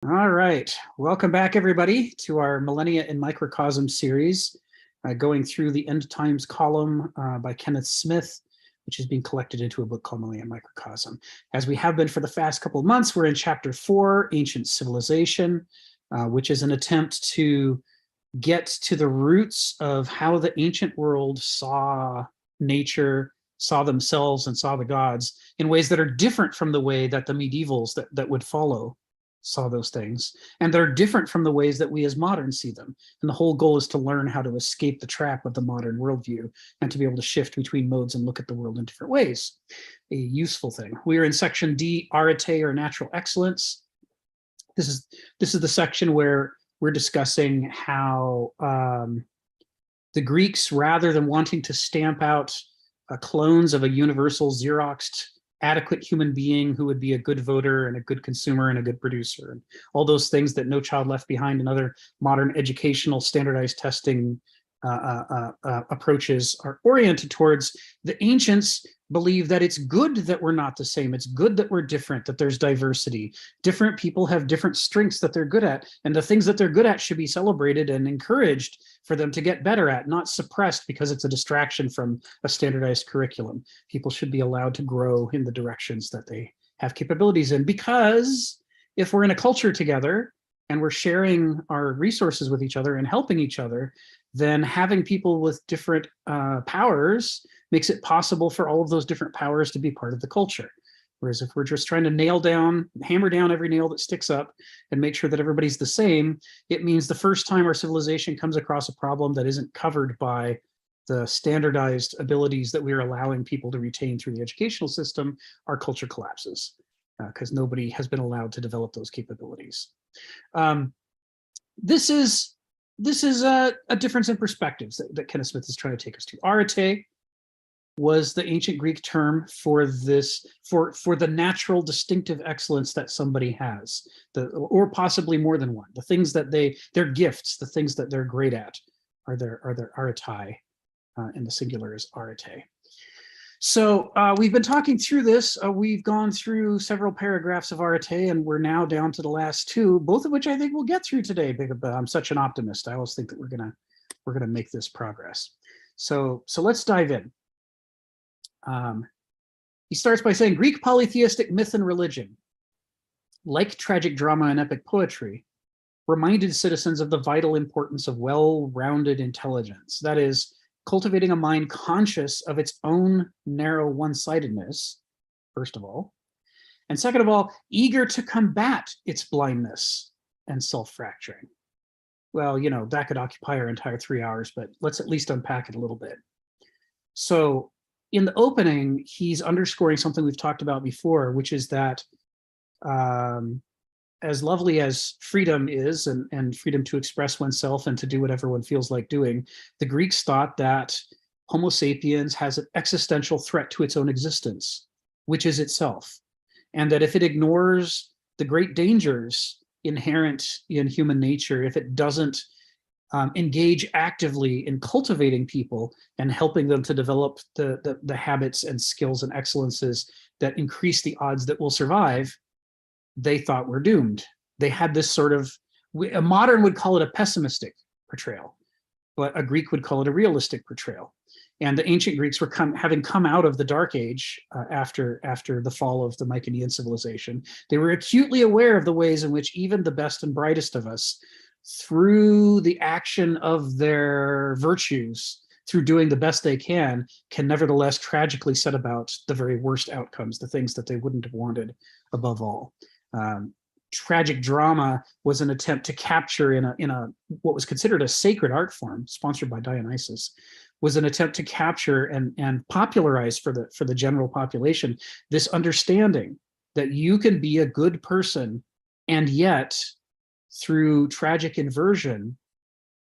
All right, welcome back everybody to our Millennia in Microcosm series, going through the End Times column by Kenneth Smith, which is being collected into a book called Millennia in Microcosm. As we have been for the past couple of months, we're in chapter 4, Ancient Civilization, which is an attempt to get to the roots of how the ancient world saw nature, saw themselves, and saw the gods in ways that are different from the way that the medievals that would follow saw those things, and they're different from the ways that we as moderns see them. And the whole goal is to learn how to escape the trap of the modern worldview and to be able to shift between modes and look at the world in different ways. A useful thing. We are in section D, arete, or natural excellence. This is the section where we're discussing how the Greeks, rather than wanting to stamp out clones of a universal Xeroxed adequate human being who would be a good voter and a good consumer and a good producer, and all those things that No Child Left Behind and other modern educational standardized testing approaches are oriented towards. The ancients believe that it's good that we're not the same. It's good that we're different, that there's diversity. Different people have different strengths that they're good at, and the things that they're good at should be celebrated and encouraged for them to get better at, not suppressed because it's a distraction from a standardized curriculum. People should be allowed to grow in the directions that they have capabilities in, because if we're in a culture together and we're sharing our resources with each other and helping each other, then having people with different powers makes it possible for all of those different powers to be part of the culture. Whereas if we're just trying to hammer down every nail that sticks up and make sure that everybody's the same, it means the first time our civilization comes across a problem that isn't covered by the standardized abilities that we're allowing people to retain through the educational system, our culture collapses because nobody has been allowed to develop those capabilities. This is a difference in perspectives that Kenneth Smith is trying to take us to. Arete was the ancient Greek term for this, for the natural distinctive excellence that somebody has, or possibly more than one. The things that their gifts, the things that they're great at, are their arete, and the singular is arete. So we've been talking through this. We've gone through several paragraphs of arete, and we're now down to the last two, both of which I think we'll get through today. But I'm such an optimist. I always think that we're gonna make this progress. So let's dive in. He starts by saying Greek polytheistic myth and religion, like tragic drama and epic poetry, reminded citizens of the vital importance of well-rounded intelligence. That is, cultivating a mind conscious of its own narrow one-sidedness, first of all, and second of all, eager to combat its blindness and self-fracturing. Well, you know, that could occupy our entire 3 hours, but let's at least unpack it a little bit. So in the opening, he's underscoring something we've talked about before, which is that as lovely as freedom is, and freedom to express oneself and to do whatever one feels like doing, the Greeks thought that Homo sapiens has an existential threat to its own existence, which is itself. And that if it ignores the great dangers inherent in human nature, if it doesn't engage actively in cultivating people and helping them to develop the habits and skills and excellences that increase the odds that we'll survive, they thought we're doomed. They had this sort of, a modern would call it a pessimistic portrayal, but a Greek would call it a realistic portrayal. And the ancient Greeks were having come out of the Dark Age after the fall of the Mycenaean civilization. They were acutely aware of the ways in which even the best and brightest of us, through the action of their virtues, through doing the best they can nevertheless tragically set about the very worst outcomes, the things that they wouldn't have wanted above all. Tragic drama was an attempt to capture in a what was considered a sacred art form, sponsored by Dionysus, was an attempt to capture and popularize for the general population this understanding that you can be a good person, and yet through tragic inversion,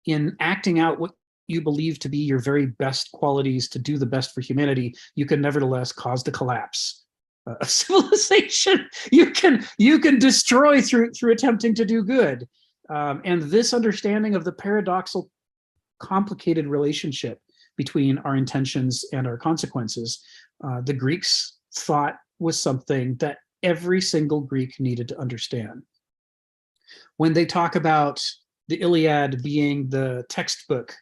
in acting out what you believe to be your very best qualities to do the best for humanity, you can nevertheless cause the collapse of civilization. You can destroy through attempting to do good. And this understanding of the paradoxical, complicated relationship between our intentions and our consequences, the Greeks thought was something that every single Greek needed to understand. when they talk about the Iliad being the textbook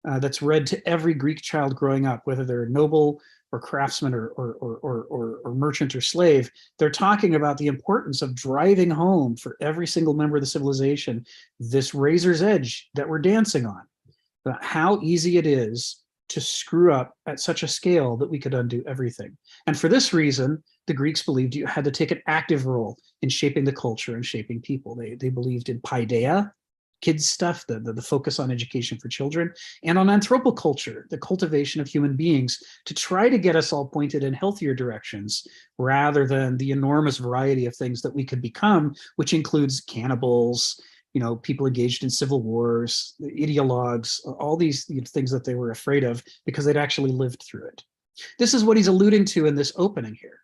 that's read to every Greek child growing up, whether they're noble or craftsman or merchant or slave, they're talking about the importance of driving home for every single member of the civilization this razor's edge that we're dancing on, about how easy it is to screw up at such a scale that we could undo everything. And for this reason, the Greeks believed you had to take an active role in shaping the culture and shaping people. They believed in paideia, kids stuff, the focus on education for children, and on anthropoculture, the cultivation of human beings, to try to get us all pointed in healthier directions, rather than the enormous variety of things that we could become, which includes cannibals, people engaged in civil wars, ideologues, all these things that they were afraid of because they'd actually lived through it. This is what he's alluding to in this opening here.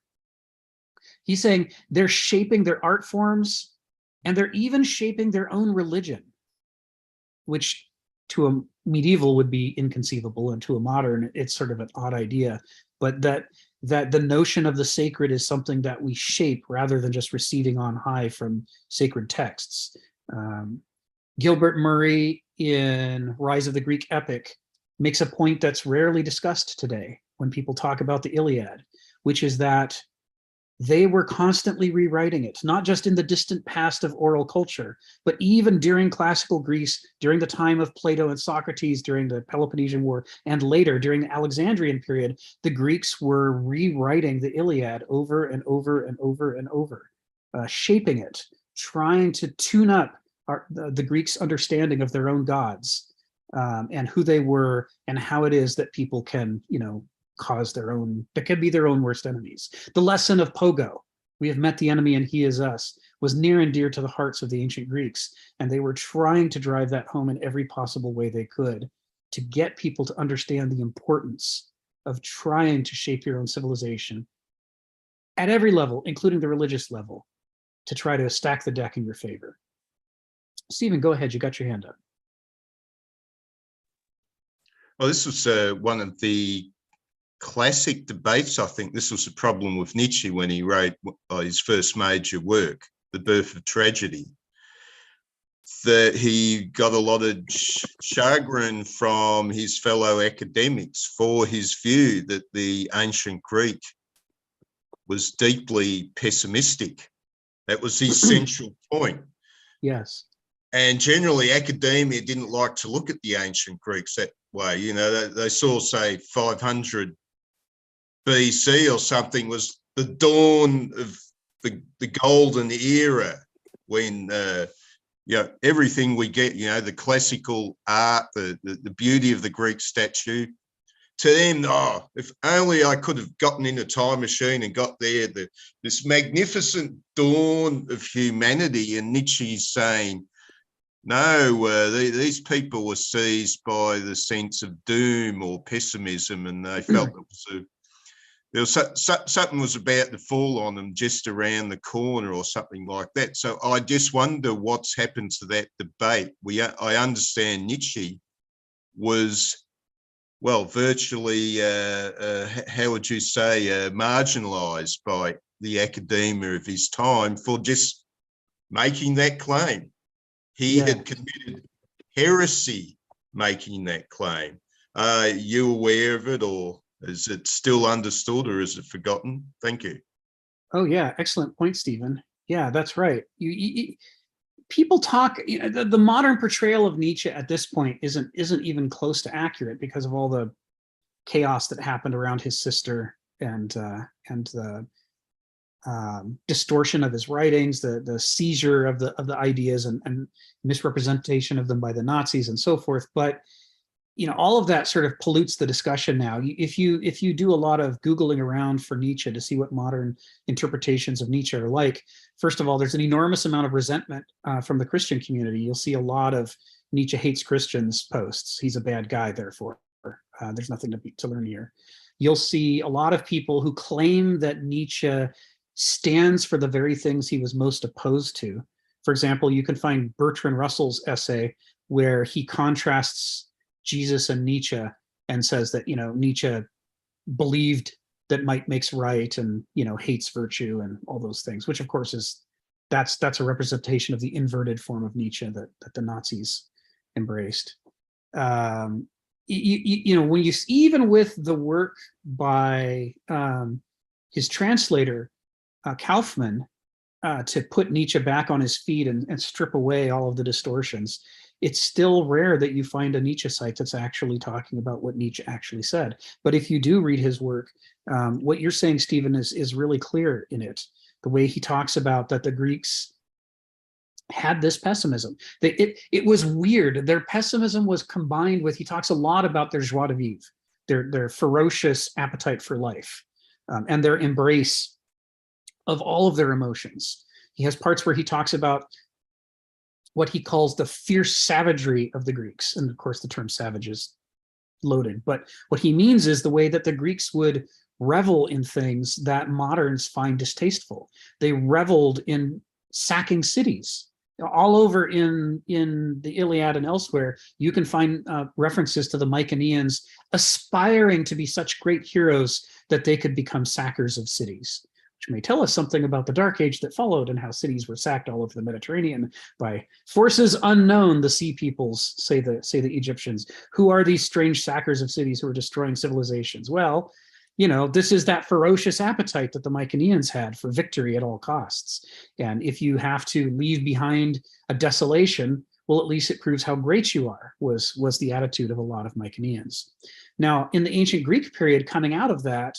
He's saying they're shaping their art forms, and they're even shaping their own religion, which to a medieval would be inconceivable, and to a modern, it's sort of an odd idea. But that the notion of the sacred is something that we shape rather than just receiving on high from sacred texts. Gilbert Murray in Rise of the Greek Epic makes a point that's rarely discussed today when people talk about the Iliad, which is that they were constantly rewriting it, not just in the distant past of oral culture, but even during classical Greece, during the time of Plato and Socrates, during the Peloponnesian War, and later during the Alexandrian period, the Greeks were rewriting the Iliad over and over and over and over, shaping it, trying to tune up the Greeks' understanding of their own gods, and who they were, and how it is that people can, cause their own, that can be their own worst enemies. The lesson of Pogo, we have met the enemy and he is us, was near and dear to the hearts of the ancient Greeks, and they were trying to drive that home in every possible way they could to get people to understand the importance of trying to shape your own civilization at every level, including the religious level, to try to stack the deck in your favor. Stephen, go ahead. You got your hand up. Well, this was one of the classic debates. I think this was the problem with Nietzsche when he wrote his first major work, The Birth of Tragedy, that he got a lot of chagrin from his fellow academics for his view that the ancient Greek was deeply pessimistic. That was his central point. Yes. And generally, academia didn't like to look at the ancient Greeks that way. They saw, say, 500 BC or something was the dawn of the golden era, when everything we get, the classical art, the beauty of the Greek statue. To them, if only I could have gotten in a time machine and got there, this magnificent dawn of humanity. And Nietzsche's saying, no, these people were seized by the sense of doom or pessimism, and they felt there was something was about to fall on them just around the corner or something like that. So I just wonder what's happened to that debate. I understand Nietzsche was, well, virtually, how would you say, marginalised by the academia of his time for just making that claim. He had committed heresy making that claim. Are you aware of it, or is it still understood, or is it forgotten? Thank you. Oh yeah, excellent point, Stephen. Yeah, that's right. People talk. The modern portrayal of Nietzsche at this point isn't even close to accurate because of all the chaos that happened around his sister and the distortion of his writings, the seizure of the ideas and misrepresentation of them by the Nazis and so forth. But all of that sort of pollutes the discussion now. If you do a lot of Googling around for Nietzsche to see what modern interpretations of Nietzsche are like, first of all, there's an enormous amount of resentment from the Christian community. You'll see a lot of Nietzsche hates Christians posts. He's a bad guy, therefore. There's nothing to learn here. You'll see a lot of people who claim that Nietzsche stands for the very things he was most opposed to. For example, you can find Bertrand Russell's essay where he contrasts Jesus and Nietzsche and says that, Nietzsche believed that might makes right and, hates virtue and all those things, which of course is that's a representation of the inverted form of Nietzsche that the Nazis embraced. You know, when you, even with the work by his translator Kaufmann, to put Nietzsche back on his feet and strip away all of the distortions, it's still rare that you find a Nietzsche site that's actually talking about what Nietzsche actually said. But if you do read his work, what you're saying, Stephen, is really clear in it. The way he talks about that the Greeks had this pessimism. It was weird. Their pessimism was combined with, he talks a lot about their joie de vivre, their ferocious appetite for life, and their embrace of all of their emotions. He has parts where he talks about what he calls the fierce savagery of the Greeks. And of course, the term savage is loaded. But what he means is the way that the Greeks would revel in things that moderns find distasteful. They reveled in sacking cities. All over in the Iliad and elsewhere, you can find references to the Mycenaeans aspiring to be such great heroes that they could become sackers of cities, which may tell us something about the Dark Age that followed and how cities were sacked all over the Mediterranean by forces unknown. The sea peoples, say the Egyptians. Who are these strange sackers of cities who are destroying civilizations? Well, you know, this is that ferocious appetite that the Mycenaeans had for victory at all costs. And if you have to leave behind a desolation, well, at least it proves how great you are, was the attitude of a lot of Mycenaeans. Now, in the ancient Greek period, coming out of that,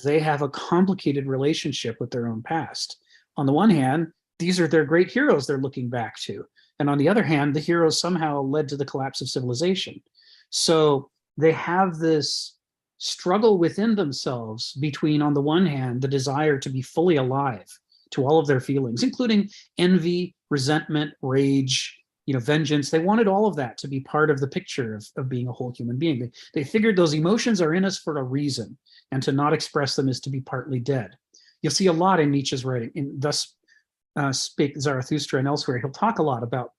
they have a complicated relationship with their own past. On the one hand, these are their great heroes they're looking back to. And on the other hand, the heroes somehow led to the collapse of civilization. So they have this struggle within themselves between, on the one hand, the desire to be fully alive to all of their feelings, including envy, resentment, rage, you know, vengeance. They wanted all of that to be part of the picture of being a whole human being. They figured those emotions are in us for a reason, and to not express them is to be partly dead. You'll see a lot in Nietzsche's writing. In Thus Spake Zarathustra and elsewhere, he'll talk a lot about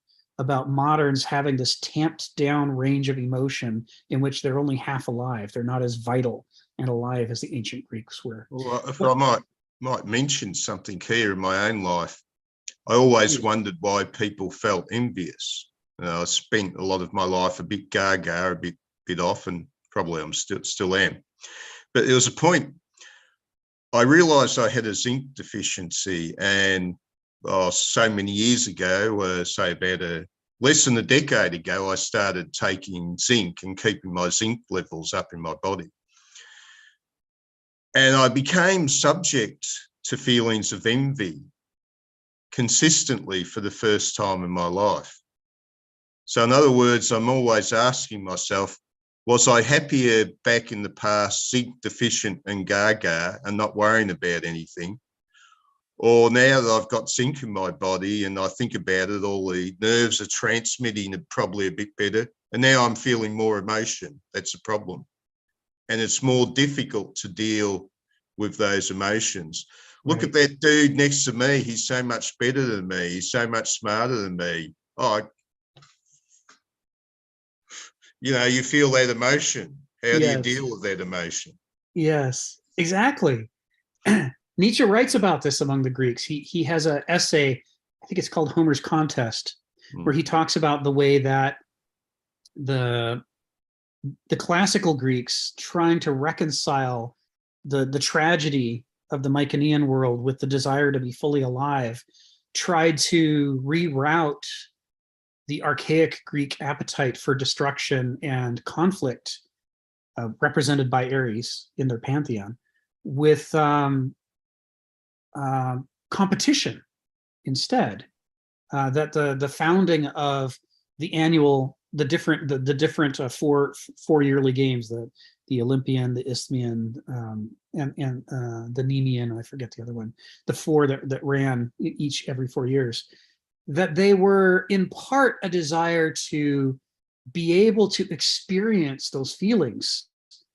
moderns having this tamped down range of emotion in which they're only half alive. They're not as vital and alive as the ancient Greeks were. Well, if I might mention something here in my own life, I always wondered why people felt envious. I spent a lot of my life a bit gaga, a bit off, and probably I'm still am. But there was a point I realised I had a zinc deficiency, and so many years ago, say about less than a decade ago, I started taking zinc and keeping my zinc levels up in my body. And I became subject to feelings of envy consistently for the first time in my life. So in other words, I'm always asking myself, was I happier back in the past, zinc deficient and gaga and not worrying about anything? Or now that I've got zinc in my body and I think about it, all the nerves are transmitting it probably a bit better. And now I'm feeling more emotion. That's a problem. And it's more difficult to deal with those emotions. Look at that dude next to me. He's so much better than me. He's so much smarter than me. You know, you feel that emotion. How do you deal with that emotion? Yes, exactly. Nietzsche writes about this among the Greeks. He has an essay, I think it's called Homer's Contest, where he talks about the way that the classical Greeks, trying to reconcile the tragedy of the Mycenaean world with the desire to be fully alive, tried to reroute the archaic Greek appetite for destruction and conflict, represented by Ares in their pantheon, with competition instead. That the founding of the different four yearly games, the Olympian, the Isthmian, and the Nemean, I forget the other one, the four that ran each every 4 years, that they were in part a desire to be able to experience those feelings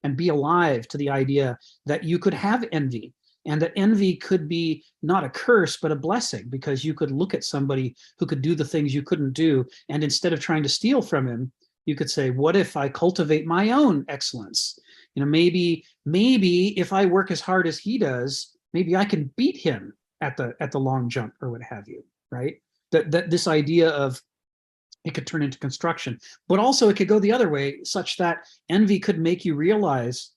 and be alive to the idea that you could have envy, and that envy could be not a curse, but a blessing, because you could look at somebody who could do the things you couldn't do, and instead of trying to steal from him, you could say, what if I cultivate my own excellence? You know, maybe if I work as hard as he does, maybe I can beat him at the long jump or what have you, right? That this idea of it could turn into construction, but also it could go the other way, such that envy could make you realize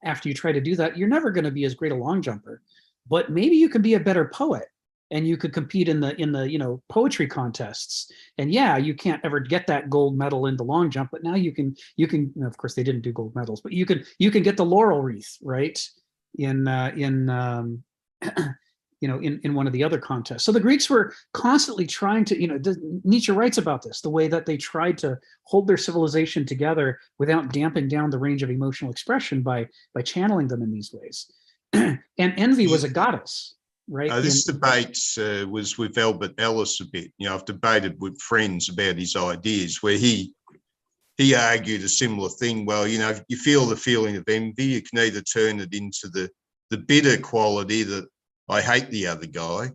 after you try to do that, you're never going to be as great a long jumper, but maybe you can be a better poet and you could compete in the poetry contests. And yeah, you can't ever get that gold medal in the long jump, but now you can, of course they didn't do gold medals, but you can get the laurel wreath, right? In in one of the other contests. So the Greeks were constantly trying to, Nietzsche writes about this, the way that they tried to hold their civilization together without damping down the range of emotional expression by channeling them in these ways. And envy was a goddess, right? This debate was with Albert Ellis a bit. I've debated with friends about his ideas, where he argued a similar thing. Well, if you feel the feeling of envy, you can either turn it into the bitter quality that I hate the other guy,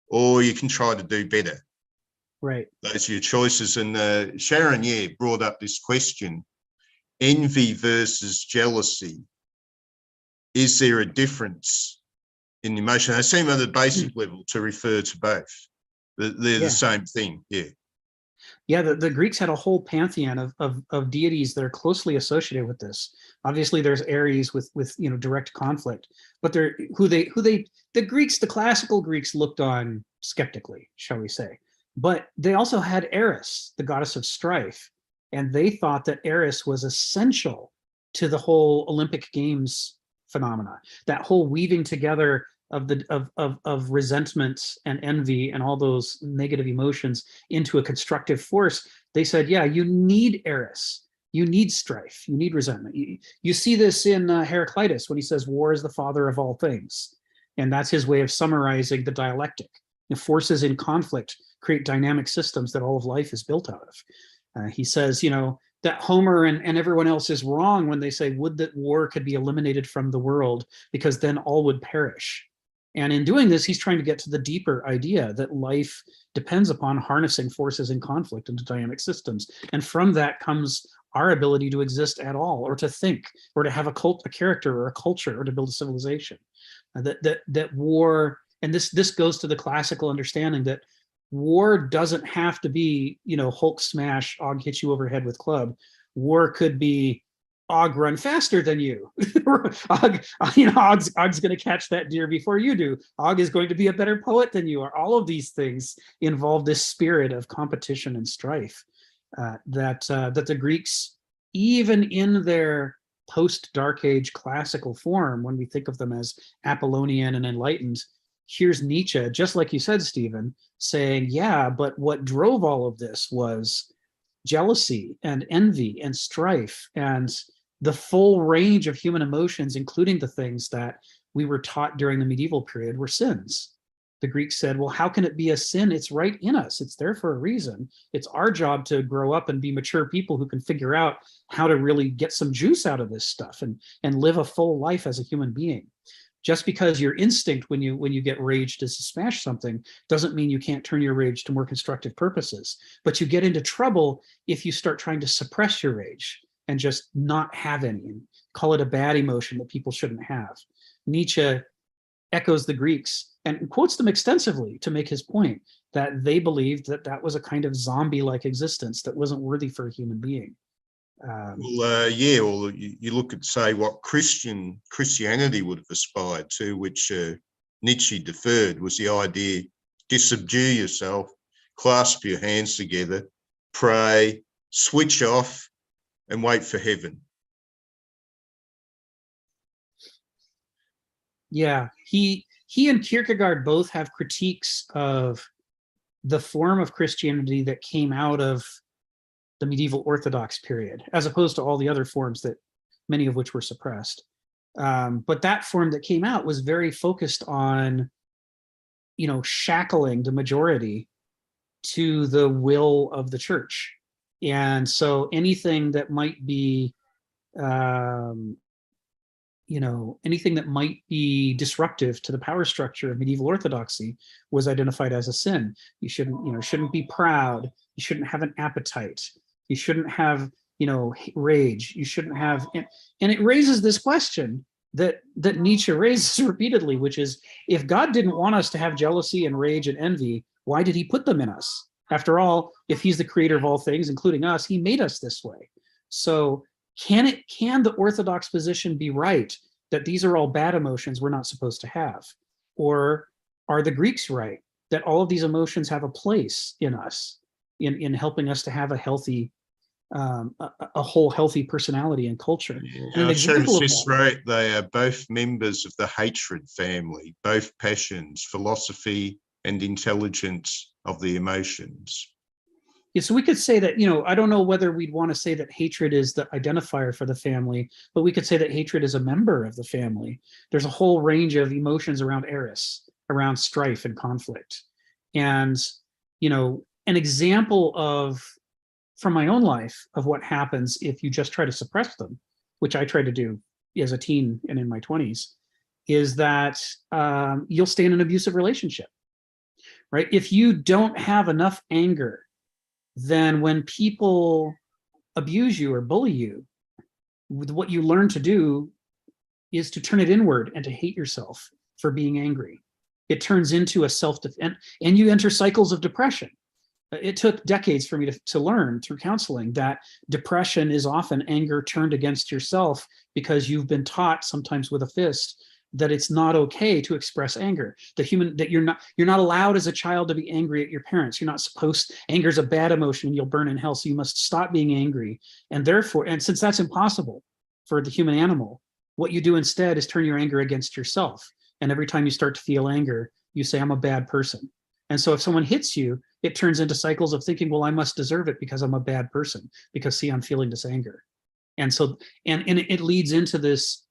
or you can try to do better. Right. Those are your choices. And Sharon, brought up this question: envy versus jealousy. Is there a difference in emotion? They seem at a basic level to refer to both. They're the same thing. Yeah, the Greeks had a whole pantheon of deities that are closely associated with this. Obviously, there's Ares with direct conflict, but the classical Greeks looked on skeptically, shall we say. But they also had Eris, the goddess of strife, and they thought that Eris was essential to the whole Olympic Games phenomena. That whole weaving together of resentment and envy and all those negative emotions into a constructive force. They said, yeah, you need Eris, you need strife, you need resentment. You see this in Heraclitus when he says war is the father of all things, and that's his way of summarizing the dialectic. Forces in conflict create dynamic systems that all of life is built out of. He says, that Homer and everyone else is wrong when they say, would that war could be eliminated from the world, because then all would perish. And in doing this, he's trying to get to the deeper idea that life depends upon harnessing forces in conflict into dynamic systems. And from that comes our ability to exist at all, or to think, or to have a character or a culture, or to build a civilization. That war, and this goes to the classical understanding that war doesn't have to be, Hulk smash, Og hit you overhead with club. War could be Og run faster than you. Og's going to catch that deer before you do. Og is going to be a better poet than you are. All of these things involve this spirit of competition and strife that the Greeks, even in their post-Dark Age classical form, when we think of them as Apollonian and enlightened, here's Nietzsche, just like you said, Stephen, saying, yeah, but what drove all of this was jealousy and envy and strife and the full range of human emotions, including the things that we were taught during the medieval period were sins. The Greeks said, well, how can it be a sin? It's right in us. It's there for a reason. It's our job to grow up and be mature people who can figure out how to really get some juice out of this stuff and live a full life as a human being. Just because your instinct when you get raged is to smash something doesn't mean you can't turn your rage to more constructive purposes. But you get into trouble if you start trying to suppress your rage and just not have any and call it a bad emotion that people shouldn't have. Nietzsche echoes the Greeks and quotes them extensively to make his point that they believed that was a kind of zombie-like existence that wasn't worthy for a human being. You look at, say, what Christianity would have aspired to, which Nietzsche deferred, was the idea: just subdue yourself, clasp your hands together, pray, switch off, and wait for heaven. Yeah, he and Kierkegaard both have critiques of the form of Christianity that came out of the medieval Orthodox period, as opposed to all the other forms that many of which were suppressed. But that form that came out was very focused on, shackling the majority to the will of the church. And so anything that might be, anything that might be disruptive to the power structure of medieval orthodoxy was identified as a sin. You shouldn't be proud. You shouldn't have an appetite. You shouldn't have, rage. You shouldn't have, and it raises this question: that Nietzsche raises repeatedly, which is, if God didn't want us to have jealousy and rage and envy, why did he put them in us? After all, if he's the creator of all things, including us, he made us this way. So can the orthodox position be right that these are all bad emotions we're not supposed to have? Or are the Greeks right that all of these emotions have a place in us, in helping us to have a healthy, a whole healthy personality and culture? And an example of that, right, they are both members of the hatred family, both passions, philosophy, and intelligence of the emotions. yeah, so we could say that, I don't know whether we'd want to say that hatred is the identifier for the family, but we could say that hatred is a member of the family. There's a whole range of emotions around eris, around strife and conflict. And, an example of, from my own life, of what happens if you just try to suppress them, which I tried to do as a teen and in my 20s, is that you'll stay in an abusive relationship, right? If you don't have enough anger, then when people abuse you or bully you, what you learn to do is to turn it inward and to hate yourself for being angry. It turns into a self-defense, and you enter cycles of depression. It took decades for me to learn through counseling that depression is often anger turned against yourself, because you've been taught, sometimes with a fist, that it's not okay to express anger. That you're not allowed as a child to be angry at your parents. You're not supposed. Anger is a bad emotion. You'll burn in hell. So you must stop being angry. And therefore, and since that's impossible for the human animal, what you do instead is turn your anger against yourself. And every time you start to feel anger, you say, I'm a bad person. And so if someone hits you, it turns into cycles of thinking, well, I must deserve it because I'm a bad person, because see, I'm feeling this anger. And so, and it leads into this,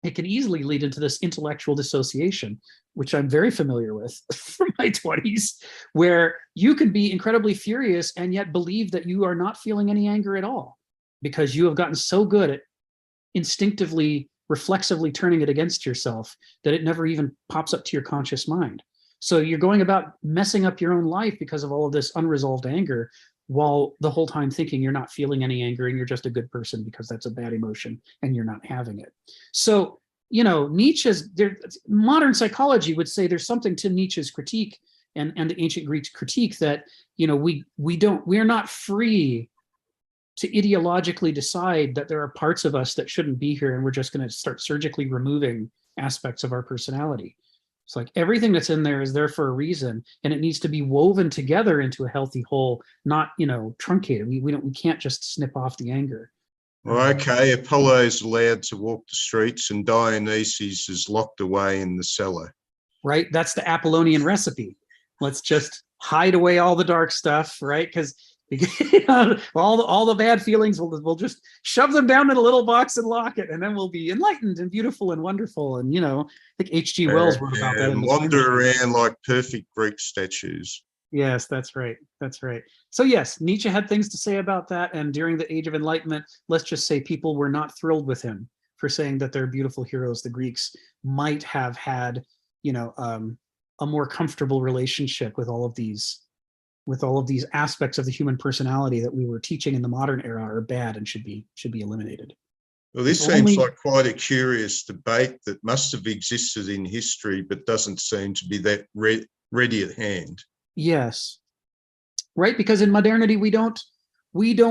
it can easily lead into this intellectual dissociation, which I'm very familiar with from my 20s, where you could be incredibly furious and yet believe that you are not feeling any anger at all, because you have gotten so good at instinctively, reflexively turning it against yourself that it never even pops up to your conscious mind. So you're going about messing up your own life because of all of this unresolved anger, while the whole time thinking you're not feeling any anger and you're just a good person because that's a bad emotion and you're not having it. So, Nietzsche's, modern psychology would say there's something to Nietzsche's critique and the ancient Greeks' critique that, we're not free to ideologically decide that there are parts of us that shouldn't be here and we're just going to start surgically removing aspects of our personality. It's like everything that's in there is there for a reason, and it needs to be woven together into a healthy whole, not, truncated. We can't just snip off the anger. Well, okay, Apollo's allowed to walk the streets and Dionysus is locked away in the cellar. Right? That's the Apollonian recipe. Let's just hide away all the dark stuff, right? Because all the bad feelings, we'll just shove them down in a little box and lock it, and then we'll be enlightened and beautiful and wonderful. And I think H.G. Wells wrote about that. And wander around like perfect Greek statues. Yes, that's right. That's right. So yes, Nietzsche had things to say about that. And during the Age of Enlightenment, let's just say people were not thrilled with him for saying that they're beautiful heroes. The Greeks might have had, a more comfortable relationship with all of these aspects of the human personality that we were teaching in the modern era are bad and should be eliminated. Well, this seems like quite a curious debate that must have existed in history, but doesn't seem to be that ready at hand. Yes, right. Because in modernity, we don't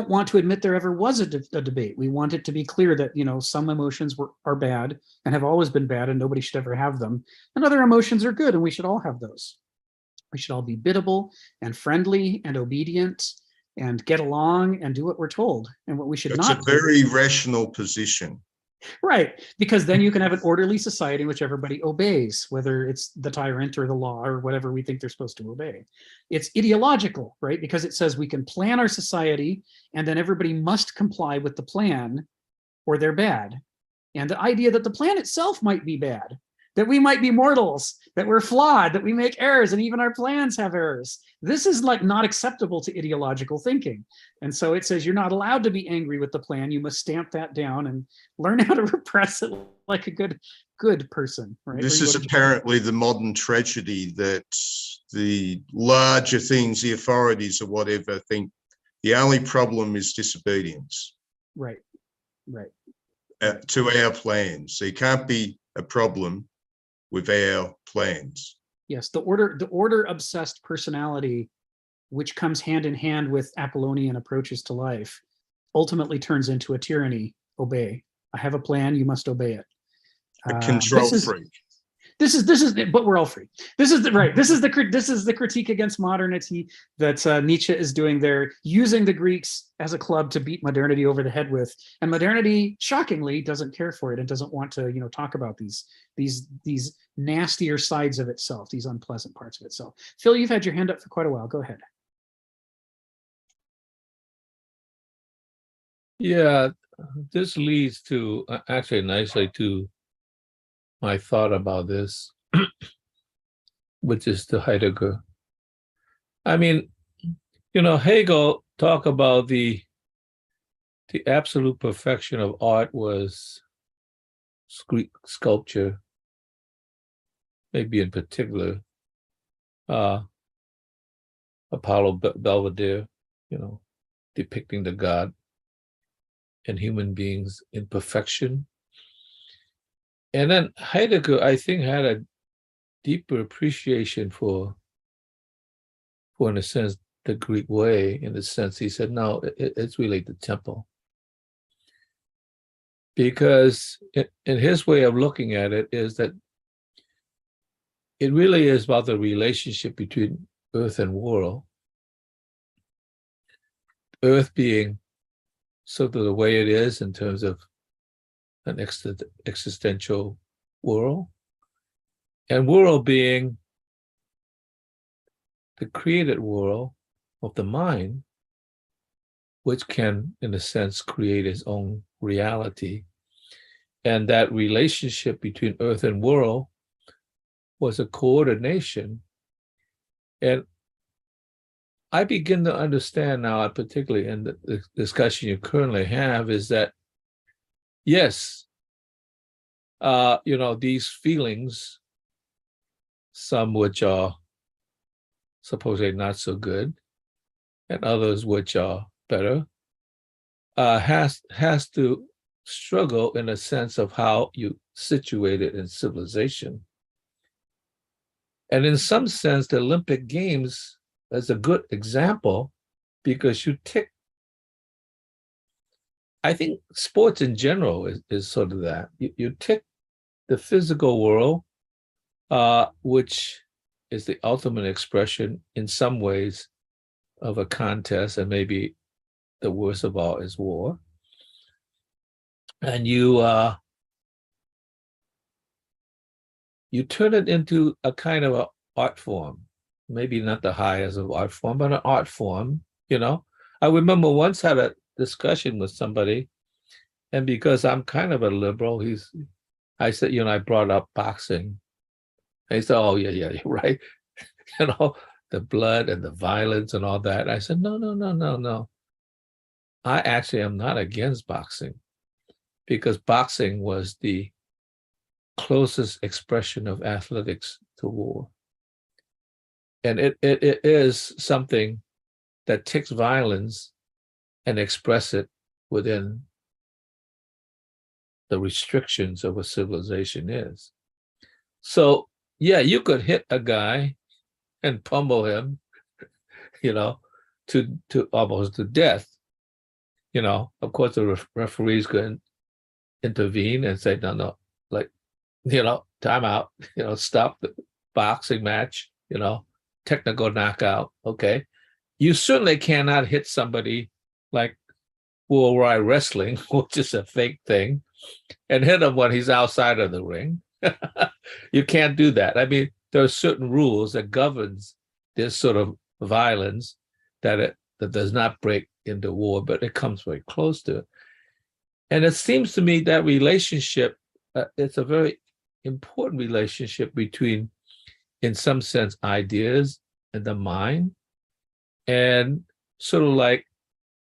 want to admit there ever was a debate. We want it to be clear that, some emotions are bad and have always been bad and nobody should ever have them. And other emotions are good and we should all have those. We should all be biddable and friendly and obedient and get along and do what we're told. And what we should not do. It's a very rational position. Right, because then you can have an orderly society in which everybody obeys, whether it's the tyrant or the law or whatever we think they're supposed to obey. It's ideological, right? Because it says we can plan our society and then everybody must comply with the plan or they're bad. And the idea that the plan itself might be bad, that we might be mortals, that we're flawed, that we make errors, and even our plans have errors. This is like not acceptable to ideological thinking. And so it says you're not allowed to be angry with the plan. You must stamp that down and learn how to repress it like a good person. Right? This is apparently the modern tragedy, that the larger things, the authorities or whatever, think the only problem is disobedience. Right, right. to our plans. So you can't be a problem with our plans. Yes, the order obsessed personality, which comes hand in hand with Apollonian approaches to life, ultimately turns into a tyranny. Obey. I have a plan. You must obey it. A control freak. This is, but we're all free. This is the critique against modernity that Nietzsche is doing there, using the Greeks as a club to beat modernity over the head with. And modernity, shockingly, doesn't care for it and doesn't want to, talk about these nastier sides of itself, these unpleasant parts of itself. Phil, you've had your hand up for quite a while. Go ahead. Yeah, this leads to actually nicely to my thought about this, which is the Heidegger. I mean, Hegel talked about the absolute perfection of art was Greek sculpture, maybe in particular, Apollo Belvedere, depicting the god and human beings in perfection. And then Heidegger, I think, had a deeper appreciation for, in a sense, the Greek way, in the sense he said, no, it's really the temple. Because in his way of looking at it is that it really is about the relationship between earth and world. Earth being sort of the way it is in terms of an existential world, and world being the created world of the mind, which can, in a sense, create its own reality. And that relationship between earth and world was a coordination. And I begin to understand now, particularly in the discussion you currently have, is that yes, these feelings, some which are supposedly not so good, and others which are better, has to struggle in a sense of how you situate it in civilization. And in some sense, the Olympic Games is a good example, because you tick. I think sports in general is sort of that. You tick the physical world, which is the ultimate expression in some ways of a contest, and maybe the worst of all is war. And you turn it into a kind of an art form, maybe not the highest of art form, but an art form. I remember once had a discussion with somebody, and because I'm kind of a liberal, I said, I brought up boxing. And he said, oh, yeah, you're right. The blood and the violence and all that. I said, no. I actually am not against boxing, because boxing was the closest expression of athletics to war. And it is something that takes violence and express it within the restrictions of what civilization is. So, yeah, you could hit a guy and pummel him, to almost to death. Of course, the referees could intervene and say, no, time out, stop the boxing match, technical knockout. Okay. You certainly cannot hit somebody like worldwide wrestling, which is a fake thing, and hit him when he's outside of the ring. You can't do that. I mean, there are certain rules that governs this sort of violence that does not break into war, but it comes very close to it. And it seems to me that relationship, it's a very important relationship between, in some sense, ideas and the mind, and sort of like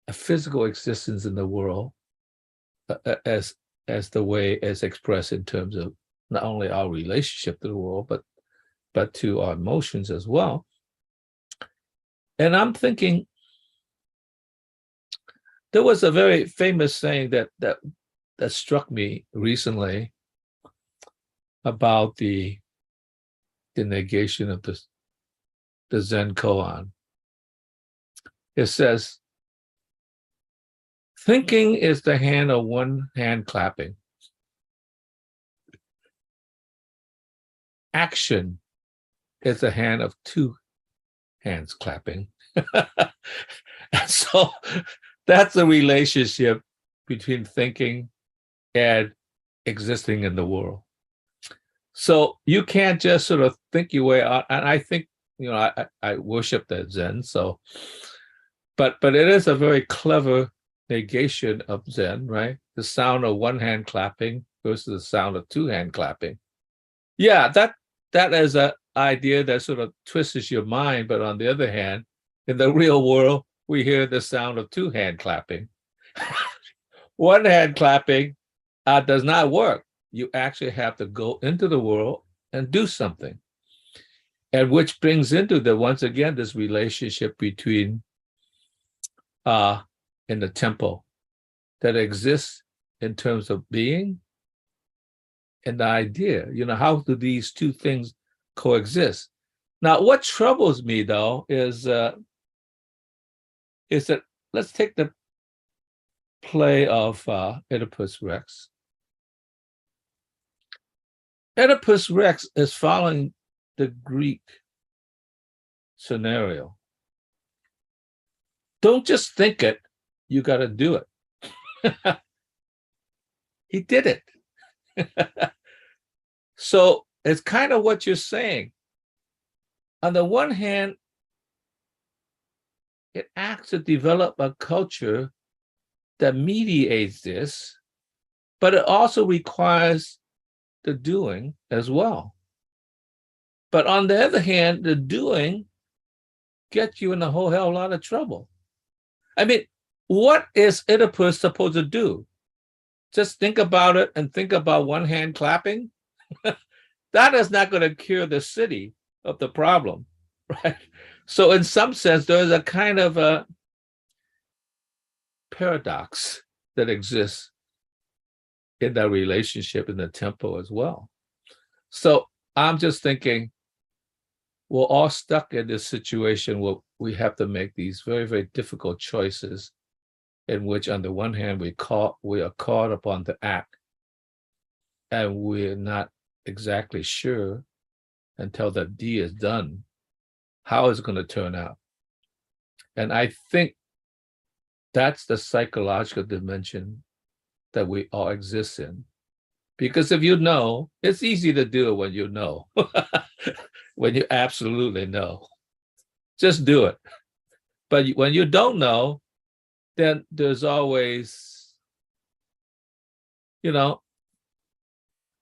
a physical existence in the world, as the way as expressed in terms of not only our relationship to the world, but to our emotions as well. And I'm thinking, there was a very famous saying that that struck me recently about the negation of the Zen koan. It says, thinking is the hand of one hand clapping. Action is the hand of two hands clapping. And so that's the relationship between thinking and existing in the world. So you can't just sort of think your way out. And I think, I worship that Zen. So, but it is a very clever negation of Zen, right? The sound of one hand clapping versus the sound of two hand clapping. Yeah, that is an idea that sort of twists your mind. But on the other hand, in the real world, we hear the sound of two hand clapping. One hand clapping does not work. You actually have to go into the world and do something. And which brings into once again, this relationship between in the temple that exists in terms of being and the idea. How do these two things coexist? Now, what troubles me though is that let's take the play of Oedipus Rex. Oedipus Rex is following the Greek scenario. Don't just think it, you got to do it. He did it. So it's kind of what you're saying. On the one hand, it acts to develop a culture that mediates this, but it also requires the doing as well. But on the other hand, the doing gets you in a whole hell lot of trouble. I mean, what is Oedipus supposed to do? Just think about it and think about one hand clapping? That is not going to cure the city of the problem, right? So in some sense, there's a kind of a paradox that exists in that relationship in the temple as well. So I'm just thinking, we're all stuck in this situation where we have to make these very, very difficult choices in which on the one hand, we are caught upon to act and we're not exactly sure until the D is done, how is it going to turn out? And I think that's the psychological dimension that we all exist in. Because if you know, it's easy to do it when you know, when you absolutely know. Just do it. But when you don't know, then there's always,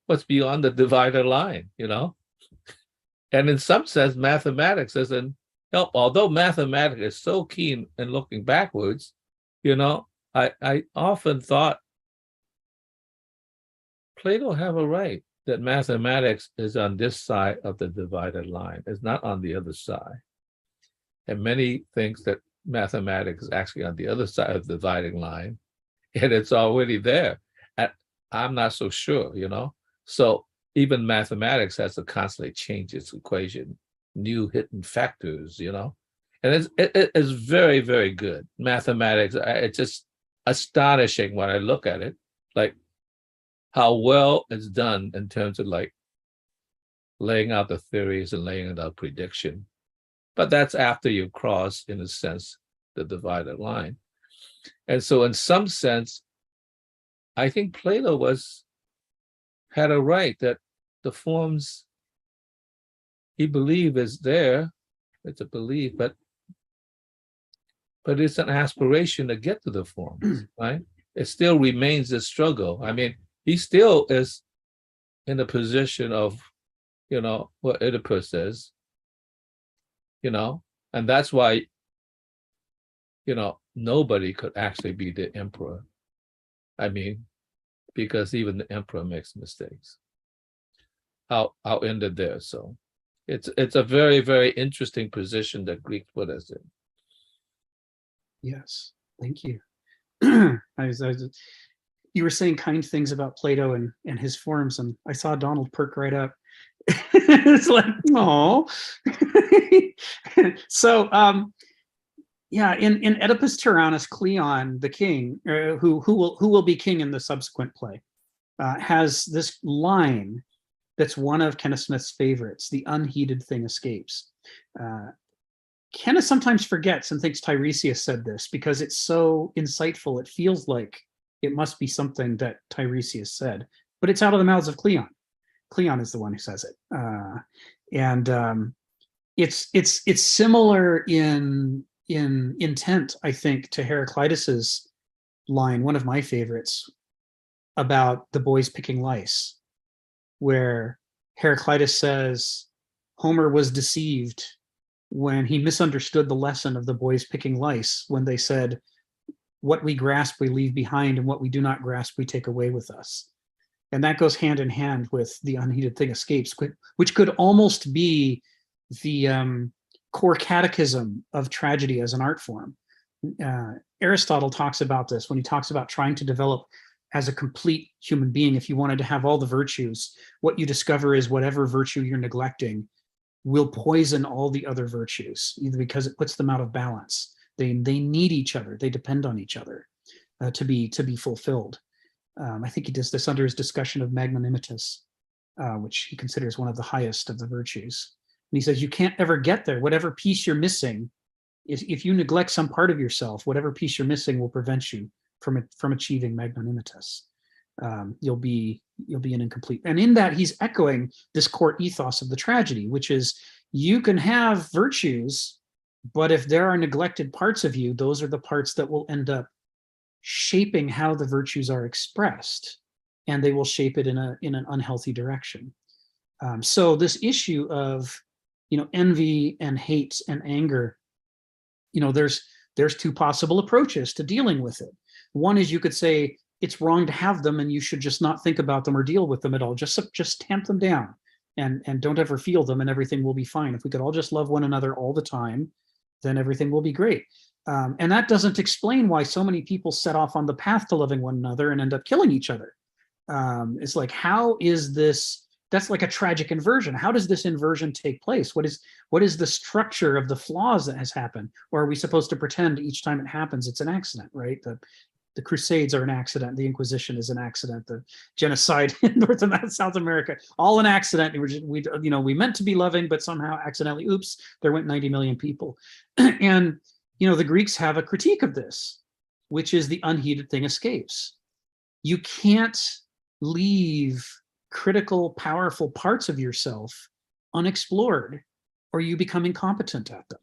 what's beyond the divided line, And in some sense, mathematics doesn't help. Although mathematics is so keen in looking backwards, I often thought Plato have a right that mathematics is on this side of the divided line. It's not on the other side. And many think that mathematics is actually on the other side of the dividing line, and it's already there. And I'm not so sure, So even mathematics has to constantly change its equation, new hidden factors, And it's very, very good. Mathematics, it's just astonishing when I look at it, like how well it's done in terms of like laying out the theories and laying out prediction. But that's after you cross, in a sense, the divided line. And so in some sense, I think Plato had a right that the forms he believed is there. It's a belief, but it's an aspiration to get to the forms, right? It still remains a struggle. I mean, he still is in the position of, what Oedipus says, and that's why, nobody could actually be the emperor. I mean, because even the emperor makes mistakes. I'll end it there. So it's a very, very interesting position that Greeks put us in. Yes, thank you. you were saying kind things about Plato and his forms, and I saw Donald perk right up. It's like, oh. So yeah, in Oedipus Tyrannus, Cleon, the king, who will be king in the subsequent play, has this line that's one of Kenneth Smith's favorites: "The unheeded thing escapes." Kenneth sometimes forgets and thinks Tiresias said this because it's so insightful. It feels like it must be something that Tiresias said, but it's out of the mouths of Cleon. Cleon is the one who says it, and it's similar in intent, I think, to Heraclitus's line, one of my favorites, about the boys picking lice, where Heraclitus says Homer was deceived when he misunderstood the lesson of the boys picking lice when they said, "What we grasp we leave behind, and what we do not grasp we take away with us." And that goes hand in hand with "the unheeded thing escapes," which could almost be the core catechism of tragedy as an art form. Aristotle talks about this when he talks about trying to develop as a complete human being. If you wanted to have all the virtues, what you discover is whatever virtue you're neglecting will poison all the other virtues, either because it puts them out of balance. They need each other. They depend on each other to be fulfilled. I think he does this under his discussion of magnanimitas, which he considers one of the highest of the virtues. And he says you can't ever get there. Whatever piece you're missing, if you neglect some part of yourself, whatever piece you're missing will prevent you from achieving magnanimitas. You'll be an incomplete. And in that, he's echoing this core ethos of the tragedy, which is you can have virtues, but if there are neglected parts of you, those are the parts that will end up shaping how the virtues are expressed, and they will shape it in an unhealthy direction. So this issue of envy and hate and anger, there's two possible approaches to dealing with it. One is you could say it's wrong to have them and you should just not think about them or deal with them at all. Just tamp them down and don't ever feel them, and everything will be fine. If we could all just love one another all the time, then everything will be great. And that doesn't explain why so many people set off on the path to loving one another and end up killing each other. It's like, how is this? That's like a tragic inversion. How does this inversion take place? What is the structure of the flaws that has happened? Or are we supposed to pretend each time it happens it's an accident, right? The Crusades are an accident. The Inquisition is an accident. The genocide in North and South America, all an accident. We meant to be loving, but somehow accidentally, oops, there went 90 million people. And the Greeks have a critique of this, which is the unheeded thing escapes. You can't leave critical, powerful parts of yourself unexplored, or you become incompetent at them.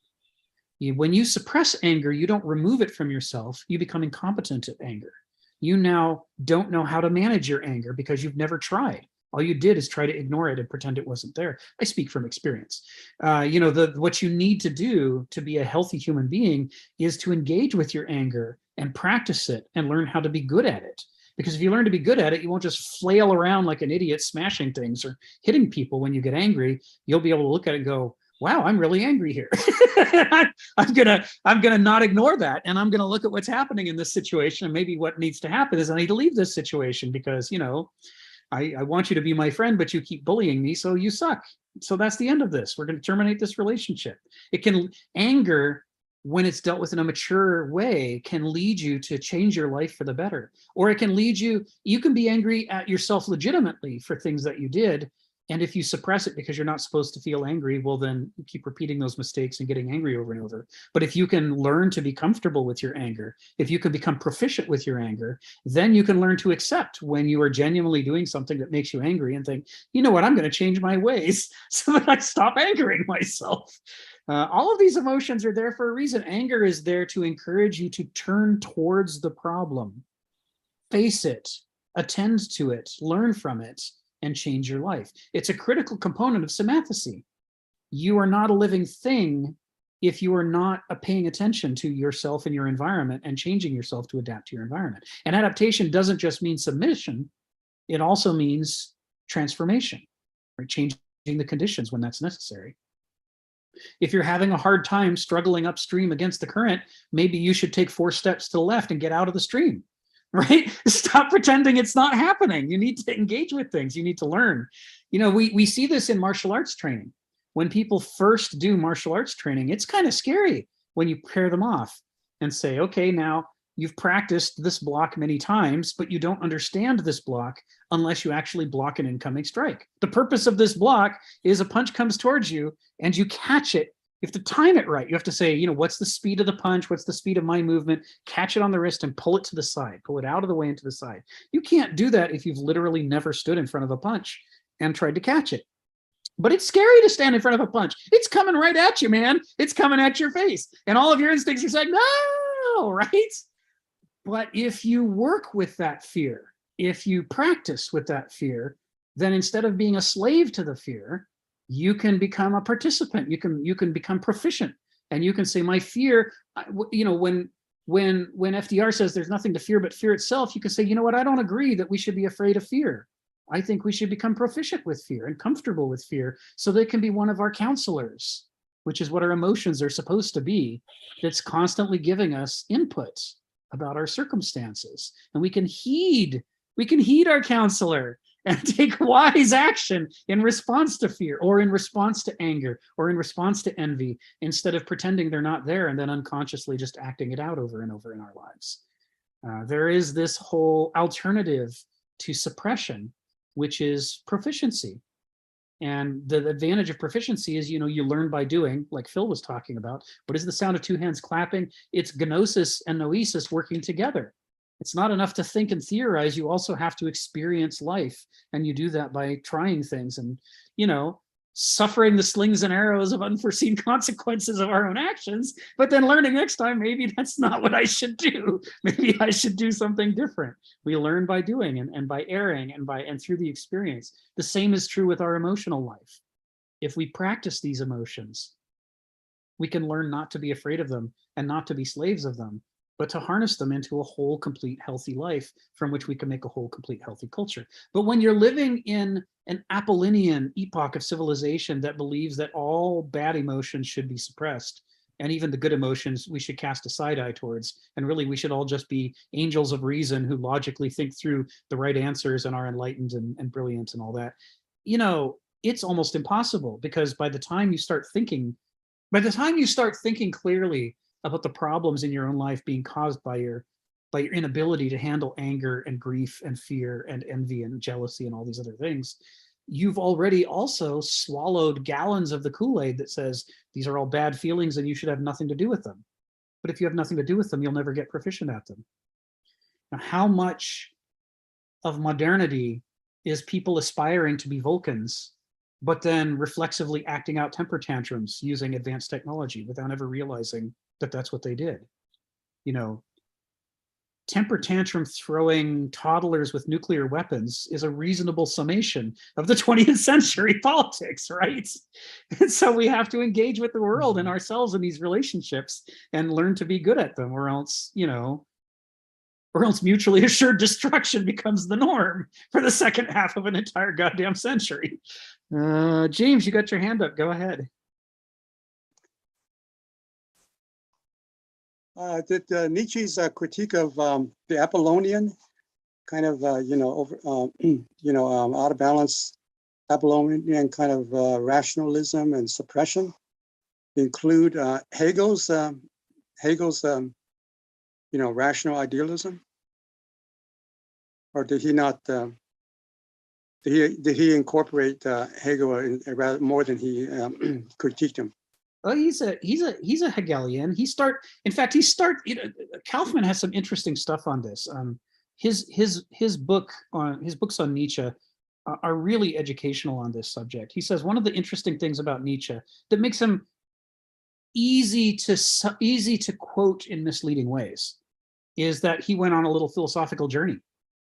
When you suppress anger, you don't remove it from yourself. You become incompetent at anger. You now don't know how to manage your anger because you've never tried. All you did is try to ignore it and pretend it wasn't there. I speak from experience. What you need to do to be a healthy human being is to engage with your anger and practice it and learn how to be good at it. Because if you learn to be good at it, you won't just flail around like an idiot smashing things or hitting people when you get angry. You'll be able to look at it and go, wow, I'm really angry here. I'm gonna not ignore that, and I'm gonna look at what's happening in this situation. And maybe what needs to happen is I need to leave this situation because I want you to be my friend, but you keep bullying me, so you suck. So that's the end of this. We're going to terminate this relationship. Anger, when it's dealt with in a mature way, can lead you to change your life for the better. Or it can lead you can be angry at yourself legitimately for things that you did. And if you suppress it because you're not supposed to feel angry, well, then you keep repeating those mistakes and getting angry over and over. But if you can learn to be comfortable with your anger, if you can become proficient with your anger, then you can learn to accept when you are genuinely doing something that makes you angry and think, you know what, I'm going to change my ways so that I stop angering myself. All of these emotions are there for a reason. Anger is there to encourage you to turn towards the problem, face it, attend to it, learn from it, and change your life. It's a critical component of semathesy. You are not a living thing if you are not paying attention to yourself and your environment and changing yourself to adapt to your environment. And adaptation doesn't just mean submission, it also means transformation, right? Changing the conditions when that's necessary. If you're having a hard time struggling upstream against the current, maybe you should take 4 steps to the left and get out of the stream. right? Stop pretending it's not happening. You need to engage with things. You need to learn. We see this in martial arts training. When people first do martial arts training, it's kind of scary when you pair them off and say, okay, now you've practiced this block many times, but you don't understand this block unless you actually block an incoming strike. The purpose of this block is a punch comes towards you and you catch it. You have to time it right. You have to say, what's the speed of the punch? What's the speed of my movement? Catch it on the wrist and pull it to the side, pull it out of the way and to the side. You can't do that if you've literally never stood in front of a punch and tried to catch it. But it's scary to stand in front of a punch. It's coming right at you, man. It's coming at your face. And all of your instincts are saying, no, right? But if you work with that fear, if you practice with that fear, then instead of being a slave to the fear, you can become a participant. You can become proficient, and you can say, my fear, when FDR says there's nothing to fear but fear itself, you can say, you know what, I don't agree that we should be afraid of fear. I think we should become proficient with fear and comfortable with fear so they can be one of our counselors, which is what our emotions are supposed to be, that's constantly giving us input about our circumstances. And we can heed our counselor and take wise action in response to fear, or in response to anger, or in response to envy, instead of pretending they're not there and then unconsciously just acting it out over and over in our lives. There is this whole alternative to suppression, which is proficiency. And the advantage of proficiency is, you learn by doing, like Phil was talking about. What is the sound of two hands clapping? It's gnosis and noesis working together. It's not enough to think and theorize. You also have to experience life. And you do that by trying things and, suffering the slings and arrows of unforeseen consequences of our own actions, but then learning next time, maybe that's not what I should do. Maybe I should do something different. We learn by doing and by erring and through the experience. The same is true with our emotional life. If we practice these emotions, we can learn not to be afraid of them and not to be slaves of them, but to harness them into a whole, complete, healthy life from which we can make a whole, complete, healthy culture. But when you're living in an Apollonian epoch of civilization that believes that all bad emotions should be suppressed, and even the good emotions we should cast a side eye towards, and really we should all just be angels of reason who logically think through the right answers and are enlightened and brilliant and all that, it's almost impossible, because by the time you start thinking clearly about the problems in your own life being caused by your inability to handle anger and grief and fear and envy and jealousy and all these other things, you've already also swallowed gallons of the Kool-Aid that says these are all bad feelings and you should have nothing to do with them. But if you have nothing to do with them, you'll never get proficient at them. Now, how much of modernity is people aspiring to be Vulcans, but then reflexively acting out temper tantrums using advanced technology without ever realizing that that's what they did? Temper tantrum throwing toddlers with nuclear weapons is a reasonable summation of the 20th century politics, right? And so we have to engage with the world and ourselves in these relationships and learn to be good at them, or else mutually assured destruction becomes the norm for the second half of an entire goddamn century. James, you got your hand up. Go ahead. Did Nietzsche's critique of the Apollonian kind of, out of balance Apollonian kind of rationalism and suppression include Hegel's rational idealism? Or did he not? Did he incorporate Hegel rather more than he critiqued him? Well, he's a Hegelian. Kaufman has some interesting stuff on this. His books on Nietzsche are really educational on this subject. He says one of the interesting things about Nietzsche that makes him easy to quote in misleading ways is that he went on a little philosophical journey.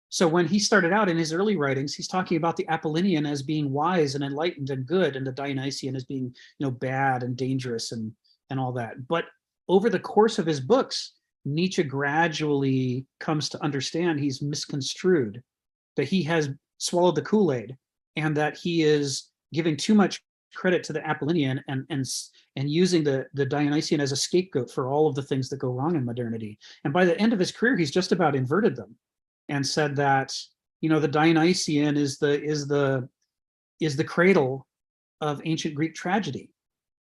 So when he started out in his early writings, he's talking about the Apollonian as being wise and enlightened and good, and the Dionysian as being, bad and dangerous and all that. But over the course of his books, Nietzsche gradually comes to understand he's misconstrued, that he has swallowed the Kool-Aid, and that he is giving too much credit to the Apollinean and using the Dionysian as a scapegoat for all of the things that go wrong in modernity. And by the end of his career, he's just about inverted them and said that, you know, the Dionysian is the cradle of ancient Greek tragedy,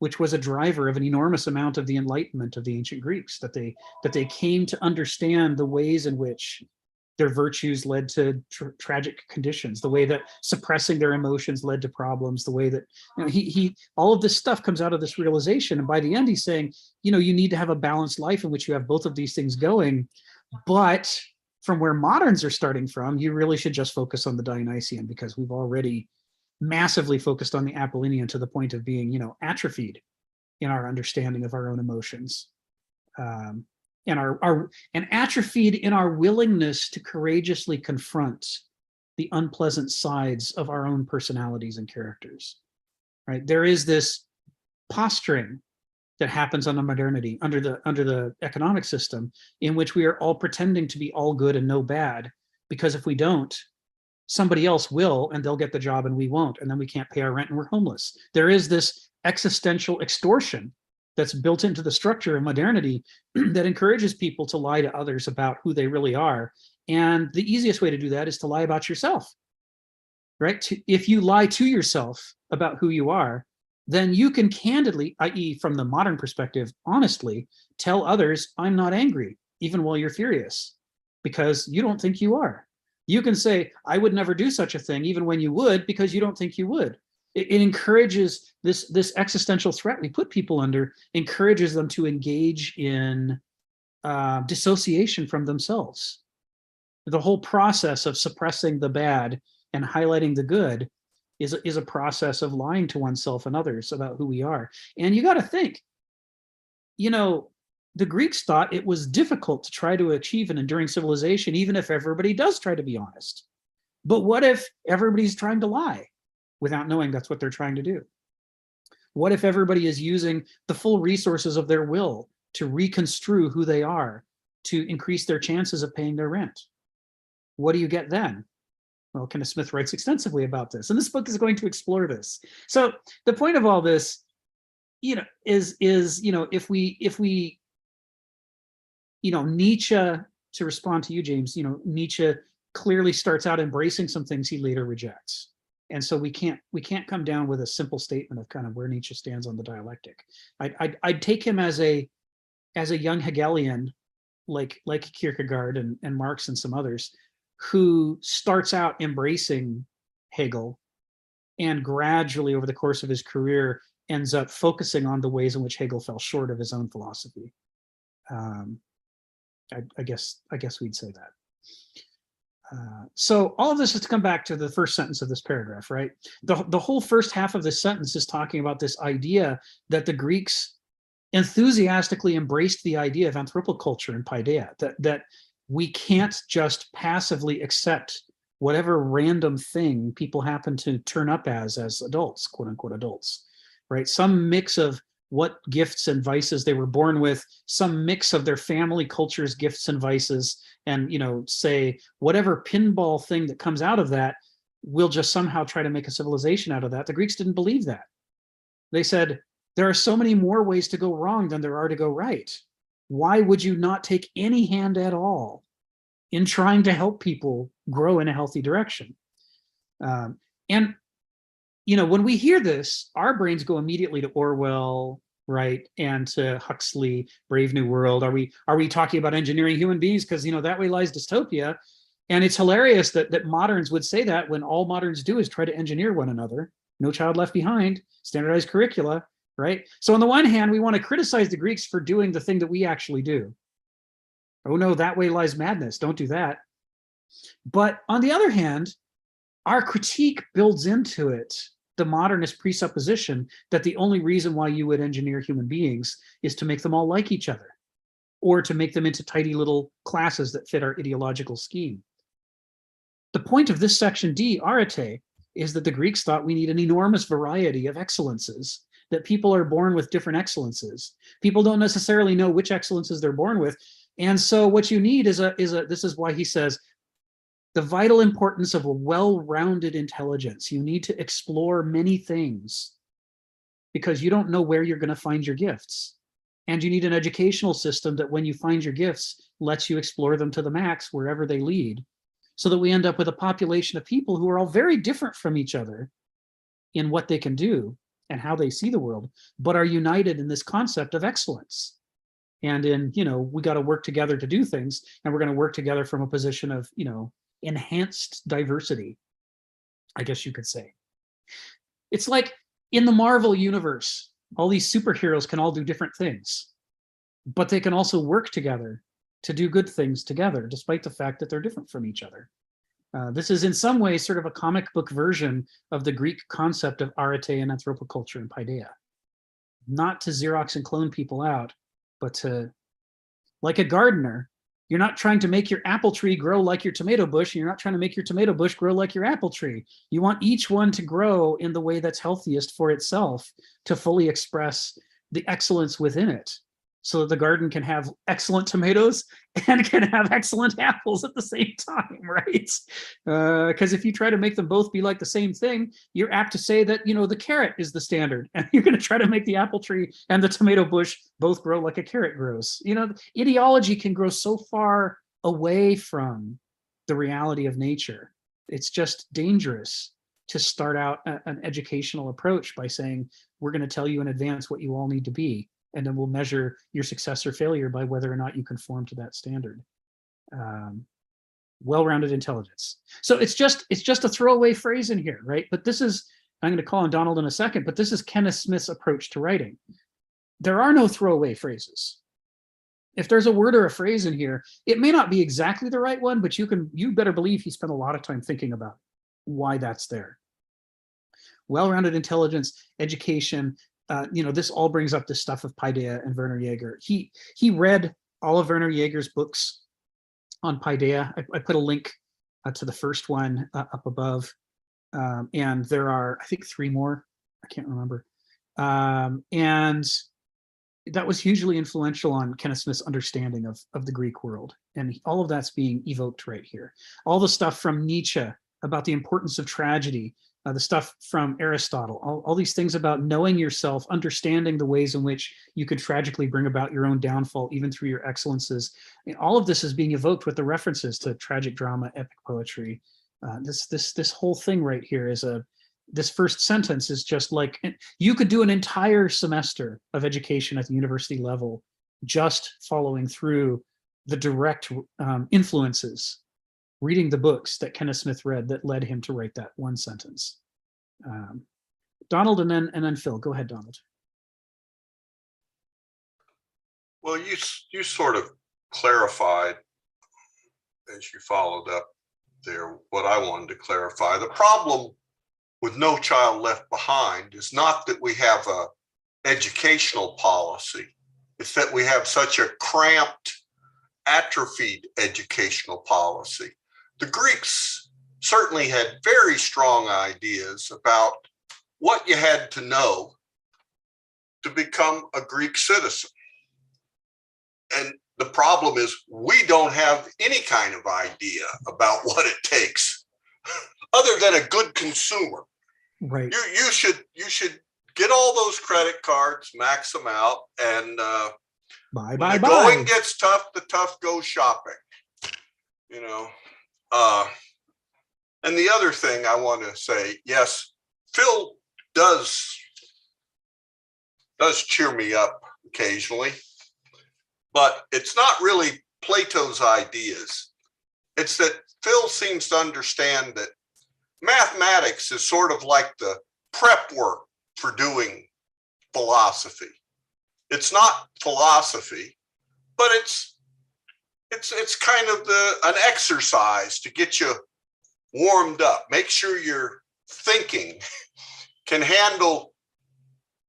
which was a driver of an enormous amount of the enlightenment of the ancient Greeks, that they came to understand the ways in which their virtues led to tragic conditions, the way that suppressing their emotions led to problems, the way that, you know, he all of this stuff comes out of this realization. And by the end, he's saying, you know, you need to have a balanced life in which you have both of these things going. But from where moderns are starting from, you really should just focus on the Dionysian, because we've already massively focused on the Apollinean to the point of being, you know, atrophied in our understanding of our own emotions. And atrophied in our willingness to courageously confront the unpleasant sides of our own personalities and characters, right? There is this posturing that happens under modernity, under the economic system, in which we are all pretending to be all good and no bad, because if we don't, somebody else will, and they'll get the job and we won't, and then we can't pay our rent and we're homeless. There is this existential extortion that's built into the structure of modernity that encourages people to lie to others about who they really are. And the easiest way to do that is to lie about yourself, right? If you lie to yourself about who you are, then you can candidly, i.e. from the modern perspective, honestly, tell others, I'm not angry, even while you're furious, because you don't think you are. You can say, I would never do such a thing, even when you would, because you don't think you would. It encourages this existential threat we put people under, encourages them to engage in dissociation from themselves. The whole process of suppressing the bad and highlighting the good is a process of lying to oneself and others about who we are. And you got to think, you know, the Greeks thought it was difficult to try to achieve an enduring civilization, even if everybody does try to be honest. But what if everybody's trying to lie without knowing that's what they're trying to do? What if everybody is using the full resources of their will to reconstrue who they are, to increase their chances of paying their rent? What do you get then? Well, Kenneth Smith writes extensively about this, and this book is going to explore this. So the point of all this, you know, is you know, if we you know, Nietzsche, to respond to you, James, you know, Nietzsche clearly starts out embracing some things he later rejects. And so we can't come down with a simple statement of kind of where Nietzsche stands on the dialectic. I'd take him as a young Hegelian, like Kierkegaard and Marx and some others, who starts out embracing Hegel and gradually over the course of his career ends up focusing on the ways in which Hegel fell short of his own philosophy. I guess we'd say that. So all of this is to come back to the first sentence of this paragraph, right? The whole first half of this sentence is talking about this idea that the Greeks enthusiastically embraced the idea of anthropoculture and paideia, that we can't just passively accept whatever random thing people happen to turn up as adults, quote unquote adults, right? Some mix of what gifts and vices they were born with, some mix of their family culture's gifts and vices, and, you know, say whatever pinball thing that comes out of that, we'll just somehow try to make a civilization out of that. The Greeks didn't believe that. They said, there are so many more ways to go wrong than there are to go right. Why would you not take any hand at all in trying to help people grow in a healthy direction? And you know, when we hear this, our brains go immediately to Orwell, right, and to Huxley, Brave New World. Are we talking about engineering human beings? Because, you know, that way lies dystopia. And it's hilarious that moderns would say that when all moderns do is try to engineer one another. No Child Left Behind, standardized curricula, right? So on the one hand, we want to criticize the Greeks for doing the thing that we actually do. Oh no, that way lies madness. Don't do that. But on the other hand, our critique builds into it the modernist presupposition that the only reason why you would engineer human beings is to make them all like each other, or to make them into tidy little classes that fit our ideological scheme. The point of this section D, arete, is that the Greeks thought we need an enormous variety of excellences, that people are born with different excellences. People don't necessarily know which excellences they're born with. And so what you need is this is why he says, the vital importance of a well-rounded intelligence. You need to explore many things because you don't know where you're going to find your gifts. And you need an educational system that when you find your gifts, lets you explore them to the max wherever they lead, so that we end up with a population of people who are all very different from each other in what they can do and how they see the world, but are united in this concept of excellence. And in, we got to work together to do things, and we're going to work together from a position of, enhanced diversity, I guess you could say. It's like in the Marvel universe, all these superheroes can all do different things, but they can also work together to do good things together, despite the fact that they're different from each other. This is in some ways sort of a comic book version of the Greek concept of arete and anthropoculture and paideia. Not to Xerox and clone people out, but to, like a gardener, you're not trying to make your apple tree grow like your tomato bush, and you're not trying to make your tomato bush grow like your apple tree. You want each one to grow in the way that's healthiest for itself, to fully express the excellence within it, so that the garden can have excellent tomatoes and can have excellent apples at the same time, right? Because if you try to make them both be like the same thing, you're apt to say that, the carrot is the standard, and you're going to try to make the apple tree and the tomato bush both grow like a carrot grows. Ideology can grow so far away from the reality of nature. It's just dangerous to start out an educational approach by saying, we're going to tell you in advance what you all need to be, and then we'll measure your success or failure by whether or not you conform to that standard. Well-rounded intelligence. So it's just a throwaway phrase in here, right? But this is, I'm going to call on Donald in a second, but this is Kenneth Smith's approach to writing. There are no throwaway phrases. If there's a word or a phrase in here, it may not be exactly the right one, but you better believe he spent a lot of time thinking about why that's there. Well-rounded intelligence, education, this all brings up this stuff of Paideia and Werner Jaeger. He read all of Werner Jaeger's books on Paideia. I put a link to the first one up above, and there are, I think, 3 more. I can't remember. And that was hugely influential on Kenneth Smith's understanding of the Greek world. And all of that's being evoked right here. All the stuff from Nietzsche about the importance of tragedy, the stuff from Aristotle, all these things about knowing yourself, understanding the ways in which you could tragically bring about your own downfall, even through your excellences. And all of this is being evoked with the references to tragic drama, epic poetry. This whole thing right here is this first sentence is just like, you could do an entire semester of education at the university level just following through the direct influences, reading the books that Kenneth Smith read that led him to write that one sentence. Donald, and then Phil. Go ahead, Donald. Well, you sort of clarified as you followed up there what I wanted to clarify. The problem with No Child Left Behind is not that we have a educational policy. It's that we have such a cramped, atrophied educational policy. The Greeks certainly had very strong ideas about what you had to know to become a Greek citizen. And the problem is we don't have any kind of idea about what it takes other than a good consumer. Right. You should get all those credit cards, max them out, and when the going gets tough, the tough go shopping. And the other thing I want to say, yes, Phil does cheer me up occasionally, but it's not really Plato's ideas. It's that Phil seems to understand that mathematics is sort of like the prep work for doing philosophy. It's not philosophy, but it's kind of an exercise to get you warmed up. Make sure your thinking can handle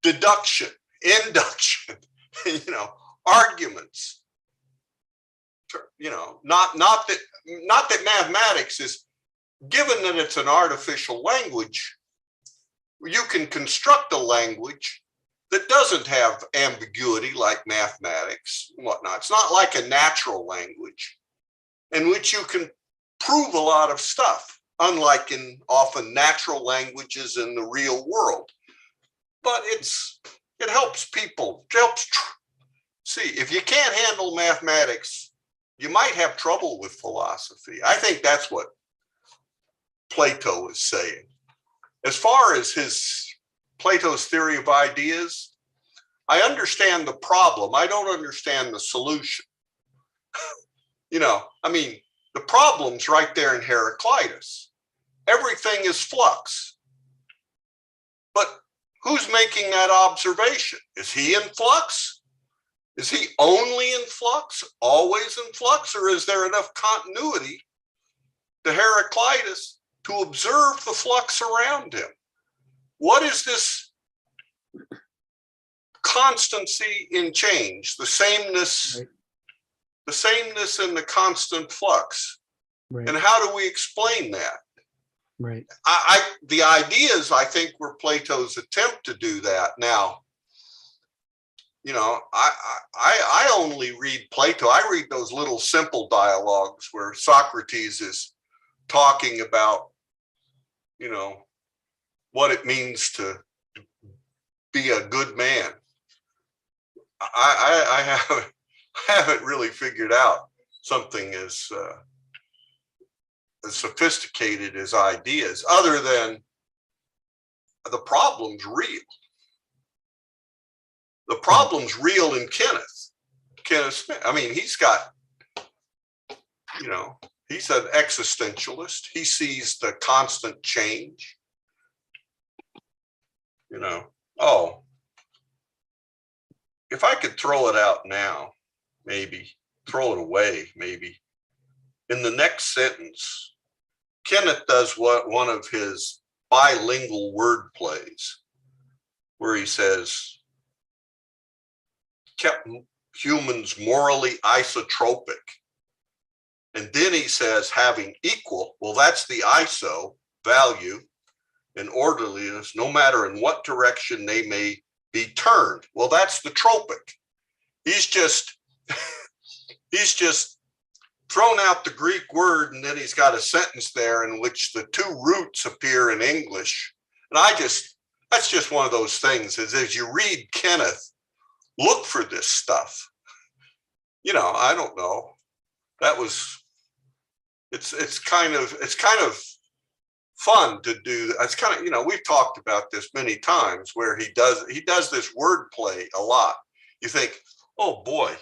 deduction, induction, arguments. Not that mathematics is, given that it's an artificial language, you can construct a language that doesn't have ambiguity like mathematics and whatnot. It's not like a natural language in which you can prove a lot of stuff, unlike in often natural languages in the real world. but it helps people. See, if you can't handle mathematics, you might have trouble with philosophy. I think that's what Plato is saying. As far as Plato's theory of ideas, I understand the problem. I don't understand the solution. I mean, the problem's right there in Heraclitus. Everything is flux. But who's making that observation? Is he in flux? Is he only in flux, always in flux, or is there enough continuity to Heraclitus to observe the flux around him? What is this constancy in change, the sameness, Right. the sameness in the constant flux? Right. And how do we explain that? Right. The ideas, I think, were Plato's attempt to do that. Now, I only read Plato. I read those little simple dialogues where Socrates is talking about, what it means to be a good man. I haven't really figured out something as sophisticated as ideas, other than the problem's real. The problem's real in Kenneth Smith. I mean, he's got, he's an existentialist. He sees the constant change. If I could throw it out now, maybe throw it away, maybe. In the next sentence, Kenneth does one of his bilingual word plays, where he says, kept humans morally isotropic. And then he says, having equal, well, that's the iso value and orderliness, no matter in what direction they may be turned. Well, that's the tropic. He's just thrown out the Greek word, and then he's got a sentence there in which the two roots appear in English. And that's just one of those things, is as you read Kenneth, look for this stuff. I don't know. It's kind of fun to do. It's kind of, we've talked about this many times, where he does this word play a lot. You think, oh boy,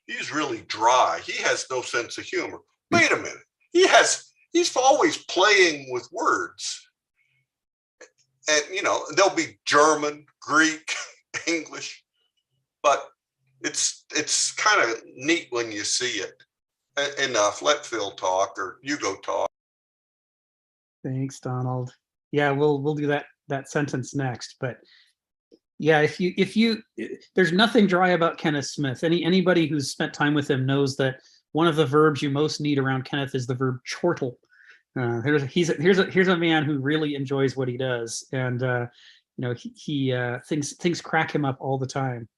he's really dry. He has no sense of humor. Wait a minute. He's always playing with words. And, there'll be German, Greek, English, but it's kind of neat when you see it. Enough. Let Phil talk, or you go talk. Thanks, Donald. Yeah, we'll do that sentence next. But yeah, if you there's nothing dry about Kenneth Smith. Anybody who's spent time with him knows that one of the verbs you most need around Kenneth is the verb chortle. Here's a man who really enjoys what he does, and things crack him up all the time.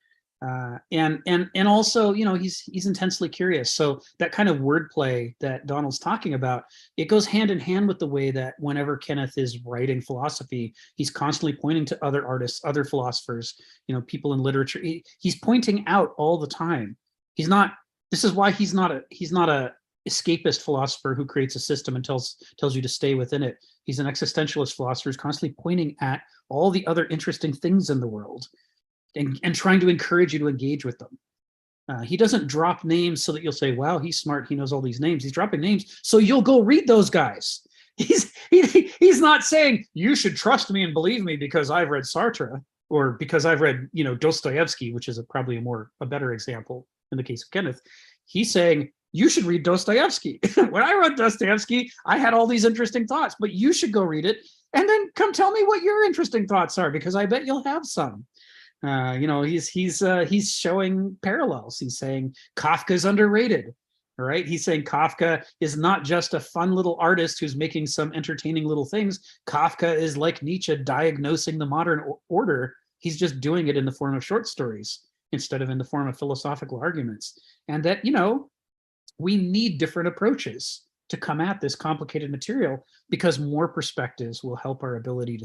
And also, he's intensely curious. So that kind of wordplay that Donald's talking about, it goes hand in hand with the way that whenever Kenneth is writing philosophy, he's constantly pointing to other artists, other philosophers, people in literature. He's pointing out all the time. This is why he's not a escapist philosopher who creates a system and tells you to stay within it. He's an existentialist philosopher who's constantly pointing at all the other interesting things in the world. And trying to encourage you to engage with them. He doesn't drop names so that you'll say, wow, he's smart, he knows all these names. He's dropping names so you'll go read those guys. He's not saying, you should trust me and believe me because I've read Sartre, or because I've read, Dostoevsky, which is probably a better example in the case of Kenneth. He's saying, you should read Dostoevsky. When I wrote Dostoevsky, I had all these interesting thoughts, but you should go read it and then come tell me what your interesting thoughts are, because I bet you'll have some. He's showing parallels. He's saying Kafka's underrated, right? He's saying Kafka is not just a fun little artist who's making some entertaining little things. Kafka is like Nietzsche diagnosing the modern order. He's just doing it in the form of short stories instead of in the form of philosophical arguments. And that, we need different approaches to come at this complicated material, because more perspectives will help our ability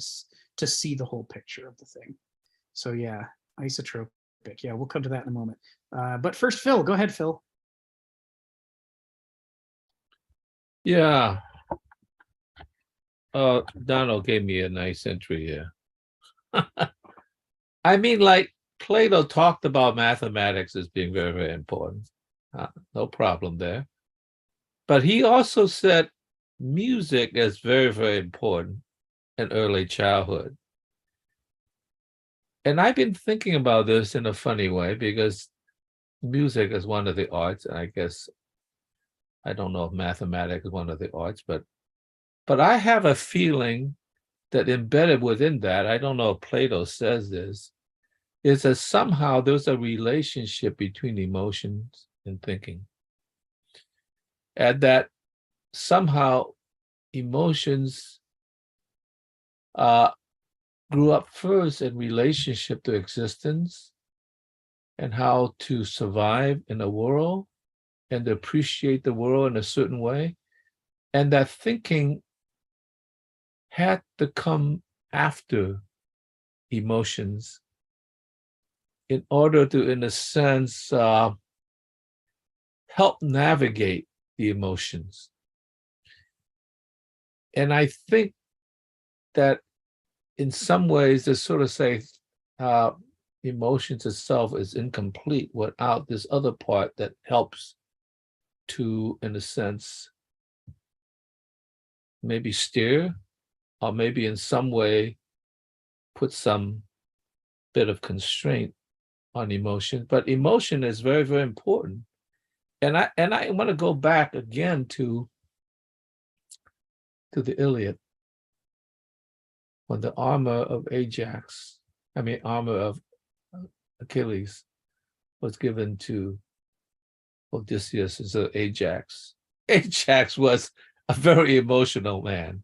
to see the whole picture of the thing. So yeah, isotropic. Yeah, we'll come to that in a moment. But first, Phil, go ahead, Phil. Yeah. Donald gave me a nice entry here. I mean, like Plato talked about mathematics as being very, very important. No problem there. But he also said music is very, very important in early childhood. And I've been thinking about this in a funny way because music is one of the arts, and I guess I don't know if mathematics is one of the arts, but I have a feeling that embedded within that, I don't know if Plato says this, is that somehow there's a relationship between emotions and thinking. And that somehow emotions grew up first in relationship to existence and how to survive in a world and to appreciate the world in a certain way. And that thinking had to come after emotions in order to, in a sense, help navigate the emotions. And I think that in some ways, to sort of say emotions itself is incomplete without this other part that helps to, in a sense, maybe steer or maybe in some way put some bit of constraint on emotion. But emotion is very, very important. And I want to go back again to the Iliad, when the armor of Achilles was given to Odysseus as Ajax. Ajax was a very emotional man,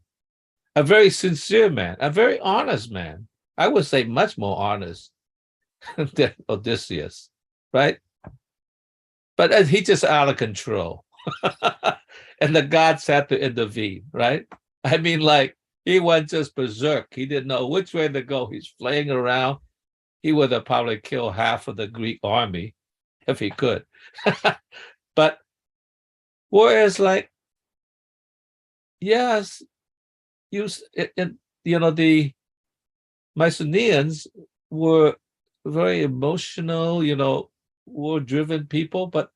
a very sincere man, a very honest man. I would say much more honest than Odysseus, right? But he just out of control. And the gods had to intervene, right? I mean, like, he went just berserk. He didn't know which way to go. He's flaying around. He would have probably killed half of the Greek army if he could. But whereas, like, yes, the Mycenaeans were very emotional, war-driven people, but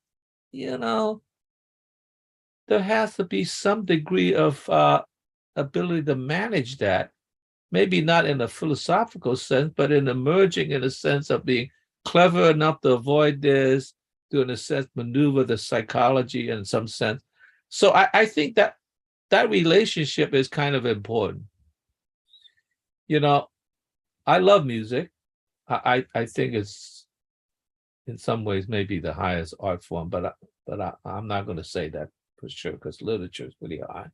there has to be some degree of ability to manage that. Maybe not in a philosophical sense, but in emerging in a sense of being clever enough to avoid this, to, in a sense, maneuver the psychology in some sense. So I think that relationship is kind of important. I love music. I think it's in some ways maybe the highest art form, but I'm not going to say that for sure, because literature is pretty high.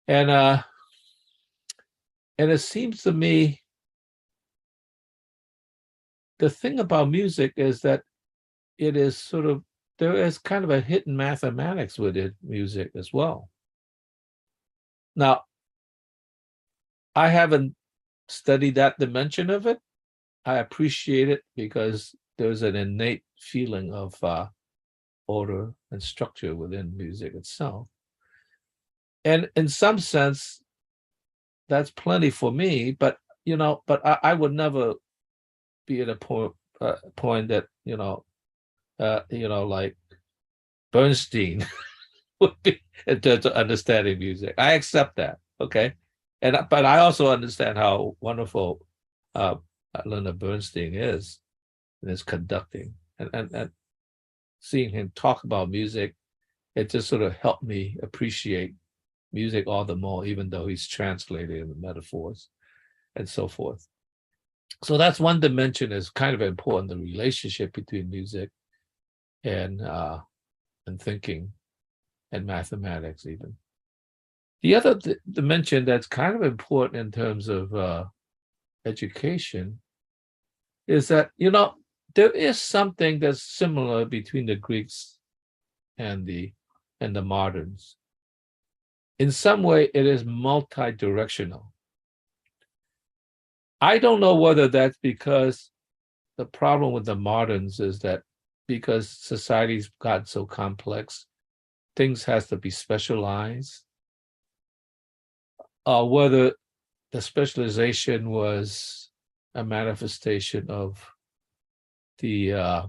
And it seems to me the thing about music is that it is sort of, there is kind of a hidden mathematics within music as well. Now, I haven't studied that dimension of it. I appreciate it because there's an innate feeling of order and structure within music itself. And in some sense, that's plenty for me, but I would never be at a point that like Bernstein would be in terms of understanding music. I accept that, okay, but I also understand how wonderful Leonard Bernstein is in his conducting, and seeing him talk about music, it just sort of helped me appreciate music all the more, even though he's translating the metaphors and so forth. So that's one dimension is kind of important, the relationship between music and thinking and mathematics even. The other dimension that's kind of important in terms of education is that, there is something that's similar between the Greeks and the moderns. In some way, it is multi-directional. I don't know whether that's because the problem with the moderns is that because society's got so complex, things has to be specialized, or whether the specialization was a manifestation of the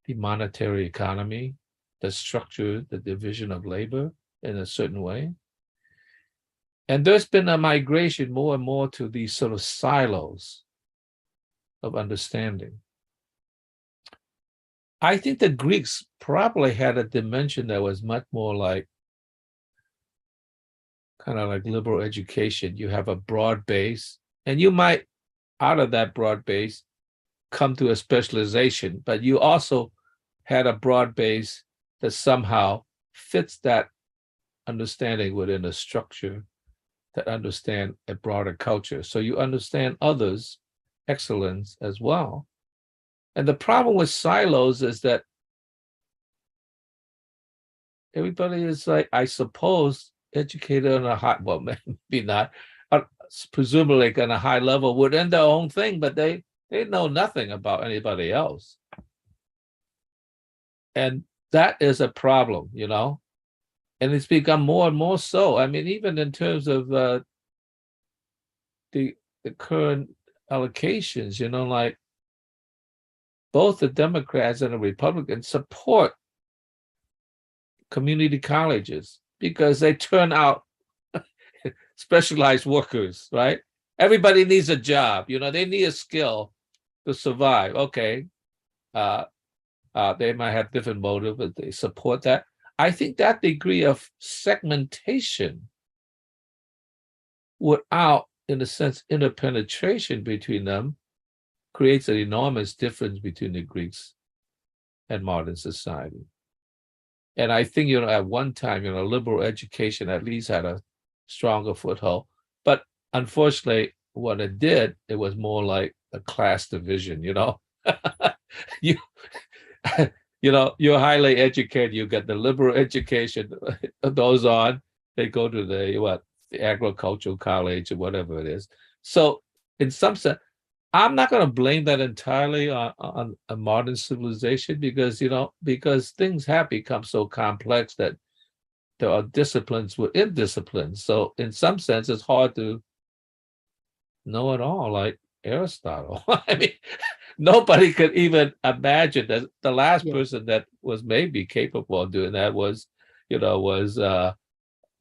monetary economy, the structure, the division of labor in a certain way. And there's been a migration more and more to these sort of silos of understanding. I think the Greeks probably had a dimension that was much more like kind of like liberal education. You have a broad base, and you might, out of that broad base, come to a specialization, but you also had a broad base that somehow fits that understanding within a structure that understand a broader culture. So you understand others' excellence as well. And the problem with silos is that everybody is like, I suppose, educated on a high, well, maybe not, presumably on a high level within their own thing, but they know nothing about anybody else. And that is a problem, you know? And it's become more and more so. I mean, even in terms of the current allocations, you know, like both the Democrats and the Republicans support community colleges because they turn out specialized workers, right? Everybody needs a job, you know, they need a skill to survive. Okay. They might have different motive, but they support that. I think that degree of segmentation without, in a sense, interpenetration between them creates an enormous difference between the Greeks and modern society. And I think, you know, at one time, you know, liberal education at least had a stronger foothold. But unfortunately, what it did, it was more like a class division, you know. you you know, you're highly educated, you get the liberal education, those on, they go to the agricultural college or whatever it is. So in some sense, I'm not going to blame that entirely on a modern civilization because, you know, because things have become so complex that there are disciplines within disciplines. So in some sense, it's hard to know it all, like Aristotle. I mean, nobody could even imagine that the last person that was maybe capable of doing that was, you know,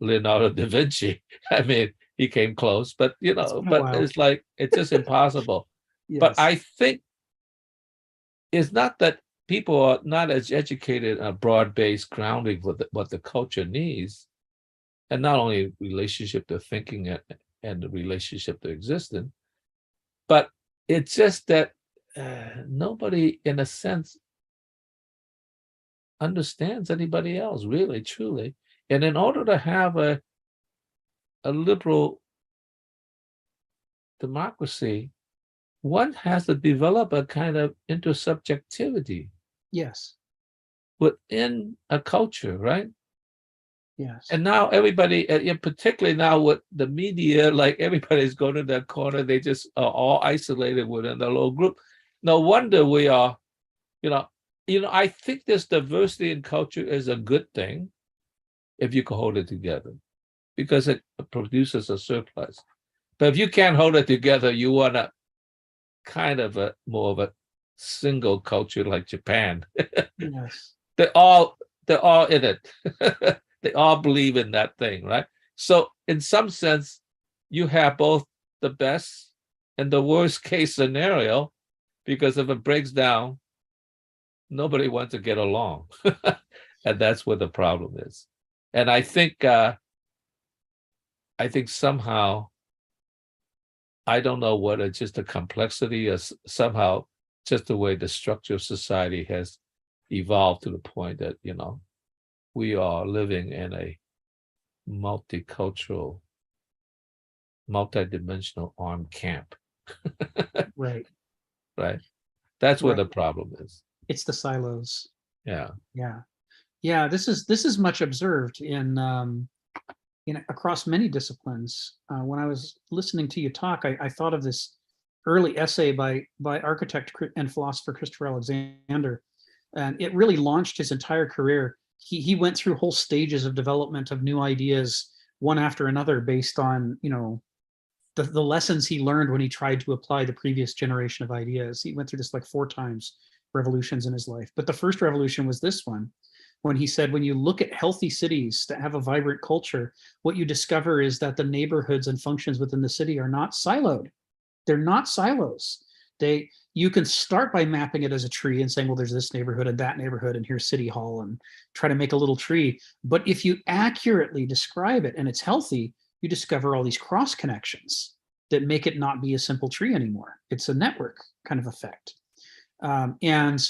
Leonardo da Vinci. I mean, he came close, but, you know, but it's like, it's just impossible. Yes. But I think it's not that people are not as educated on a broad-based grounding with what the culture needs, and not only relationship to thinking and the relationship to existence, but it's just that nobody, in a sense, understands anybody else, really, truly. And in order to have a liberal democracy, one has to develop a kind of intersubjectivity. Yes. Within a culture, right? Yes. And now everybody, particularly now with the media, like everybody's going to that corner, they just are all isolated within their little group. No wonder we are, you know, I think this diversity in culture is a good thing if you can hold it together, because it produces a surplus. But if you can't hold it together, you want a kind of a more of a single culture like Japan. Yes. They're all in it. They all believe in that thing, right? So in some sense, you have both the best and the worst case scenario, because if it breaks down, nobody wants to get along. And that's where the problem is. And I think somehow, I don't know whether it's just the complexity or somehow just the way the structure of society has evolved to the point that, you know, we are living in a multicultural, multidimensional armed camp. Right. Right. That's where the problem is. It's the silos. Yeah. Yeah. Yeah. This is much observed in across many disciplines. When I was listening to you talk, I thought of this early essay by architect and philosopher Christopher Alexander, and it really launched his entire career. He went through whole stages of development of new ideas, one after another, based on the lessons he learned when he tried to apply the previous generation of ideas. He went through this like 4 times, revolutions in his life. But the first revolution was this one, when he said, when you look at healthy cities that have a vibrant culture, what you discover is that the neighborhoods and functions within the city are not siloed. They're not silos. You can start by mapping it as a tree and saying, well, there's this neighborhood and that neighborhood, and here's City Hall, and try to make a little tree. But if you accurately describe it and it's healthy, you discover all these cross connections that make it not be a simple tree anymore. It's a network kind of effect. And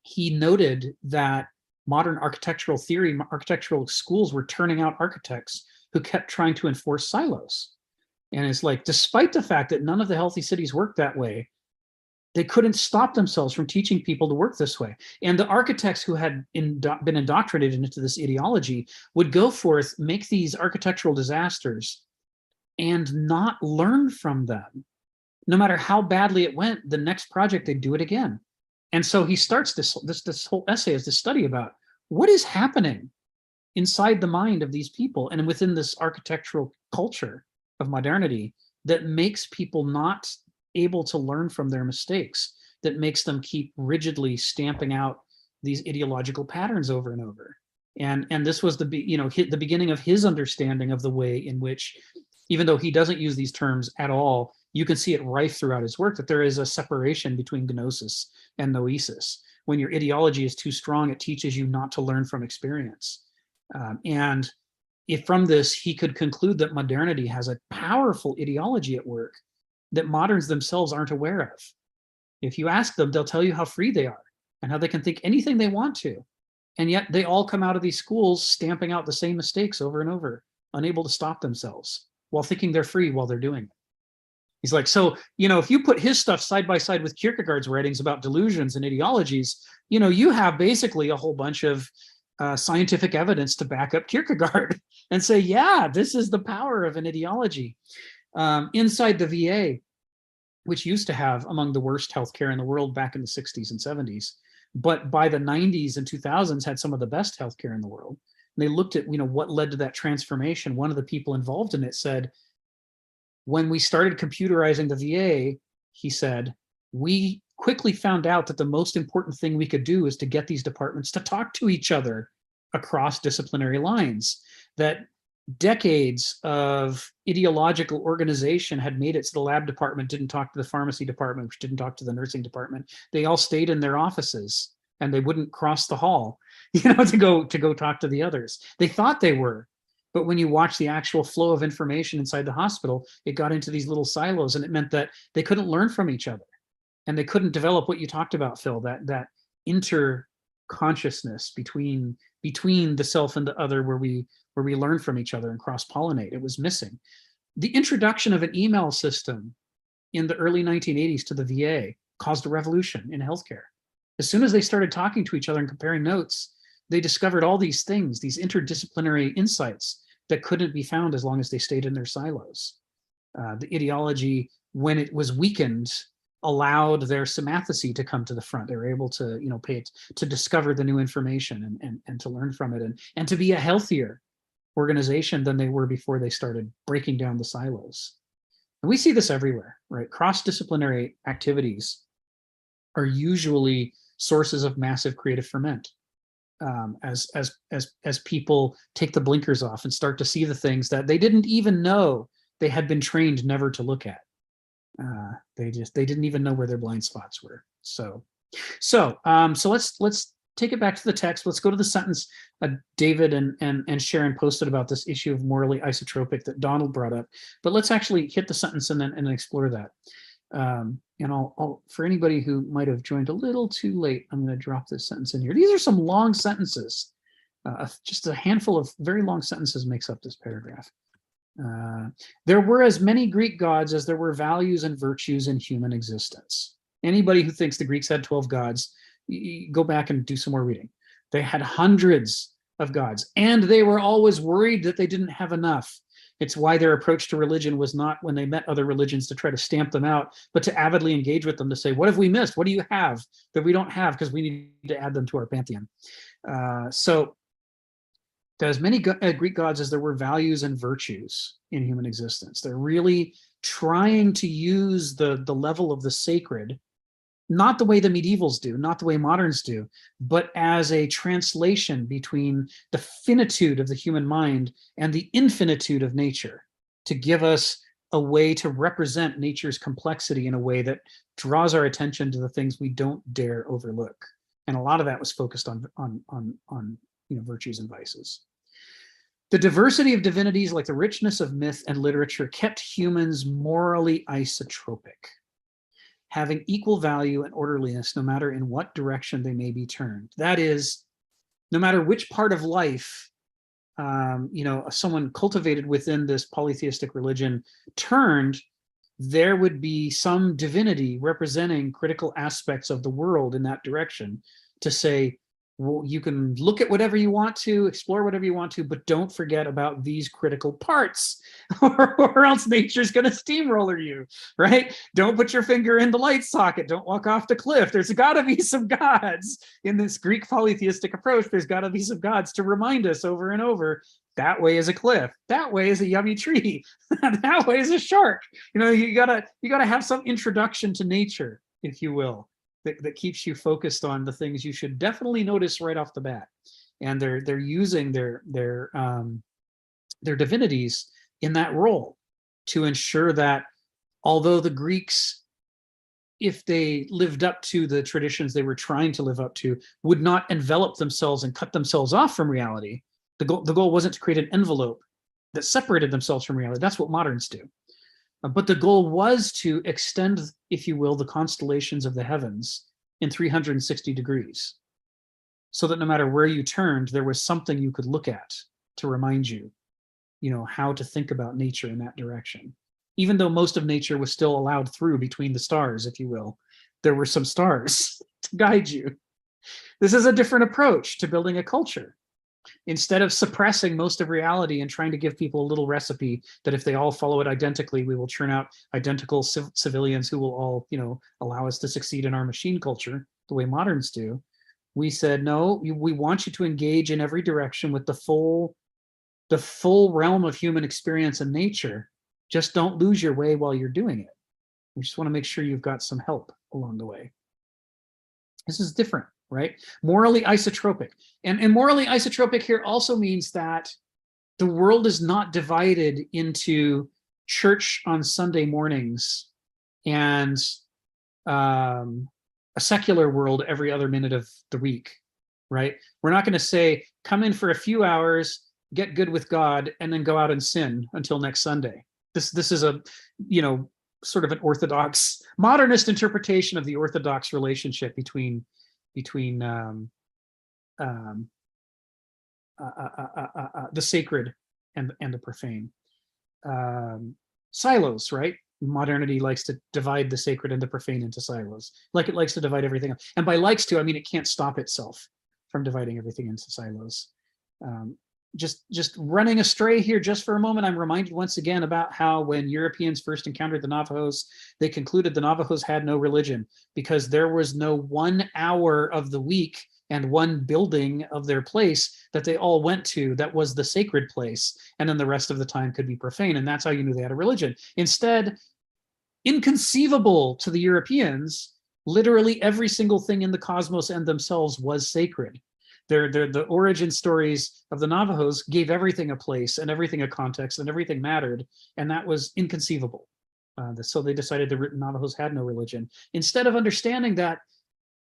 he noted that modern architectural theory, architectural schools were turning out architects who kept trying to enforce silos. And it's like, despite the fact that none of the healthy cities work that way, they couldn't stop themselves from teaching people to work this way. And the architects who had been indoctrinated into this ideology would go forth, make these architectural disasters, and not learn from them. No matter how badly it went, the next project, they'd do it again. And so he starts this whole essay as this study about what is happening inside the mind of these people and within this architectural culture of modernity that makes people not able to learn from their mistakes, that makes them keep rigidly stamping out these ideological patterns over and over. And this was the beginning of his understanding of the way in which, even though he doesn't use these terms at all, you can see it rife throughout his work, that there is a separation between gnosis and noesis. When your ideology is too strong, it teaches you not to learn from experience. And if from this, he could conclude that modernity has a powerful ideology at work that moderns themselves aren't aware of. If you ask them, they'll tell you how free they are and how they can think anything they want to. And yet they all come out of these schools stamping out the same mistakes over and over, unable to stop themselves while thinking they're free while they're doing it. He's like, so, if you put his stuff side by side with Kierkegaard's writings about delusions and ideologies, you have basically a whole bunch of scientific evidence to back up Kierkegaard and say, yeah, this is the power of an ideology. Inside the VA, which used to have among the worst healthcare in the world back in the 60s and 70s, but by the 90s and 2000s had some of the best healthcare in the world. And they looked at, what led to that transformation. One of the people involved in it said, when we started computerizing the VA, he said, we quickly found out that the most important thing we could do is to get these departments to talk to each other across disciplinary lines. That decades of ideological organization had made it so the lab department didn't talk to the pharmacy department, which didn't talk to the nursing department. They all stayed in their offices and they wouldn't cross the hall, to go talk to the others. They thought they were, but when you watch the actual flow of information inside the hospital, it got into these little silos, and it meant that they couldn't learn from each other, and they couldn't develop what you talked about, Phil, that inter-consciousness between the self and the other, where we learn from each other and cross-pollinate. It was missing. The introduction of an email system in the early 1980s to the VA caused a revolution in healthcare. As soon as they started talking to each other and comparing notes, they discovered all these things, these interdisciplinary insights that couldn't be found as long as they stayed in their silos. The ideology, when it was weakened, allowed their sympathecy to come to the front. They were able to, to discover the new information and to learn from it and to be a healthier organization than they were before they started breaking down the silos. And we see this everywhere, right? Cross-disciplinary activities are usually sources of massive creative ferment. As people take the blinkers off and start to see the things that they didn't even know they had been trained never to look at. They didn't even know where their blind spots were. So let's take it back to the text. Let's go to the sentence David and Sharon posted about this issue of morally isotropic that Donald brought up. But let's actually hit the sentence and explore that. And I'll for anybody who might have joined a little too late, I'm going to drop this sentence in here. These are some long sentences. Just a handful of very long sentences makes up this paragraph. There were as many Greek gods as there were values and virtues in human existence. Anybody who thinks the Greeks had 12 gods, go back and do some more reading. They had hundreds of gods. And they were always worried that they didn't have enough. It's why their approach to religion was not when they met other religions to try to stamp them out, but to avidly engage with them to say, what have we missed? What do you have that we don't have? Because we need to add them to our pantheon. So as many Greek gods as there were values and virtues in human existence, they're really trying to use the level of the sacred, not the way the medievals do, not the way moderns do, but as a translation between the finitude of the human mind and the infinitude of nature, to give us a way to represent nature's complexity in a way that draws our attention to the things we don't dare overlook. And a lot of that was focused on virtues and vices. The diversity of divinities, like the richness of myth and literature, kept humans morally isotropic, having equal value and orderliness no matter in what direction they may be turned. That is, no matter which part of life someone cultivated within this polytheistic religion turned, there would be some divinity representing critical aspects of the world in that direction to say, well, you can look at whatever you want to, explore whatever you want to, but don't forget about these critical parts, or else nature's going to steamroller you, right? Don't put your finger in the light socket. Don't walk off the cliff. There's got to be some gods in this Greek polytheistic approach. There's got to be some gods to remind us over and over. That way is a cliff. That way is a yummy tree. That way is a shark. You gotta have some introduction to nature, if you will, that keeps you focused on the things you should definitely notice right off the bat. And they're using their divinities in that role to ensure that although the Greeks, if they lived up to the traditions they were trying to live up to, would not envelop themselves and cut themselves off from reality, the goal wasn't to create an envelope that separated themselves from reality. That's what moderns do. But the goal was to extend, if you will, the constellations of the heavens in 360 degrees, so that no matter where you turned, there was something you could look at to remind you, how to think about nature in that direction. Even though most of nature was still allowed through between the stars, if you will, there were some stars to guide you. This is a different approach to building a culture. Instead of suppressing most of reality and trying to give people a little recipe that if they all follow it identically, we will churn out identical civilians who will all, allow us to succeed in our machine culture the way moderns do, we said, no, we want you to engage in every direction with the full realm of human experience and nature. Just don't lose your way while you're doing it. We just want to make sure you've got some help along the way. This is different, right? Morally isotropic. And morally isotropic here also means that the world is not divided into church on Sunday mornings and a secular world every other minute of the week, right? We're not going to say, come in for a few hours, get good with God, and then go out and sin until next Sunday. This is a, sort of an orthodox, modernist interpretation of the orthodox relationship between the sacred and the profane. Silos, right? Modernity likes to divide the sacred and the profane into silos, like it likes to divide everything up. And by likes to, I mean it can't stop itself from dividing everything into silos. Just running astray here just for a moment, I'm reminded once again about how when Europeans first encountered the Navajos, they concluded the Navajos had no religion because there was no 1 hour of the week and one building of their place that they all went to that was the sacred place, and then the rest of the time could be profane, and that's how you knew they had a religion. Instead, inconceivable to the Europeans, literally every single thing in the cosmos and themselves was sacred. The origin stories of the Navajos gave everything a place and everything a context and everything mattered, and that was inconceivable. So they decided the Navajos had no religion. Instead of understanding that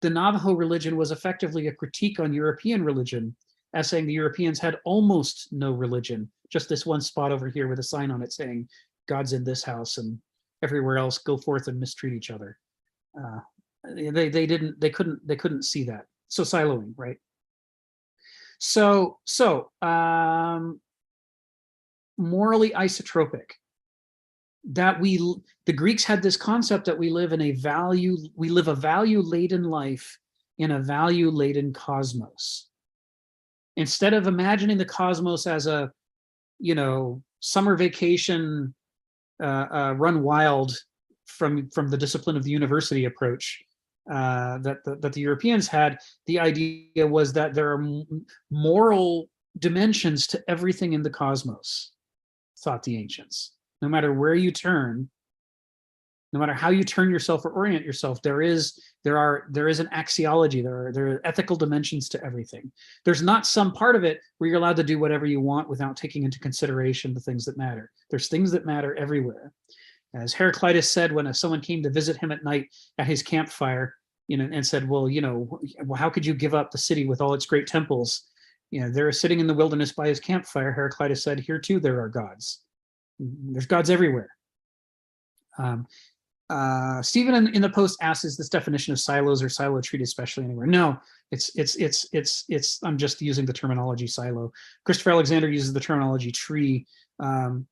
the Navajo religion was effectively a critique on European religion, as saying the Europeans had almost no religion, just this one spot over here with a sign on it saying, God's in this house, and everywhere else go forth and mistreat each other. They couldn't see that. So siloing, right? So morally isotropic, that the Greeks had this concept that we live a value-laden life in a value-laden cosmos. Instead of imagining the cosmos as a, summer vacation, run wild from the discipline of the university approach that the Europeans had, the idea was that there are moral dimensions to everything in the cosmos, thought the ancients. No matter where you turn, no matter how you turn yourself or orient yourself, there is an axiology, there are ethical dimensions to everything. There's not some part of it where you're allowed to do whatever you want without taking into consideration the things that matter. There's things that matter everywhere. As Heraclitus said when someone came to visit him at night at his campfire, and said, well, how could you give up the city with all its great temples? They're sitting in the wilderness by his campfire. Heraclitus said, here too there are gods. There's gods everywhere. Stephen in the post asks, is this definition of silos or silo treated especially anywhere? No, it's I'm just using the terminology silo. Christopher Alexander uses the terminology tree.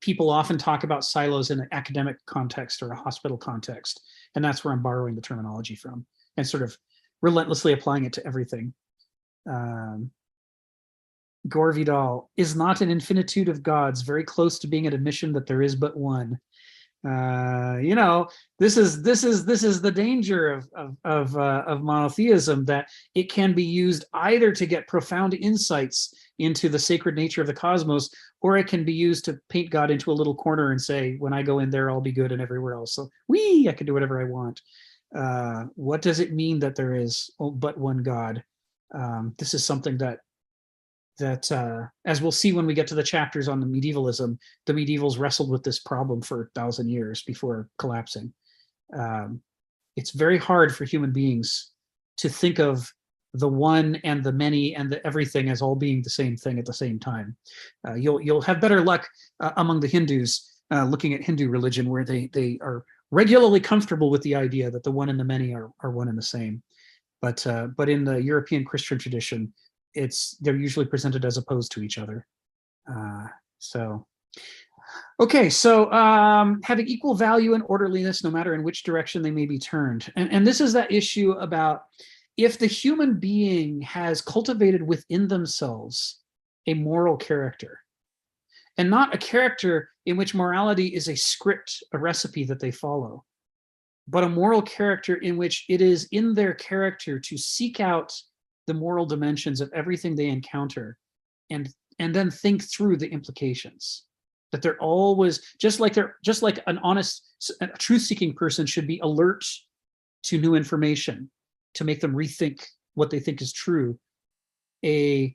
People often talk about silos in an academic context or a hospital context, and that's where I'm borrowing the terminology from and sort of relentlessly applying it to everything. Gore Vidal is not an infinitude of gods, very close to being an admission that there is but one. This is the danger of monotheism, that it can be used either to get profound insights into the sacred nature of the cosmos, or it can be used to paint God into a little corner and say, when I go in there, I'll be good, and everywhere else, so I can do whatever I want. What does it mean that there is but one God? This is something that as we'll see when we get to the chapters on the medievalism, the medievals wrestled with this problem for 1,000 years before collapsing. It's very hard for human beings to think of the one and the many and the everything as all being the same thing at the same time. You'll have better luck among the Hindus looking at Hindu religion, where they are regularly comfortable with the idea that the one and the many are one and the same. But in the European Christian tradition, they're usually presented as opposed to each other. So having equal value and orderliness, no matter in which direction they may be turned. And this is that issue about if the human being has cultivated within themselves a moral character, and not a character in which morality is a script, a recipe that they follow, but a moral character in which it is in their character to seek out the moral dimensions of everything they encounter, and then think through the implications. That they're always, just like an honest, truth-seeking person should be alert to new information to make them rethink what they think is true. A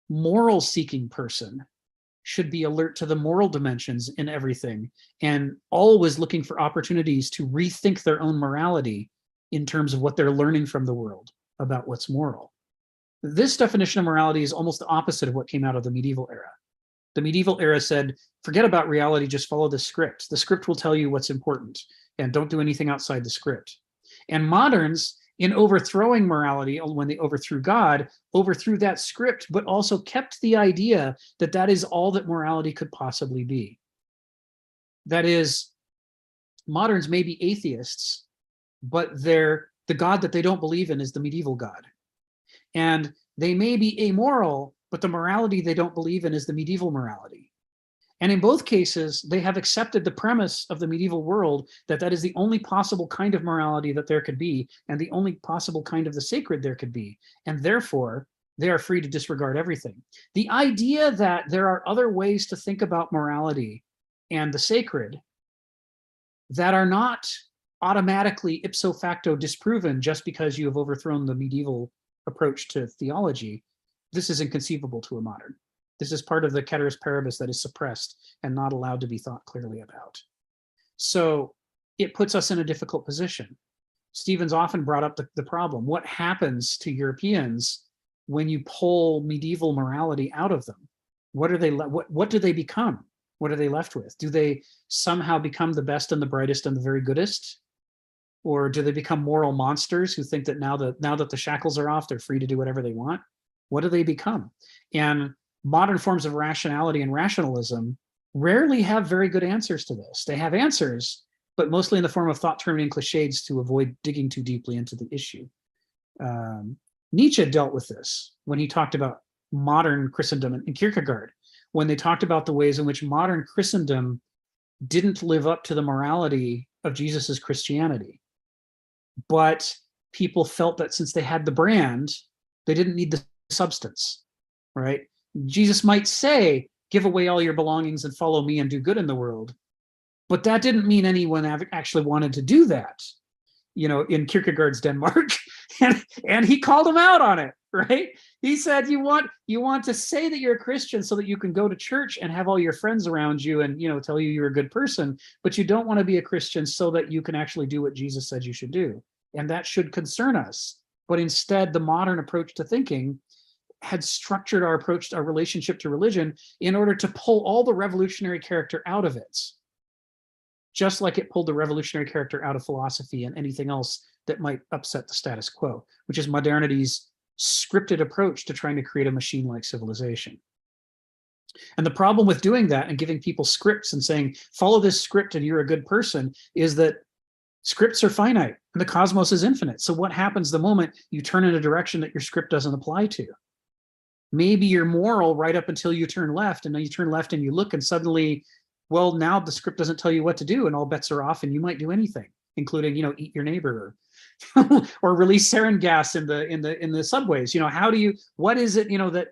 moral-seeking person should be alert to the moral dimensions in everything, and always looking for opportunities to rethink their own morality in terms of what they're learning from the world about what's moral. This definition of morality is almost the opposite of what came out of the medieval era. The medieval era said, forget about reality, just follow the script. The script will tell you what's important, and don't do anything outside the script. And moderns, in overthrowing morality, when they overthrew God, overthrew that script, but also kept the idea that that is all that morality could possibly be. That is, moderns may be atheists, but the God that they don't believe in is the medieval God. And they may be amoral, but the morality they don't believe in is the medieval morality. And in both cases, they have accepted the premise of the medieval world that is the only possible kind of morality that there could be, and the only possible kind of the sacred there could be. And therefore, they are free to disregard everything. The idea that there are other ways to think about morality and the sacred that are not automatically ipso facto disproven just because you have overthrown the medieval approach to theology, this is inconceivable to a modern. This is part of the ceteris paribus that is suppressed and not allowed to be thought clearly about. So it puts us in a difficult position. Stephen's often brought up the problem. What happens to Europeans when you pull medieval morality out of them? What do they become? What are they left with? Do they somehow become the best and the brightest and the very goodest? Or do they become moral monsters who think that now that the shackles are off, they're free to do whatever they want? What do they become? And modern forms of rationality and rationalism rarely have very good answers to this. They have answers, but mostly in the form of thought-terminating cliches to avoid digging too deeply into the issue. Nietzsche dealt with this when he talked about modern Christendom and Kierkegaard, when they talked about the ways in which modern Christendom didn't live up to the morality of Jesus's Christianity. But people felt that since they had the brand, they didn't need the substance, right? Jesus might say, give away all your belongings and follow me and do good in the world. But that didn't mean anyone actually wanted to do that, in Kierkegaard's Denmark. and he called him out on it, right? He said, you want to say that you're a Christian so that you can go to church and have all your friends around you and, tell you you're a good person, but you don't want to be a Christian so that you can actually do what Jesus said you should do. And that should concern us. But instead, the modern approach to thinking had structured our approach, our relationship to religion, in order to pull all the revolutionary character out of it. Just like it pulled the revolutionary character out of philosophy and anything else that might upset the status quo, which is modernity's scripted approach to trying to create a machine-like civilization. And the problem with doing that and giving people scripts and saying, follow this script and you're a good person, is that scripts are finite and the cosmos is infinite. So what happens the moment you turn in a direction that your script doesn't apply to? Maybe you're moral right up until you turn left, and then you turn left and you look and suddenly, well, now the script doesn't tell you what to do and all bets are off and you might do anything, including, eat your neighbor or release sarin gas in the subways. What is it, that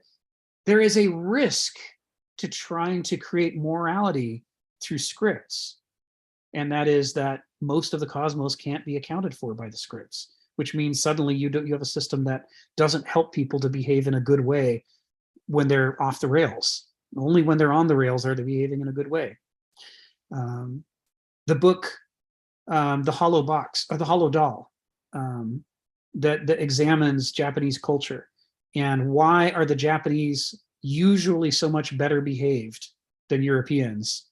there is a risk to trying to create morality through scripts. And that is that most of the cosmos can't be accounted for by the scripts, which means suddenly you have a system that doesn't help people to behave in a good way when they're off the rails. Only when they're on the rails are they behaving in a good way. The book, The Hollow Box, or The Hollow Doll, that examines Japanese culture and why are the Japanese usually so much better behaved than Europeans,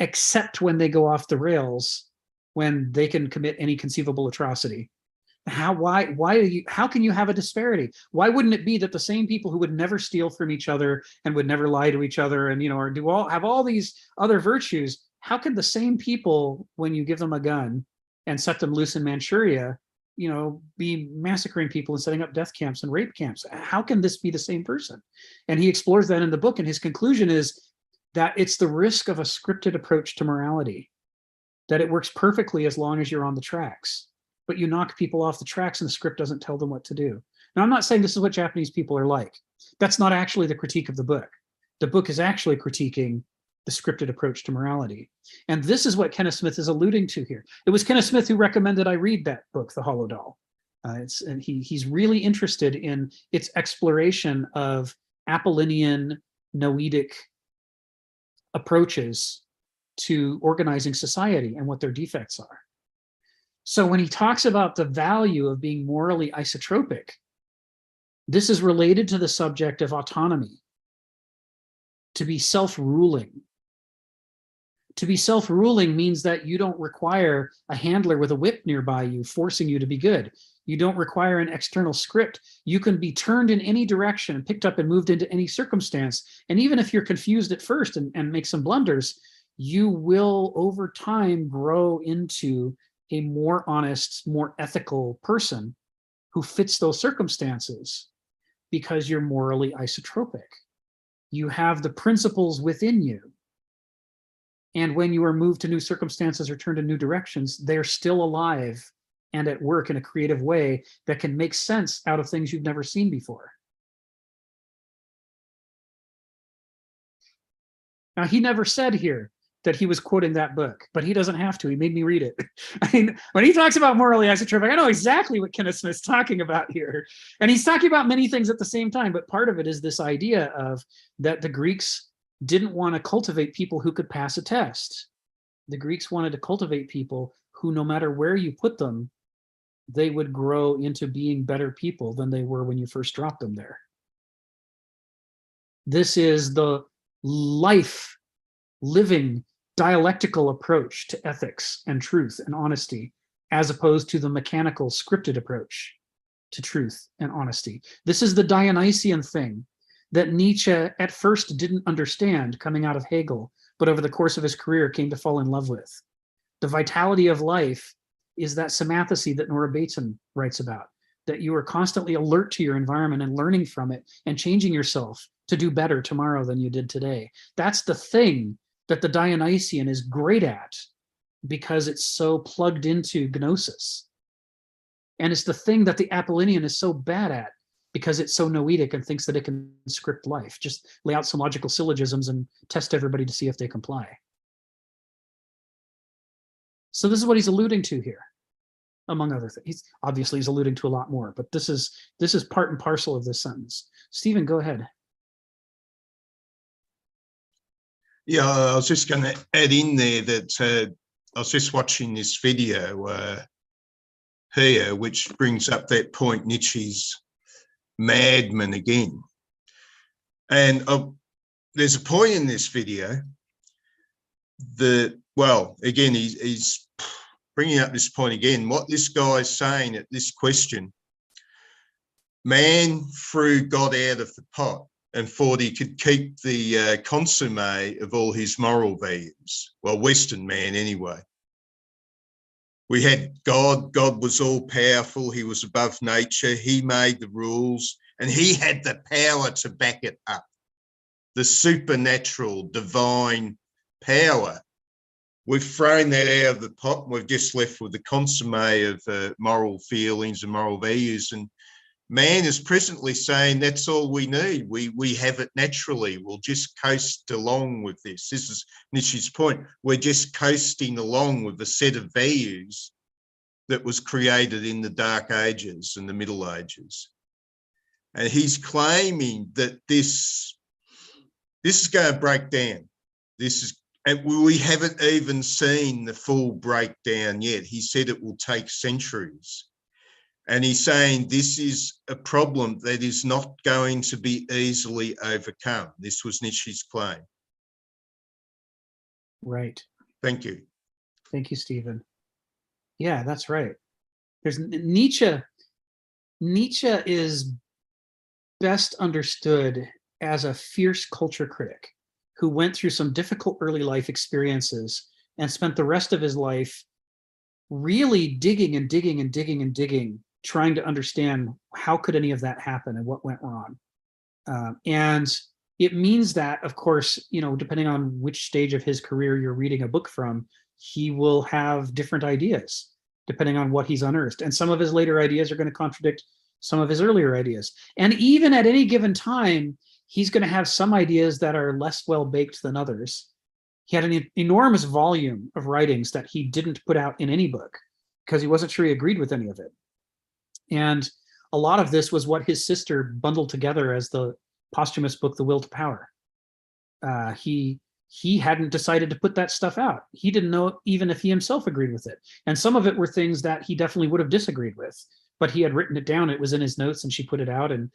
except when they go off the rails, when they can commit any conceivable atrocity. How can you have a disparity? Why wouldn't it be that the same people who would never steal from each other and would never lie to each other and, or have all these other virtues, how can the same people, when you give them a gun and set them loose in Manchuria, be massacring people and setting up death camps and rape camps? How can this be the same person? And he explores that in the book, and his conclusion is that it's the risk of a scripted approach to morality, that it works perfectly as long as you're on the tracks, but you knock people off the tracks and the script doesn't tell them what to do. Now, I'm not saying this is what Japanese people are like. That's not actually the critique of the book. The book is actually critiquing the scripted approach to morality. And this is what Kenneth Smith is alluding to here. It was Kenneth Smith who recommended I read that book, The Hollow Doll. And he's really interested in its exploration of Apollinian noetic approaches to organizing society and what their defects are. So when he talks about the value of being morally isotropic, this is related to the subject of autonomy, to be self-ruling. To be self-ruling means that you don't require a handler with a whip nearby you forcing you to be good. You don't require an external script. You can be turned in any direction, picked up and moved into any circumstance. And even if you're confused at first and make some blunders, you will over time grow into a more honest, more ethical person who fits those circumstances because you're morally isotropic. You have the principles within you. And when you are moved to new circumstances or turned in new directions, they're still alive and at work in a creative way that can make sense out of things you've never seen before. Now, he never said here that he was quoting that book, but he doesn't have to. He made me read it. I mean, when he talks about morally isotropic, I know exactly what Kenneth Smith's talking about here. And he's talking about many things at the same time, but part of it is this idea of that the Greeks didn't want to cultivate people who could pass a test. The Greeks wanted to cultivate people who, no matter where you put them, they would grow into being better people than they were when you first dropped them there. This is the living, dialectical approach to ethics and truth and honesty, as opposed to the mechanical, scripted approach to truth and honesty. This is the Dionysian thing that Nietzsche at first didn't understand coming out of Hegel, but over the course of his career came to fall in love with. The vitality of life is that semathesy that Nora Bateson writes about, that you are constantly alert to your environment and learning from it and changing yourself to do better tomorrow than you did today. That's the thing that the Dionysian is great at, because it's so plugged into gnosis. And it's the thing that the Apollinian is so bad at, because it's so noetic and thinks that it can script life. Just lay out some logical syllogisms and test everybody to see if they comply. So this is what he's alluding to here, among other things. Obviously he's alluding to a lot more, but this is part and parcel of this sentence. Stephen, go ahead. Yeah, I was just going to add in there that I was just watching this video here, which brings up that point, Nietzsche's madman again. And there's a point in this video that, well, again, he's bringing up this point again. What this guy is saying at this question, man threw God out of the pot and thought he could keep the consume of all his moral values. Well, Western man anyway. We had God. God was all powerful. He was above nature. He made the rules and he had the power to back it up. The supernatural, divine power. We've thrown that out of the pot and we've just left with the consume of moral feelings and moral values. And man is presently saying that's all we need. We have it naturally. We'll just coast along with this. This is Nietzsche's point. We're just coasting along with the set of values that was created in the Dark Ages and the Middle Ages. And he's claiming that this is going to break down. And we haven't even seen the full breakdown yet. He said it will take centuries. And he's saying this is a problem that is not going to be easily overcome. This was Nietzsche's claim. Right. Thank you. Thank you, Stephen. Yeah, that's right. There's Nietzsche. Nietzsche is best understood as a fierce culture critic who went through some difficult early life experiences and spent the rest of his life really digging and digging and digging and digging, trying to understand how could any of that happen and what went wrong. And it means that, of course, you know, depending on which stage of his career you're reading a book from, he will have different ideas depending on what he's unearthed. And some of his later ideas are going to contradict some of his earlier ideas. And even at any given time, he's going to have some ideas that are less well-baked than others. He had an enormous volume of writings that he didn't put out in any book because he wasn't sure he agreed with any of it. And a lot of this was what his sister bundled together as the posthumous book, The Will to Power. He hadn't decided to put that stuff out. He didn't know even if he himself agreed with it. And some of it were things that he definitely would have disagreed with, but he had written it down. It was in his notes and she put it out. And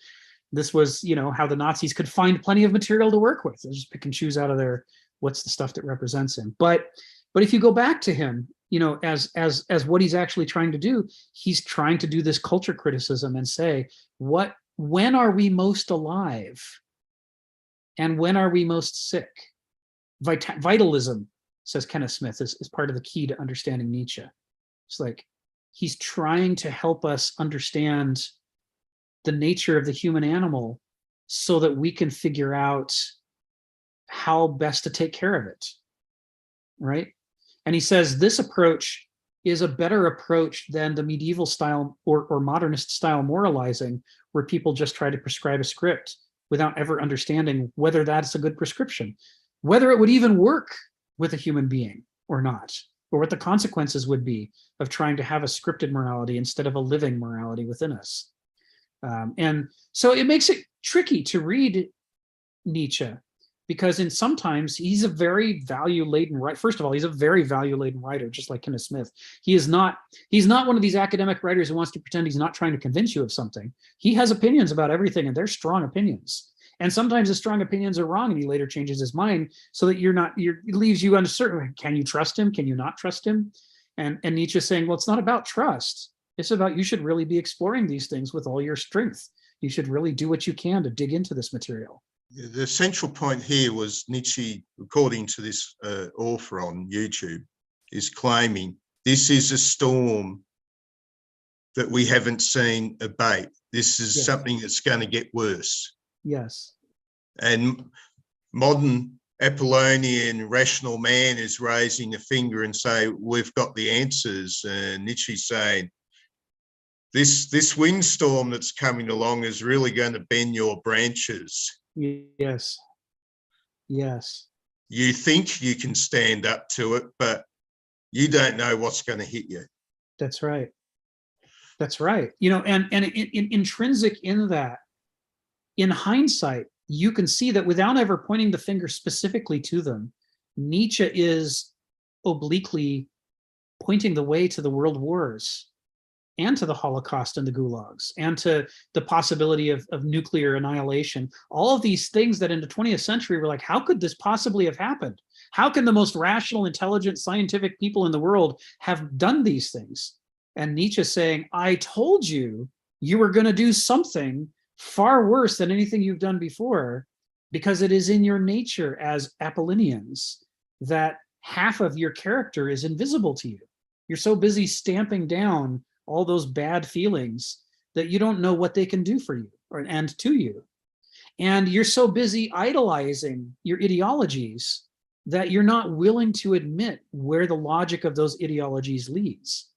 this was, you know, how the Nazis could find plenty of material to work with. They just pick and choose out of there what's the stuff that represents him. But if you go back to him, you know, as what he's actually trying to do, he's trying to do this culture criticism and say, when are we most alive? And when are we most sick? Vitalism, says Kenneth Smith, is part of the key to understanding Nietzsche. It's like he's trying to help us understand the nature of the human animal so that we can figure out how best to take care of it, right? And he says this approach is a better approach than the medieval style or modernist style moralizing, where people just try to prescribe a script without ever understanding whether that's a good prescription, whether it would even work with a human being or not, or what the consequences would be of trying to have a scripted morality instead of a living morality within us. And so it makes it tricky to read Nietzsche, because sometimes he's a very value-laden writer. First of all, he's a very value-laden writer, just like Kenneth Smith. He's not one of these academic writers who wants to pretend he's not trying to convince you of something. He has opinions about everything, and they're strong opinions. And sometimes the strong opinions are wrong, and he later changes his mind so that it leaves you uncertain. Can you trust him? Can you not trust him? And Nietzsche's saying, well, it's not about trust. It's about you should really be exploring these things with all your strength. You should really do what you can to dig into this material. The central point here was Nietzsche, according to this author on YouTube, is claiming this is a storm that we haven't seen abate. This is Yes. something that's going to get worse. Yes. And modern Apollonian rational man is raising a finger and say, we've got the answers. And Nietzsche's saying, this windstorm that's coming along is really going to bend your branches. Yes. Yes. You think you can stand up to it, but you don't know what's going to hit you. That's right. That's right. You know, and intrinsic in that, in hindsight, you can see that without ever pointing the finger specifically to them, Nietzsche is obliquely pointing the way to the world wars and to the Holocaust and the gulags and to the possibility of nuclear annihilation. All of these things that in the 20th century were like, how could this possibly have happened? How can the most rational, intelligent, scientific people in the world have done these things? And Nietzsche saying, I told you you were going to do something far worse than anything you've done before, because it is in your nature as Apollonians that half of your character is invisible to you. You're so busy stamping down all those bad feelings that you don't know what they can do for you and to you. And you're so busy idolizing your ideologies that you're not willing to admit where the logic of those ideologies leads.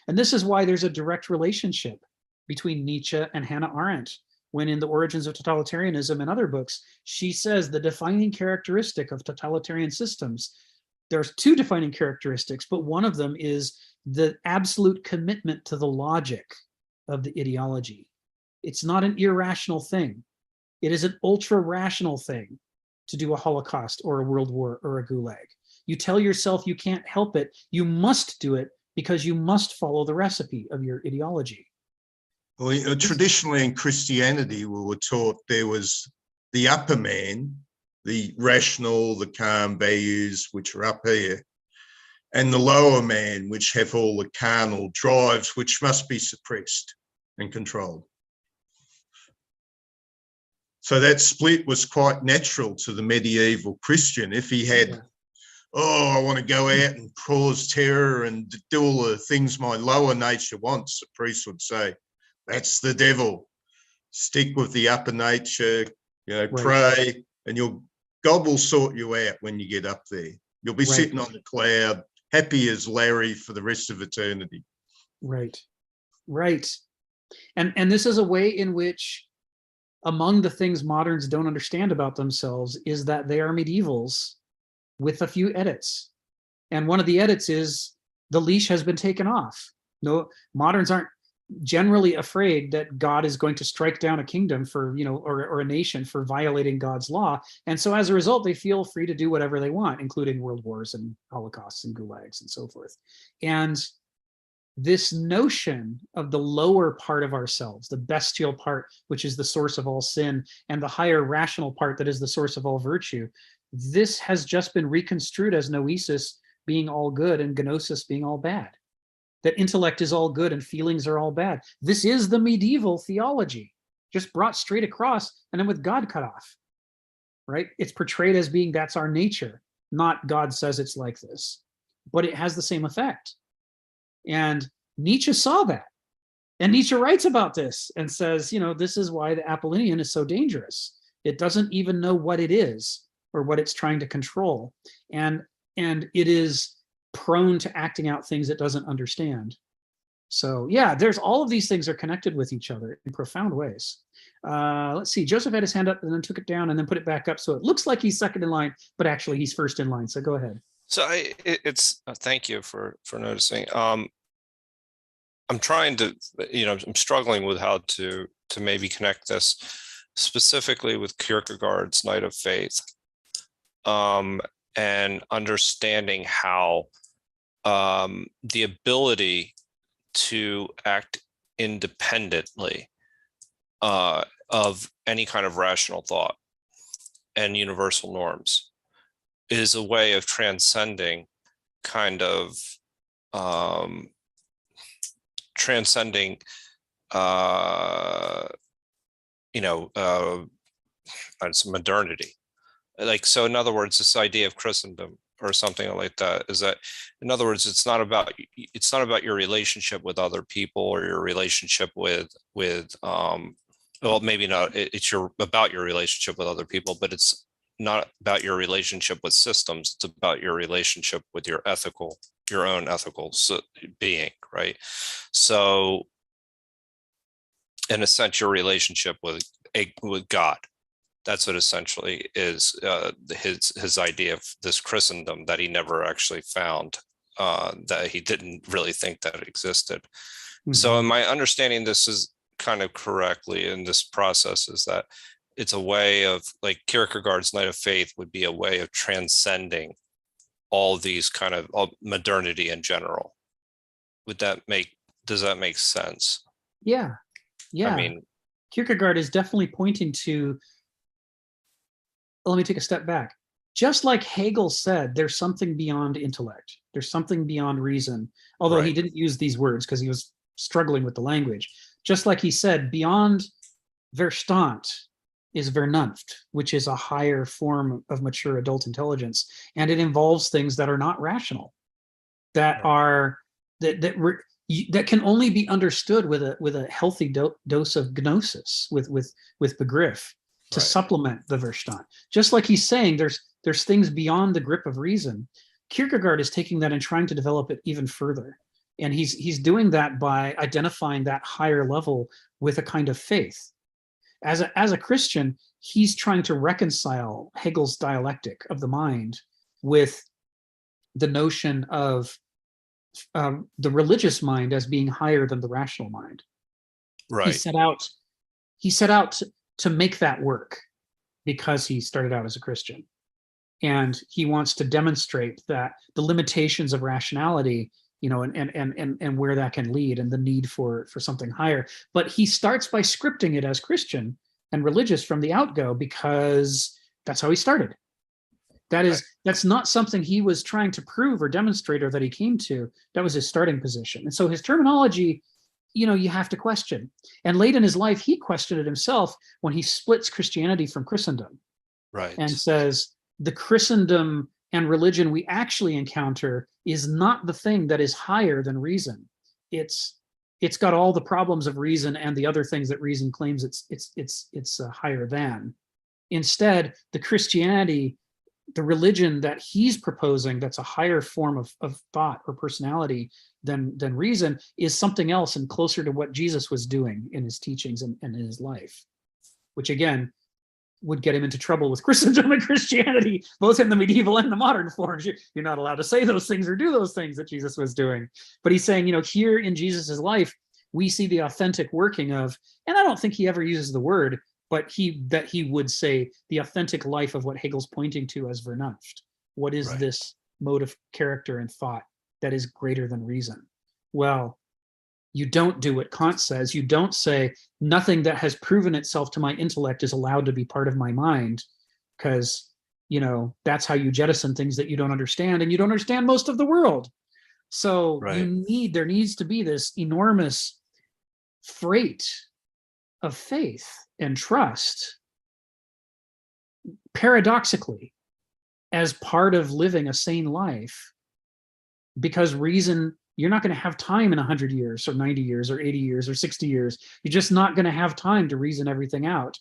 And this is why there's a direct relationship between Nietzsche and Hannah Arendt, when in The Origins of Totalitarianism and other books, she says the defining characteristic of totalitarian systems, there's two defining characteristics, but one of them is the absolute commitment to the logic of the ideology. It's not an irrational thing. It is an ultra-rational thing to do a Holocaust or a world war or a gulag. You tell yourself you can't help it. You must do it because you must follow the recipe of your ideology. Well, traditionally in Christianity, we were taught there was the upper man, the rational, the calm values, which are up here, and the lower man, which have all the carnal drives, which must be suppressed and controlled. So that split was quite natural to the medieval Christian. If he had, I want to go out and cause terror and do all the things my lower nature wants, the priest would say, that's the devil. Stick with the upper nature, pray, and God will sort you out when you get up there. You'll be sitting on the cloud, happy as Larry for the rest of eternity. Right. And this is a way in which, among the things moderns don't understand about themselves, is that they are medievals with a few edits. And one of the edits is the leash has been taken off. No, moderns aren't generally afraid that God is going to strike down a kingdom for, or a nation for violating God's law. And so as a result, they feel free to do whatever they want, including world wars and holocausts and gulags and so forth. And this notion of the lower part of ourselves, the bestial part, which is the source of all sin, and the higher rational part that is the source of all virtue, this has just been reconstrued as noesis being all good and gnosis being all bad. That intellect is all good and feelings are all bad. This is the medieval theology, just brought straight across and then with God cut off, right? It's portrayed as being that's our nature, not God says it's like this, but it has the same effect. And Nietzsche saw that. And Nietzsche writes about this and says, this is why the Apollonian is so dangerous. It doesn't even know what it is or what it's trying to control. And it is prone to acting out things it doesn't understand. So yeah, there's all of these things are connected with each other in profound ways. Let's see, Joseph had his hand up and then took it down and then put it back up. So it looks like he's second in line, but actually he's first in line. So go ahead. So thank you for noticing. I'm trying to, I'm struggling with how to maybe connect this specifically with Kierkegaard's Night of Faith, and understanding how the ability to act independently of any kind of rational thought and universal norms is a way of transcending it's modernity. So in other words, this idea of Christendom or something like that. Is that, in other words, it's not about your relationship with other people or your relationship with well, maybe not. It's about your relationship with other people, but it's not about your relationship with systems. It's about your relationship with your own ethical being, right? So, in a sense, your relationship with God. That's what essentially is his idea of this Christendom that he never actually found, that he didn't really think that it existed. Mhm. So am I understanding this is kind of correctly in this process, is that it's a way of, like, Kierkegaard's Night of Faith would be a way of transcending all these kind of modernity in general. Does that make sense? Yeah. Yeah. I mean, Kierkegaard is definitely pointing to, let me take a step back. Just like Hegel said, there's something beyond intellect. There's something beyond reason. Although he Right. didn't use these words because he was struggling with the language. Just like he said, beyond Verstand is Vernunft, which is a higher form of mature adult intelligence. And it involves things that are not rational, that are, that can only be understood with a healthy dose of gnosis, with begriff, to Right. supplement the Verstand. Just like he's saying, there's things beyond the grip of reason. Kierkegaard is taking that and trying to develop it even further, and he's doing that by identifying that higher level with a kind of faith. As a Christian, he's trying to reconcile Hegel's dialectic of the mind with the notion of the religious mind as being higher than the rational mind. Right. He set out to make that work because he started out as a Christian. And he wants to demonstrate that the limitations of rationality, and where that can lead, and the need for something higher. But he starts by scripting it as Christian and religious from the outgo, because that's how he started. That's not something he was trying to prove or demonstrate or that he came to. That was his starting position. And so his terminology, you have to question. And late in his life, he questioned it himself when he splits Christianity from Christendom. Right. And says, the Christendom and religion we actually encounter is not the thing that is higher than reason. It's got all the problems of reason and the other things that reason claims it's higher than. Instead, the Christianity, the religion that he's proposing, that's a higher form of thought or personality than reason, is something else and closer to what Jesus was doing in his teachings and in his life, which again would get him into trouble with Christendom and Christianity, both in the medieval and the modern forms. You're not allowed to say those things or do those things that Jesus was doing. But he's saying, here in Jesus's life, we see the authentic working of, and I don't think he ever uses the word, but that he would say the authentic life of what Hegel's pointing to as Vernunft. What is this mode of character and thought that is greater than reason? Well, you don't do what Kant says. You don't say nothing that has proven itself to my intellect is allowed to be part of my mind, because, that's how you jettison things that you don't understand, and you don't understand most of the world. So there needs to be this enormous freight of faith and trust, paradoxically, as part of living a sane life, because reason, you're not going to have time in 100 years or 90 years or 80 years or 60 years. You're just not going to have time to reason everything out.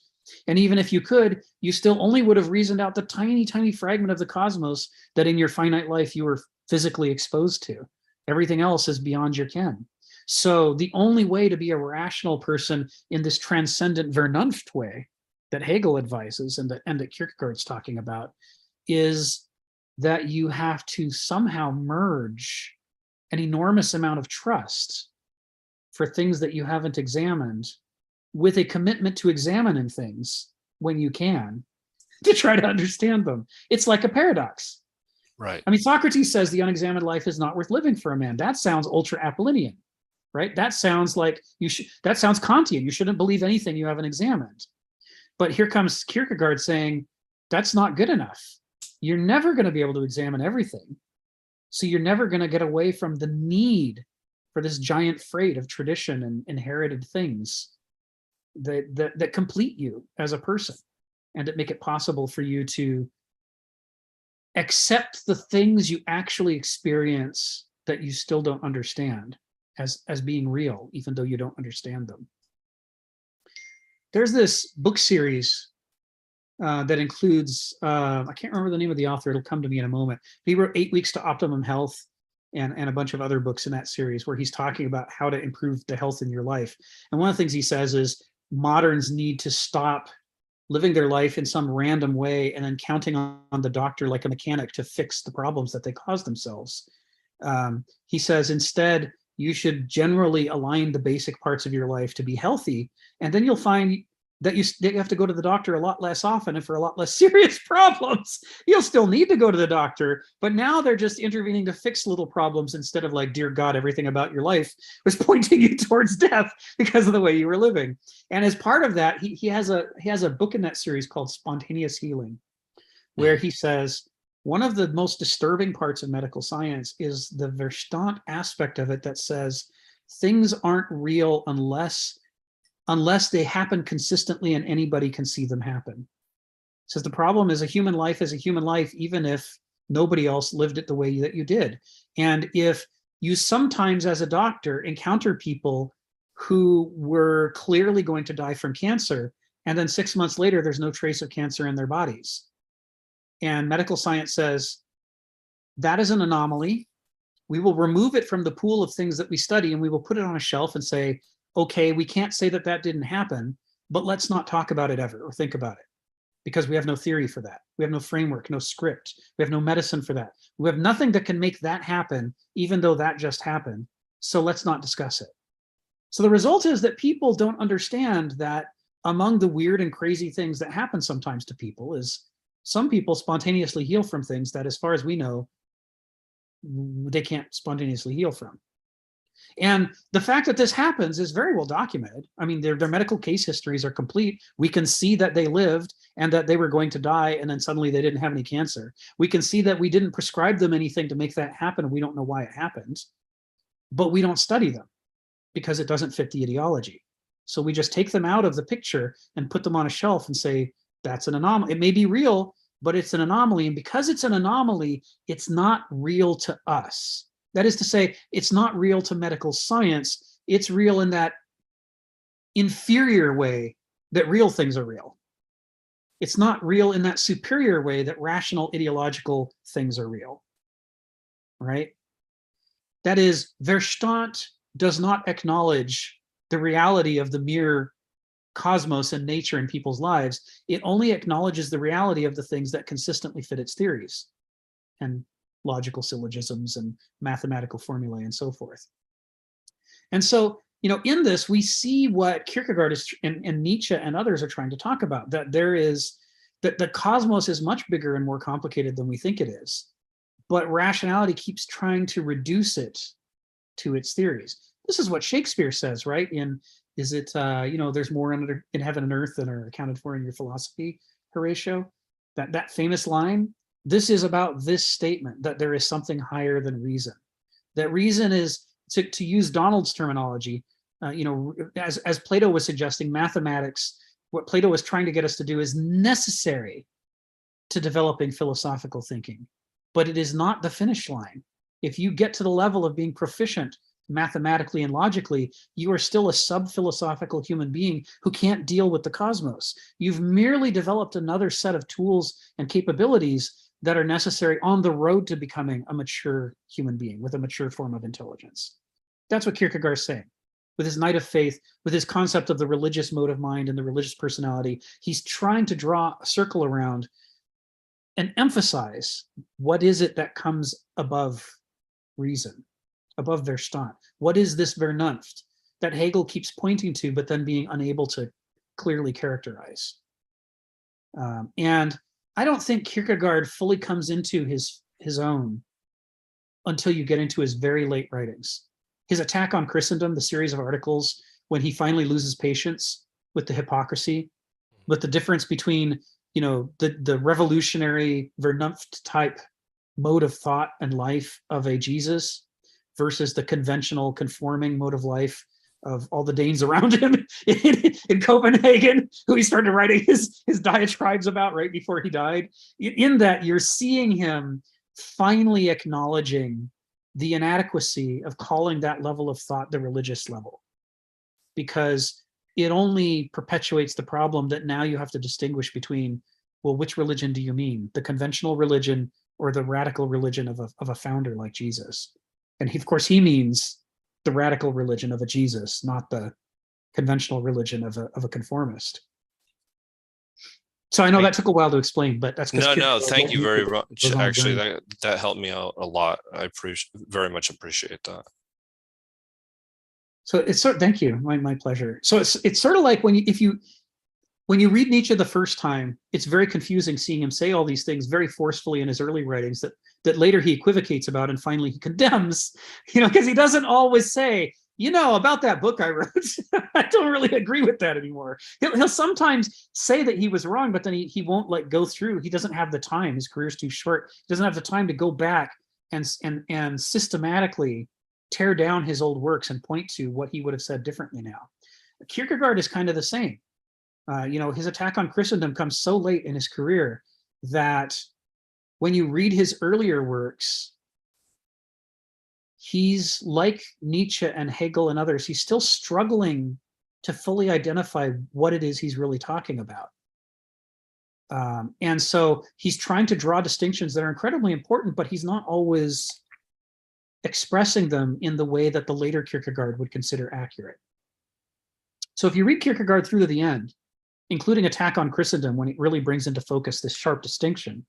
And even if you could, you still only would have reasoned out the tiny, tiny fragment of the cosmos that in your finite life you were physically exposed to. Everything else is beyond your ken. So the only way to be a rational person in this transcendent Vernunft way that Hegel advises and that Kierkegaard's talking about is that you have to somehow merge an enormous amount of trust for things that you haven't examined with a commitment to examining things when you can, to try to understand them. It's like a paradox. Right. I mean, Socrates says the unexamined life is not worth living for a man. That sounds ultra Apollinian, right? That sounds like that sounds Kantian. You shouldn't believe anything you haven't examined. But here comes Kierkegaard saying, that's not good enough. You're never going to be able to examine everything. So you're never going to get away from the need for this giant freight of tradition and inherited things that complete you as a person, and that make it possible for you to accept the things you actually experience that you still don't understand as being real, even though you don't understand them. There's this book series that includes, I can't remember the name of the author, it'll come to me in a moment. He wrote 8 Weeks to Optimum Health and a bunch of other books in that series where he's talking about how to improve the health in your life. And one of the things he says is moderns need to stop living their life in some random way and then counting on the doctor like a mechanic to fix the problems that they cause themselves. He says instead, you should generally align the basic parts of your life to be healthy, and then you'll find that you have to go to the doctor a lot less often and for a lot less serious problems. You'll still need to go to the doctor, but now they're just intervening to fix little problems instead of like, dear God, everything about your life was pointing you towards death because of the way you were living. And as part of that, he has a book in that series called Spontaneous Healing, where he says, one of the most disturbing parts of medical science is the Verstand aspect of it that says things aren't real unless they happen consistently and anybody can see them happen. It says the problem is a human life is a human life, even if nobody else lived it the way that you did. And if you sometimes as a doctor encounter people who were clearly going to die from cancer, and then 6 months later, there's no trace of cancer in their bodies. And medical science says that is an anomaly. We will remove it from the pool of things that we study and we will put it on a shelf and say, okay, we can't say that that didn't happen, but let's not talk about it ever or think about it because we have no theory for that. We have no framework, no script. We have no medicine for that. We have nothing that can make that happen, even though that just happened. So let's not discuss it. So the result is that people don't understand that among the weird and crazy things that happen sometimes to people is some people spontaneously heal from things that, as far as we know, they can't spontaneously heal from. And the fact that this happens is very well documented. I mean, their medical case histories are complete. We can see that they lived and that they were going to die, and then suddenly they didn't have any cancer. We can see that we didn't prescribe them anything to make that happen. We don't know why it happened, but we don't study them because it doesn't fit the ideology. So we just take them out of the picture and put them on a shelf and say, that's an anomaly. It may be real, but it's an anomaly. And because it's an anomaly, it's not real to us. That is to say, it's not real to medical science. It's real in that inferior way that real things are real. It's not real in that superior way that rational ideological things are real, right? That is, Verstand does not acknowledge the reality of the mere cosmos and nature in people's lives. It only acknowledges the reality of the things that consistently fit its theories and logical syllogisms and mathematical formulae and so forth. And so, in this, we see what Kierkegaard is, and Nietzsche and others are trying to talk about, that the cosmos is much bigger and more complicated than we think it is, but rationality keeps trying to reduce it to its theories. This is what Shakespeare says, right? There's more in heaven and earth than are accounted for in your philosophy, Horatio. That famous line, this is about this statement, that there is something higher than reason. That reason is, to use Donald's terminology, as Plato was suggesting, mathematics, what Plato was trying to get us to do is necessary to developing philosophical thinking, but it is not the finish line. If you get to the level of being proficient mathematically and logically, you are still a sub-philosophical human being who can't deal with the cosmos. You've merely developed another set of tools and capabilities that are necessary on the road to becoming a mature human being with a mature form of intelligence. That's what Kierkegaard is saying. With his Knight of Faith, with his concept of the religious mode of mind and the religious personality, he's trying to draw a circle around and emphasize what is it that comes above reason, above Verstand. What is this Vernunft that Hegel keeps pointing to, but then being unable to clearly characterize? And I don't think Kierkegaard fully comes into his own until you get into his very late writings. His Attack on Christendom, the series of articles, when he finally loses patience with the hypocrisy, with the difference between, the revolutionary Vernunft type mode of thought and life of a Jesus versus the conventional conforming mode of life of all the Danes around him in Copenhagen, who he started writing his diatribes about right before he died. In that, you're seeing him finally acknowledging the inadequacy of calling that level of thought the religious level, because it only perpetuates the problem that now you have to distinguish between, well, which religion do you mean? The conventional religion or the radical religion of a founder like Jesus? And of course, he means the radical religion of a Jesus, not the conventional religion of a conformist. So I know that took a while to explain, but that's no. Thank you very much. goes on Actually, journey. that helped me out a lot. I very much appreciate that. So it's thank you, my pleasure. So it's sort of like when you read Nietzsche the first time, it's very confusing seeing him say all these things very forcefully in his early writings that later he equivocates about and finally he condemns, because he doesn't always say, about that book I wrote, I don't really agree with that anymore. He'll sometimes say that he was wrong, but then he won't go through. He doesn't have the time. His career's too short. He doesn't have the time to go back and systematically tear down his old works and point to what he would have said differently now. Kierkegaard is kind of the same. His attack on Christendom comes so late in his career that when you read his earlier works, he's like Nietzsche and Hegel and others. He's still struggling to fully identify what it is he's really talking about. And so he's trying to draw distinctions that are incredibly important, but he's not always expressing them in the way that the later Kierkegaard would consider accurate. So if you read Kierkegaard through to the end, including Attack on Christendom, when it really brings into focus this sharp distinction,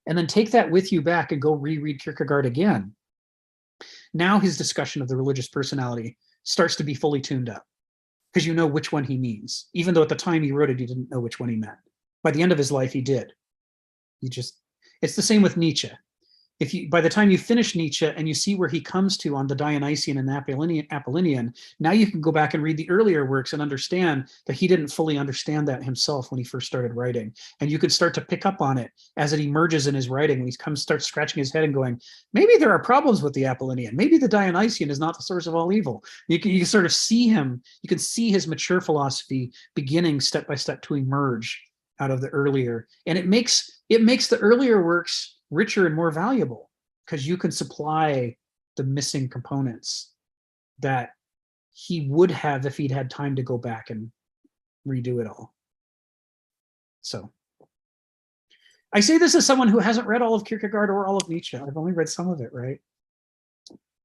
and then take that with you back and go reread Kierkegaard again, now his discussion of the religious personality starts to be fully tuned up, because you know which one he means, even though at the time he wrote it, he didn't know which one he meant. By the end of his life, he did. It's the same with Nietzsche. By the time you finish Nietzsche and you see where he comes to on the Dionysian and Apollinian, now you can go back and read the earlier works and understand that he didn't fully understand that himself when he first started writing. And you could start to pick up on it as it emerges in his writing, when he starts scratching his head and going, maybe there are problems with the Apollinian. Maybe the Dionysian is not the source of all evil. You can sort of see him, you can see his mature philosophy beginning step by step to emerge out of the earlier. And it makes the earlier works richer and more valuable, because you can supply the missing components that he would have if he'd had time to go back and redo it all. So I say this as someone who hasn't read all of Kierkegaard or all of Nietzsche. I've only read some of it, right?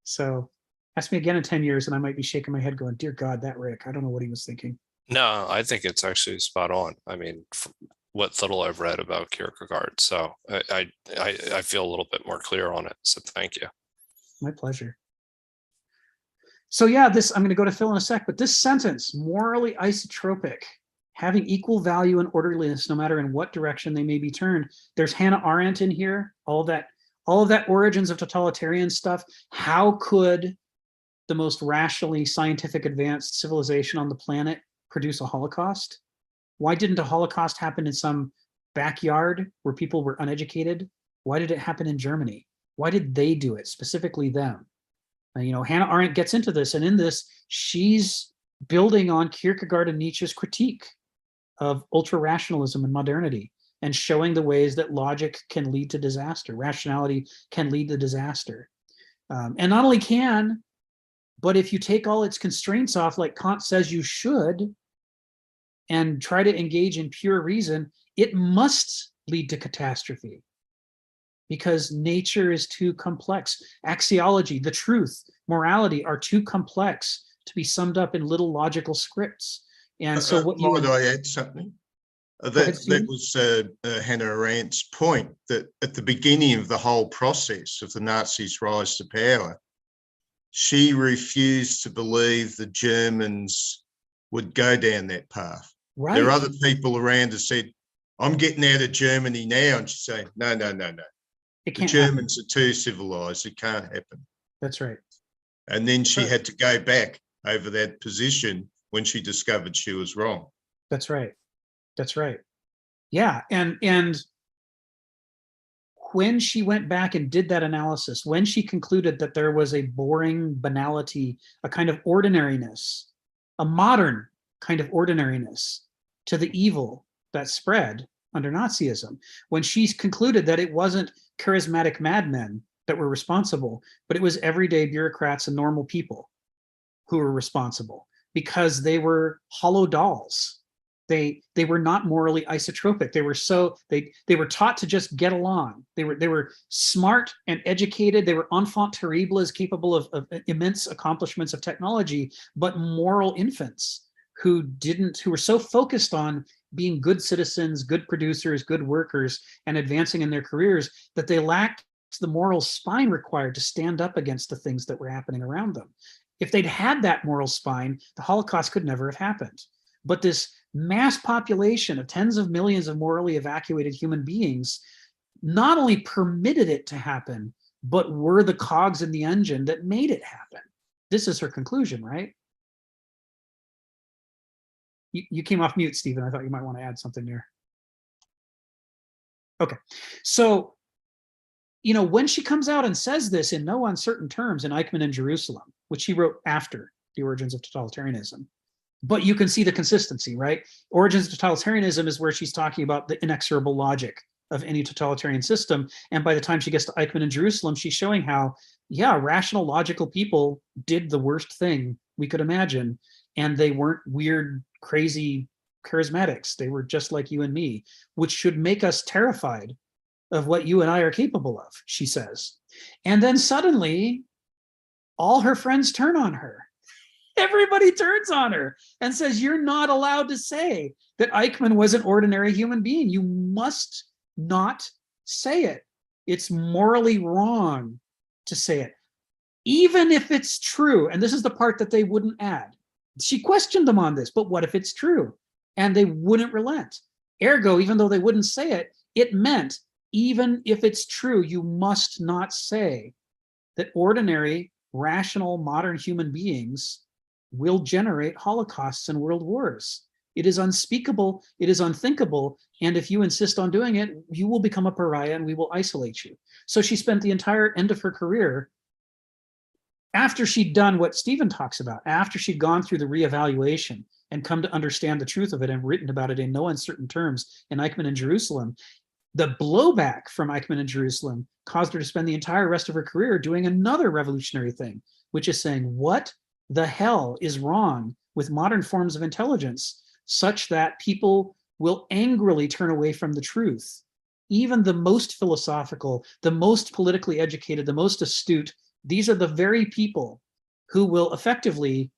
So ask me again in 10 years and I might be shaking my head going, dear God, that Rick, I don't know what he was thinking. No, I think it's actually spot on. I mean, what little I've read about Kierkegaard, so I feel a little bit more clear on it. So thank you. My pleasure. So yeah, I'm going to go to Phil in a sec, but this sentence, morally isotropic, having equal value and orderliness, no matter in what direction they may be turned. There's Hannah Arendt in here. All of that origins of totalitarian stuff. How could the most rationally scientific advanced civilization on the planet produce a Holocaust? Why didn't a Holocaust happen in some backyard where people were uneducated? Why did it happen in Germany? Why did they do it, specifically them? Hannah Arendt gets into this, and in this, she's building on Kierkegaard and Nietzsche's critique of ultra-rationalism and modernity, and showing the ways that logic can lead to disaster, rationality can lead to disaster. And not only can, but if you take all its constraints off, like Kant says you should, and try to engage in pure reason, it must lead to catastrophe, because nature is too complex. Axiology, the truth, morality are too complex to be summed up in little logical scripts. And so might I add something? That was Hannah Arendt's point, that at the beginning of the whole process of the Nazis' rise to power, she refused to believe the Germans would go down that path. Right. There are other people around who said, I'm getting out of Germany now. And she's saying, no. The Germans are too civilized. It can't happen. That's right. And then she had to go back over that position when she discovered she was wrong. That's right. Yeah. And when she went back and did that analysis, when she concluded that there was a boring banality, a kind of ordinariness a modern kind of ordinariness to the evil that spread under Nazism, when she concluded that it wasn't charismatic madmen that were responsible, but it was everyday bureaucrats and normal people who were responsible, because they were hollow dolls. They were not morally isotropic. They were taught to just get along. They were smart and educated. They were enfant terribles, capable of immense accomplishments of technology, but moral infants who were so focused on being good citizens, good producers, good workers, and advancing in their careers that they lacked the moral spine required to stand up against the things that were happening around them. If they'd had that moral spine, the Holocaust could never have happened. But this mass population of tens of millions of morally evacuated human beings not only permitted it to happen, but were the cogs in the engine that made it happen. This is her conclusion, right? You came off mute, Stephen. I thought you might want to add something there. Okay, so, when she comes out and says this in no uncertain terms in Eichmann in Jerusalem, which she wrote after The Origins of Totalitarianism, but you can see the consistency, right? Origins of Totalitarianism is where she's talking about the inexorable logic of any totalitarian system. And by the time she gets to Eichmann in Jerusalem, she's showing how, yeah, rational, logical people did the worst thing we could imagine. And they weren't weird, crazy charismatics. They were just like you and me, which should make us terrified of what you and I are capable of, she says. And then suddenly, all her friends turn on her. Everybody turns on her and says, you're not allowed to say that Eichmann was an ordinary human being. You must not say it. It's morally wrong to say it. Even if it's true, and this is the part that they wouldn't add. She questioned them on this, but what if it's true? And they wouldn't relent. Ergo, even though they wouldn't say it, it meant, even if it's true, you must not say that ordinary, rational, modern human beings will generate holocausts and world wars. It is unspeakable, it is unthinkable, and if you insist on doing it, you will become a pariah and we will isolate you. So she spent the entire end of her career, after she'd done what Stephen talks about, after she'd gone through the reevaluation and come to understand the truth of it and written about it in no uncertain terms in Eichmann in Jerusalem, the blowback from Eichmann in Jerusalem caused her to spend the entire rest of her career doing another revolutionary thing, which is saying, what the hell is wrong with modern forms of intelligence such that people will angrily turn away from the truth? Even the most philosophical, the most politically educated, the most astute, these are the very people who will effectively,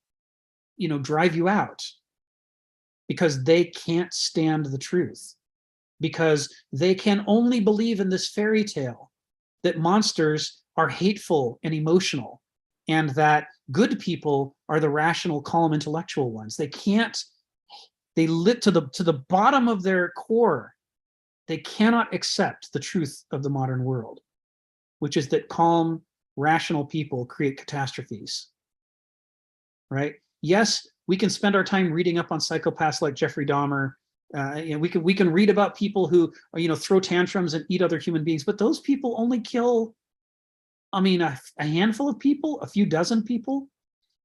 drive you out because they can't stand the truth, because they can only believe in this fairy tale that monsters are hateful and emotional, and that good people are the rational, calm, intellectual ones. They lit to the bottom of their core. They cannot accept the truth of the modern world, which is that calm, rational people create catastrophes, right? Yes, we can spend our time reading up on psychopaths like Jeffrey Dahmer. We can read about people who, throw tantrums and eat other human beings, but those people only kill, a handful of people, a few dozen people.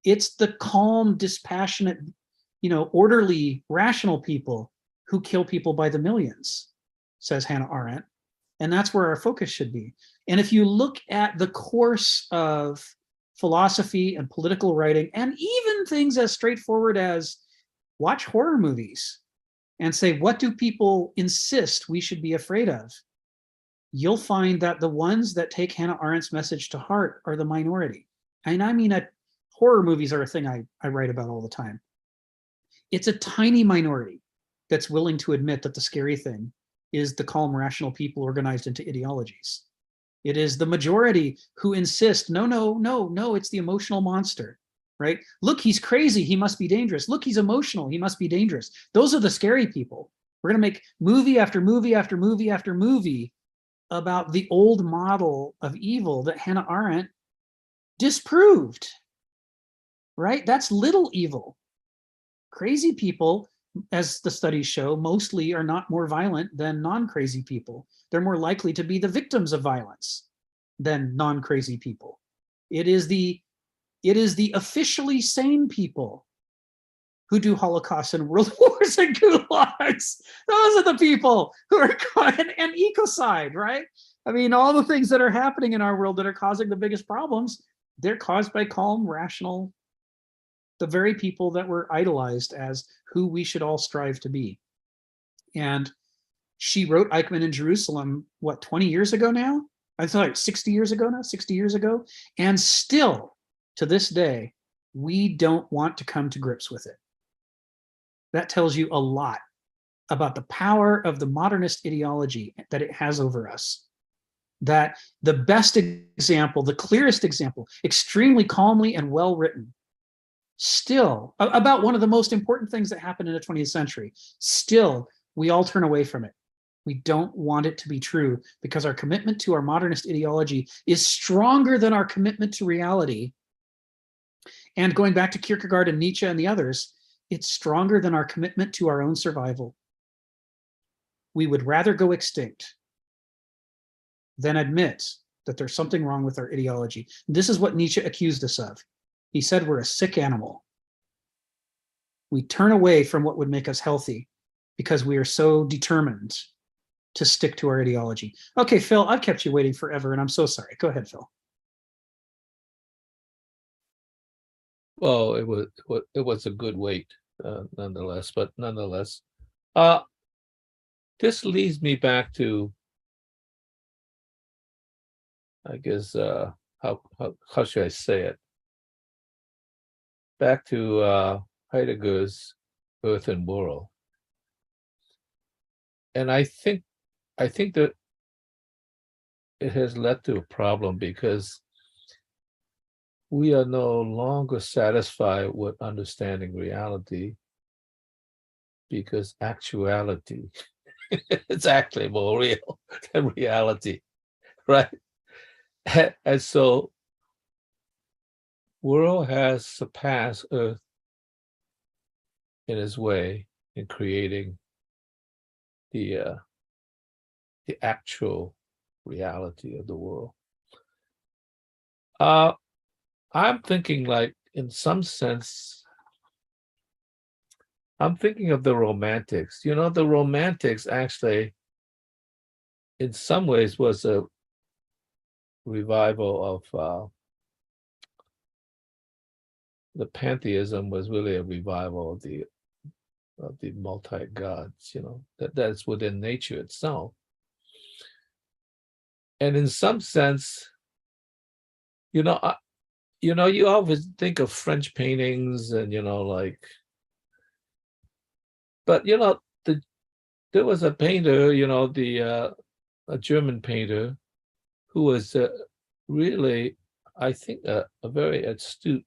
It's the calm, dispassionate, orderly, rational people who kill people by the millions, says Hannah Arendt. And that's where our focus should be. And if you look at the course of philosophy and political writing, and even things as straightforward as watch horror movies and say, what do people insist we should be afraid of? You'll find that the ones that take Hannah Arendt's message to heart are the minority. And horror movies are a thing I write about all the time. It's a tiny minority that's willing to admit that the scary thing is the calm, rational people organized into ideologies. It is the majority who insist, no, it's the emotional monster, right? Look, he's crazy, he must be dangerous. Look, he's emotional, he must be dangerous. Those are the scary people. We're gonna make movie after movie after movie after movie about the old model of evil that Hannah Arendt disproved, right? That's little evil. Crazy people, as the studies show, mostly are not more violent than non-crazy people. They're more likely to be the victims of violence than non-crazy people. It is the officially sane people who do Holocausts and world wars and gulags. Those are the people who are and ecocide, right? I mean, all the things that are happening in our world that are causing the biggest problems, they're caused by calm, rational, the very people that were idolized as who we should all strive to be. And she wrote Eichmann in Jerusalem, what, 20 years ago now? I thought like 60 years ago now, 60 years ago. And still, to this day, we don't want to come to grips with it. That tells you a lot about the power of the modernist ideology that it has over us. That the best example, the clearest example, extremely calmly and well written, still about one of the most important things that happened in the 20th century, still we all turn away from it. We don't want it to be true because our commitment to our modernist ideology is stronger than our commitment to reality. And going back to Kierkegaard and Nietzsche and the others, it's stronger than our commitment to our own survival. We would rather go extinct than admit that there's something wrong with our ideology. This is what Nietzsche accused us of. He said we're a sick animal. We turn away from what would make us healthy because we are so determined to stick to our ideology. Okay, Phil, I've kept you waiting forever and I'm so sorry. Go ahead, Phil. Well, it was a good wait, nonetheless. But nonetheless, this leads me back to, I guess, how should I say it? Back to Heidegger's Earth and World, and I think that it has led to a problem because we are no longer satisfied with understanding reality because actuality is actually more real than reality, right? And so world has surpassed Earth in its way in creating the actual reality of the world. I'm thinking, like, in some sense, I'm thinking of the Romantics. You know, the Romantics actually, in some ways, was a revival of the pantheism. Was really a revival of the multi-gods, you know, that's within nature itself. And in some sense, you always think of French paintings and, but, there was a painter, a German painter who was really, I think, a very astute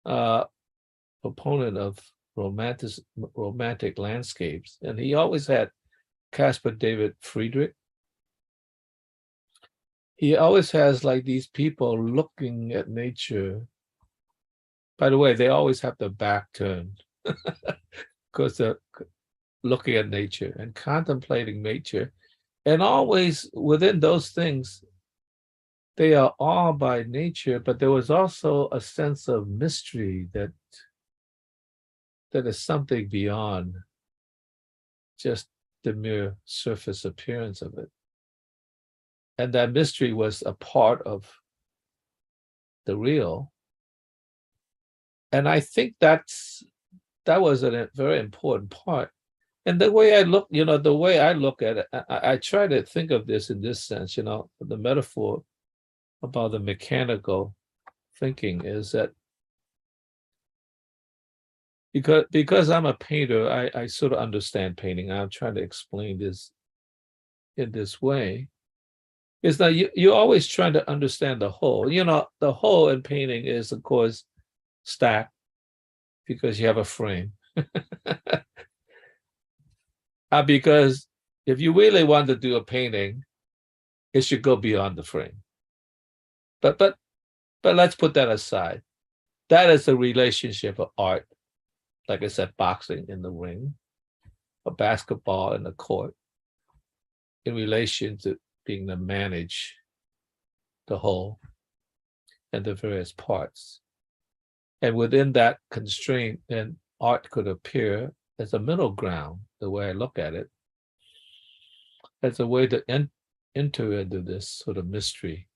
proponent of romantic landscapes. And he always had Caspar David Friedrich. He always has like these people looking at nature. By the way, they always have their back turned because they're looking at nature and contemplating nature. And always within those things, they are all by nature, but there was also a sense of mystery that is something beyond just the mere surface appearance of it. And that mystery was a part of the real. And I think that was a very important part. And the way I look, at it, I try to think of this in this sense, the metaphor about the mechanical thinking is that because I'm a painter, I sort of understand painting. I'm trying to explain this in this way. Is that you're always trying to understand the whole. The whole in painting is, of course, stacked because you have a frame. Because if you really want to do a painting, it should go beyond the frame. But let's put that aside. That is a relationship of art. Like I said, boxing in the ring, a basketball in the court, in relation to being to manage the whole and the various parts. And within that constraint, and art could appear as a middle ground, the way I look at it, as a way to enter into this sort of mystery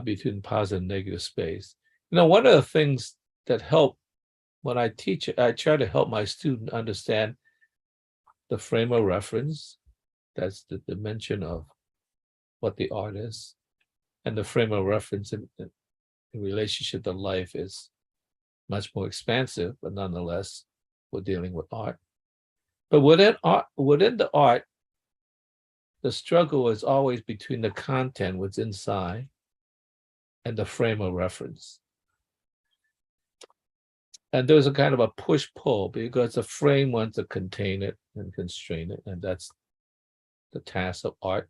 between positive and negative space. You know, one of the things that help when I teach, I try to help my student understand the frame of reference, that's the dimension of what the art is, and the frame of reference in relationship to life is much more expansive, but nonetheless, we're dealing with art. But within the art, the struggle is always between the content, what's inside, and the frame of reference. And there's a kind of a push-pull because the frame wants to contain it and constrain it, and that's the task of art.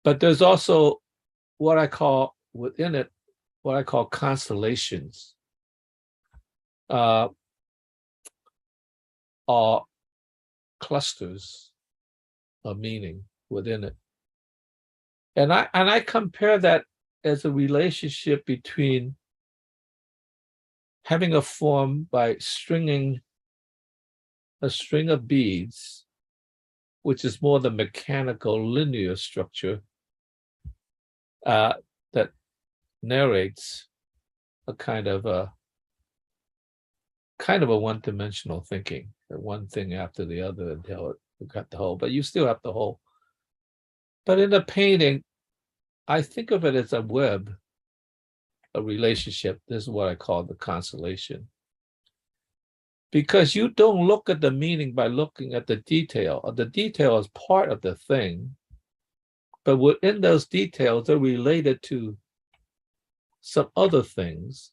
But there's also what I call within it, what I call constellations, or clusters of meaning within it. And I compare that as a relationship between having a form by stringing a string of beads, which is more the mechanical linear structure that narrates a kind of a one-dimensional thinking, one thing after the other until you got the whole, but you still have the whole. But in the painting, I think of it as a web, a relationship. This is what I call the constellation. Because you don't look at the meaning by looking at the detail. The detail is part of the thing, but within those details, they're related to some other things,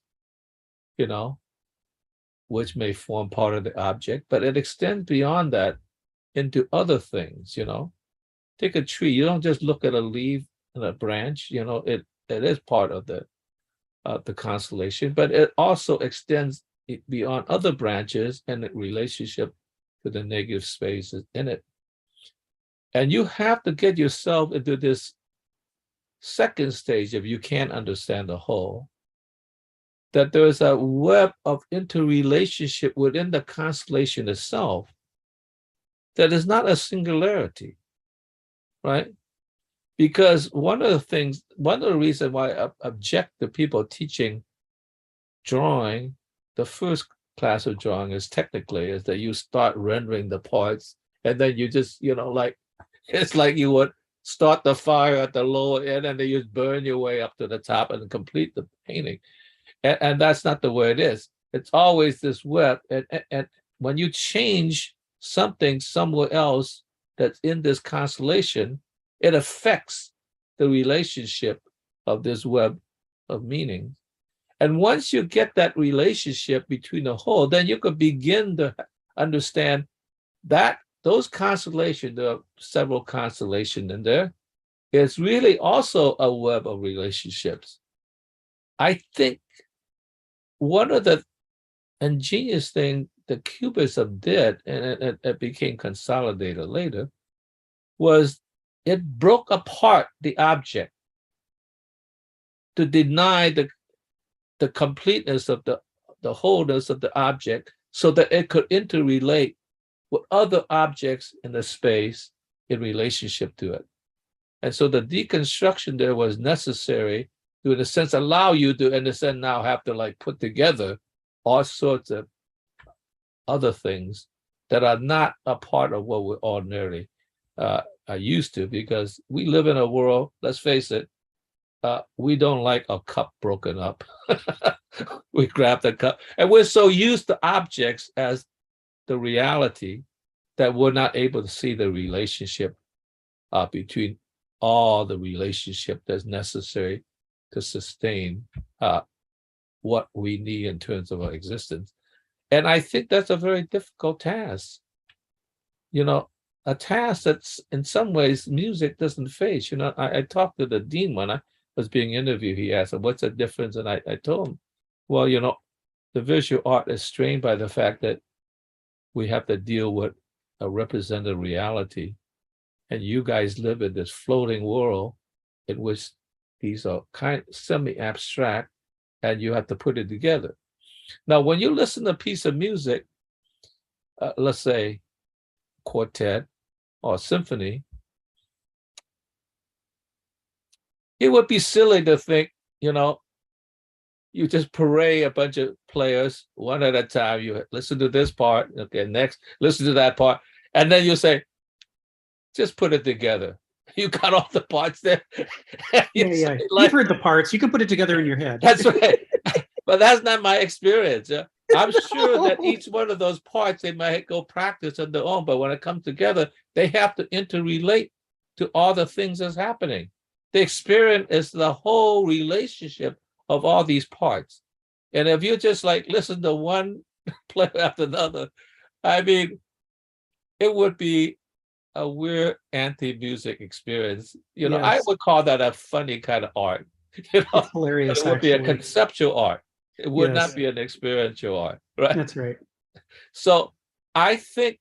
you know, which may form part of the object, but it extends beyond that into other things, you know. Take a tree, you don't just look at a leaf and a branch, you know, it is part of the constellation, but it also extends beyond other branches and the relationship to the negative spaces in it. And you have to get yourself into this second stage if you can't understand the whole, that there's a web of interrelationship within the constellation itself that is not a singularity, right? Because one of the reasons why I object to people teaching drawing, the first class of drawing is that you start rendering the parts and then you just, you know, like, it's like you would start the fire at the lower end and then you burn your way up to the top and complete the painting. And that's not the way it is. It's always this web. And when you change something somewhere else that's in this constellation, it affects the relationship of this web of meaning. And once you get that relationship between the whole, then you could begin to understand that those constellations, there are several constellations in there, is really also a web of relationships. I think one of the ingenious things the Cubism did, and it became consolidated later, was it broke apart the object to deny the completeness of the wholeness of the object so that it could interrelate with other objects in the space in relationship to it. And so the deconstruction there was necessary to, in a sense, allow you to, in a sense, now have to like put together all sorts of other things that are not a part of what we ordinarily are used to, because we live in a world, let's face it, we don't like a cup broken up. We grab the cup, and we're so used to objects as the reality that we're not able to see the relationship between all the relationship that's necessary to sustain what we need in terms of our existence. And I think that's a very difficult task. You know, a task that's in some ways music doesn't face. You know, I talked to the dean when I was being interviewed. He asked, what's the difference? And I told him, well, you know, the visual art is strained by the fact that we have to deal with a represented reality. And you guys live in this floating world in which these are kind of semi-abstract, and you have to put it together. Now, when you listen to a piece of music, let's say quartet or symphony, it would be silly to think, you just parade a bunch of players one at a time. You listen to this part, okay, next, listen to that part, and then you say, just put it together. You got all the parts there. Yeah. You've heard the parts. You can put it together in your head. That's right. But that's not my experience. I'm sure that each one of those parts, they might go practice on their own, but when it comes together, they have to interrelate to all the things that's happening. The experience is the whole relationship of all these parts. And if you just like listen to one player after another, I mean, it would be a weird anti-music experience. I Yes. would call that a funny kind of art. It's hilarious. It would be a actually. conceptual art. It would Yes. not be an experiential art, right? That's right. So I think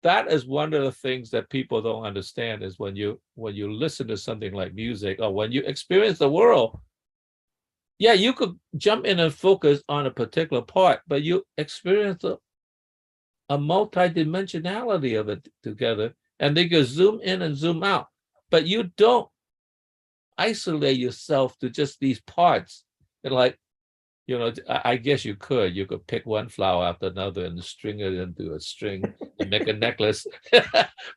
that is one of the things that people don't understand is when you listen to something like music or when you experience the world, yeah, you could jump in and focus on a particular part, but you experience a multidimensionality of it together, and then you zoom in and zoom out, but you don't isolate yourself to just these parts. And like, I guess you could pick one flower after another and string it into a string and make a necklace,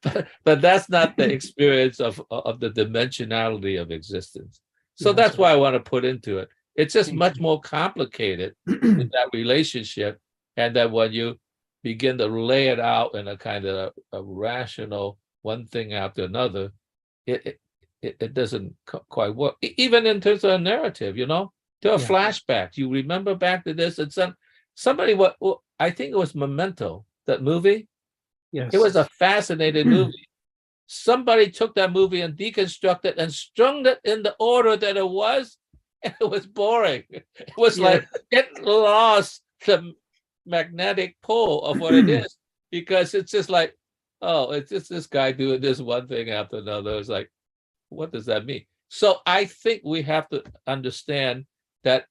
but that's not the experience of the dimensionality of existence. So Yeah, that's why I want to put into it. It's just Thank much you. more complicated in that relationship, and that when you begin to lay it out in a kind of a rational one thing after another, it doesn't quite work. Even in terms of a narrative, to a Yeah. flashback. You remember back to this, and somebody I think it was Memento, that movie. Yes. It was a fascinating movie. Somebody took that movie and deconstructed and strung it in the order that it was, and it was boring. It was like it lost the magnetic pull of what it is, because it's just like, oh, it's just this guy doing this one thing after another. It's like, what does that mean? So I think we have to understand that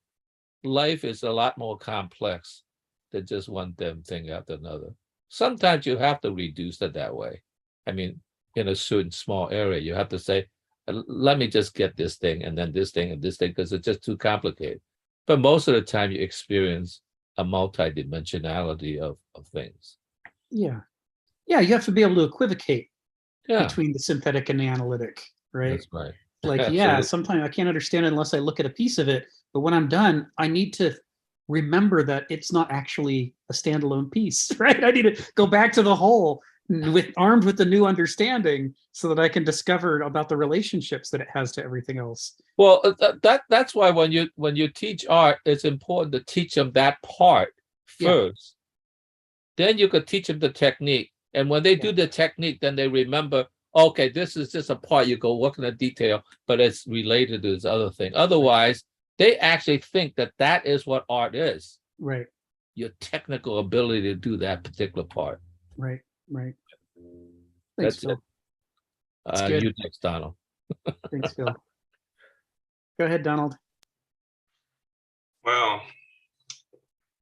life is a lot more complex than just one damn thing after another. Sometimes you have to reduce it that way. I mean, in a certain small area, you have to say, let me just get this thing and then this thing and this thing, because it's just too complicated. But most of the time you experience a multidimensionality of things. Yeah. You have to be able to equivocate Yeah, between the synthetic and the analytic, right? that's right. Like, Absolutely. sometimes I can't understand it unless I look at a piece of it. But when I'm done, I need to remember that it's not actually a standalone piece, right? I need to go back to the whole armed with the new understanding so that I can discover about the relationships that it has to everything else. Well, that's why when you teach art, it's important to teach them that part first. Then you could teach them the technique. And when they do the technique, then they remember, okay, this is just a part, you go work in the detail, but it's related to this other thing. Otherwise, they actually think that is what art is. Right. Your technical ability to do that particular part. Right. Thanks, That's Phil. it. That's good. You next, Donald. Thanks, Phil. Go ahead, Donald. Well,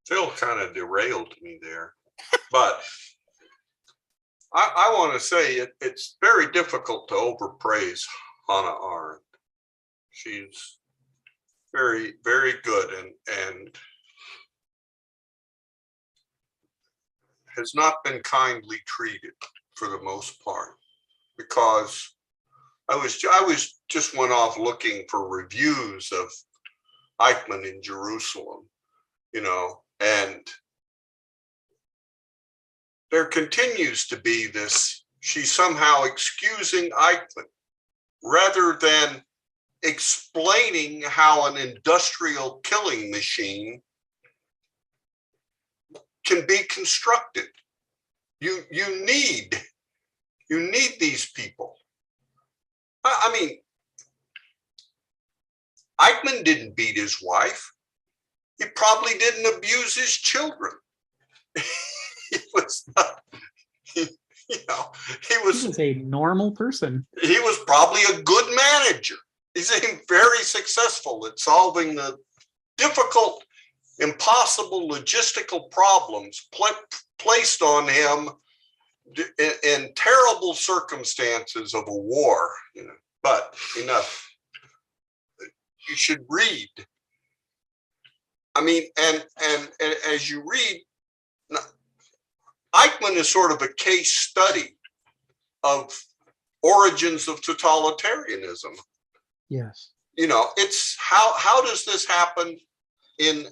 Phil kind of derailed me there, but I want to say it's very difficult to overpraise Hannah Arendt. She's very, very good and has not been kindly treated for the most part, because I was just went off looking for reviews of Eichmann in Jerusalem, and there continues to be this, she's somehow excusing Eichmann rather than explaining how an industrial killing machine can be constructed. You need these people. I mean, Eichmann didn't beat his wife. He probably didn't abuse his children. He was not, he was a normal person. He was probably a good manager. He's very successful at solving the difficult impossible logistical problems placed on him in terrible circumstances of a war, you know. But enough. You should read. I mean, and as you read, Eichmann is sort of a case study of origins of totalitarianism. Yes. You know, it's how does this happen in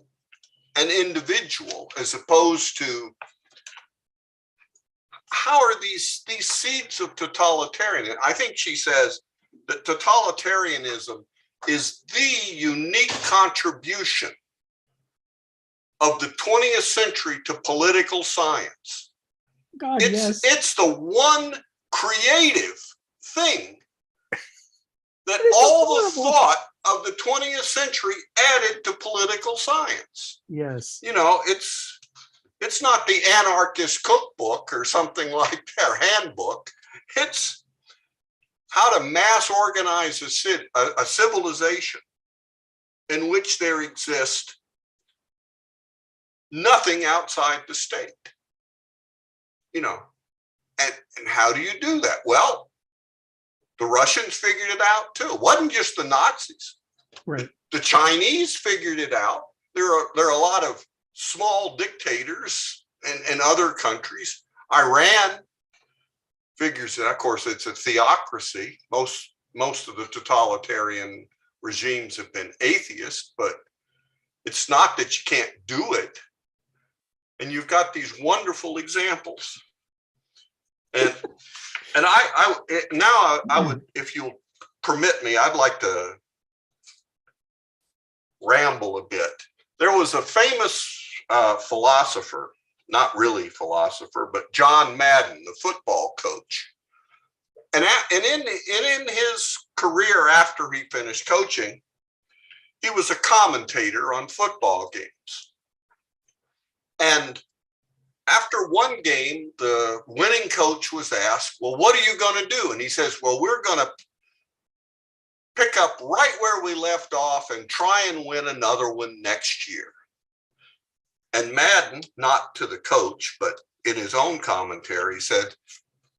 an individual as opposed to how are these seeds of totalitarianism? I think she says that totalitarianism is the unique contribution of the 20th century to political science. God, yes. It's the one creative thing that all the thought of the 20th century added to political science. Yes. You know, it's not the anarchist cookbook or something like their handbook. It's how to mass organize a civilization in which there exists nothing outside the state. You know, and how do you do that? Well, the Russians figured it out too. It wasn't just the Nazis. Right. The Chinese figured it out. There are a lot of small dictators in other countries. Iran figures it. Of course, it's a theocracy. Most of the totalitarian regimes have been atheist, but it's not that you can't do it. And you've got these wonderful examples. And I would, if you'll permit me, I'd like to ramble a bit. There was a famous philosopher, not really philosopher, but John Madden, the football coach. And in his career after he finished coaching, he was a commentator on football games. And after one game, the winning coach was asked, well, what are you going to do? And he says, well, we're going to pick up right where we left off and try and win another one next year. And Madden, not to the coach, but in his own commentary, said,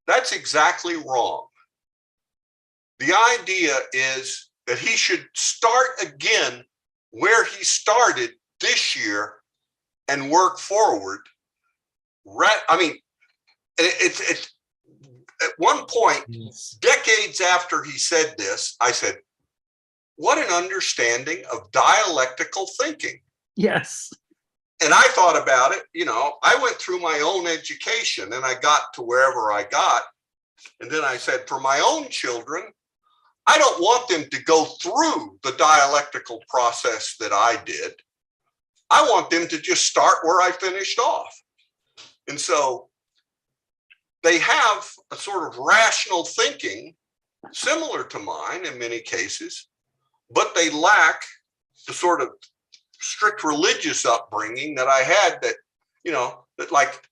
that's exactly wrong. The idea is that he should start again where he started this year and work forward. Right? I mean, it's at one point, Yes. decades after he said this, I said, what an understanding of dialectical thinking. Yes. And I thought about it, you know, I went through my own education and I got to wherever I got. And then I said, for my own children, I don't want them to go through the dialectical process that I did. I want them to just start where I finished off. And so they have a sort of rational thinking similar to mine in many cases, but they lack the sort of strict religious upbringing that I had that, you know, that like,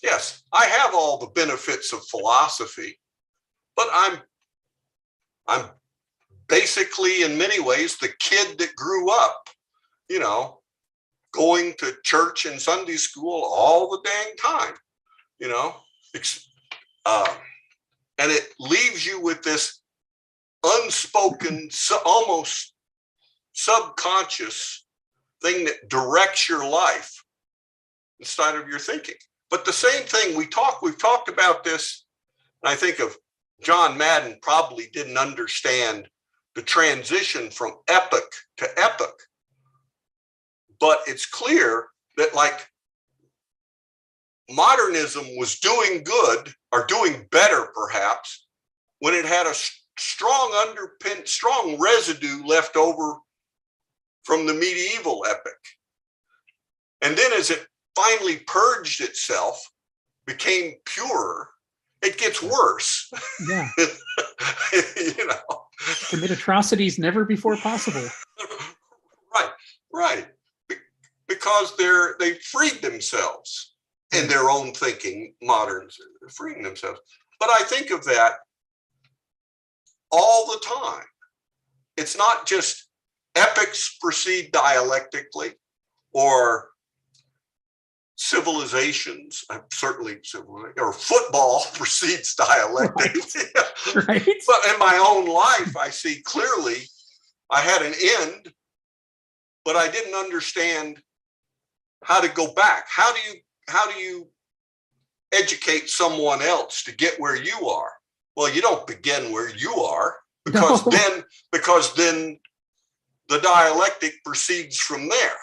yes, I have all the benefits of philosophy, but I'm basically in many ways the kid that grew up, you know, going to church and Sunday school all the dang time, you know, and it leaves you with this unspoken, almost subconscious thing that directs your life instead of your thinking. But the same thing we've talked about this, and I think of John Madden probably didn't understand the transition from epoch to epoch. But it's clear that like modernism was doing good or doing better perhaps when it had a strong residue left over from the medieval epoch. And then as it finally purged itself, became purer, it gets worse. Yeah. You know. Commit atrocities never before possible. Right. Because they freed themselves in their own thinking, moderns freeing themselves. But I think of that all the time. It's not just epochs proceed dialectically, or civilizations, certainly or football precedes dialectic. Right. But in my own life, I see clearly I had an end, but I didn't understand how to go back. How do you educate someone else to get where you are? Well, you don't begin where you are, because No. then the dialectic proceeds from there.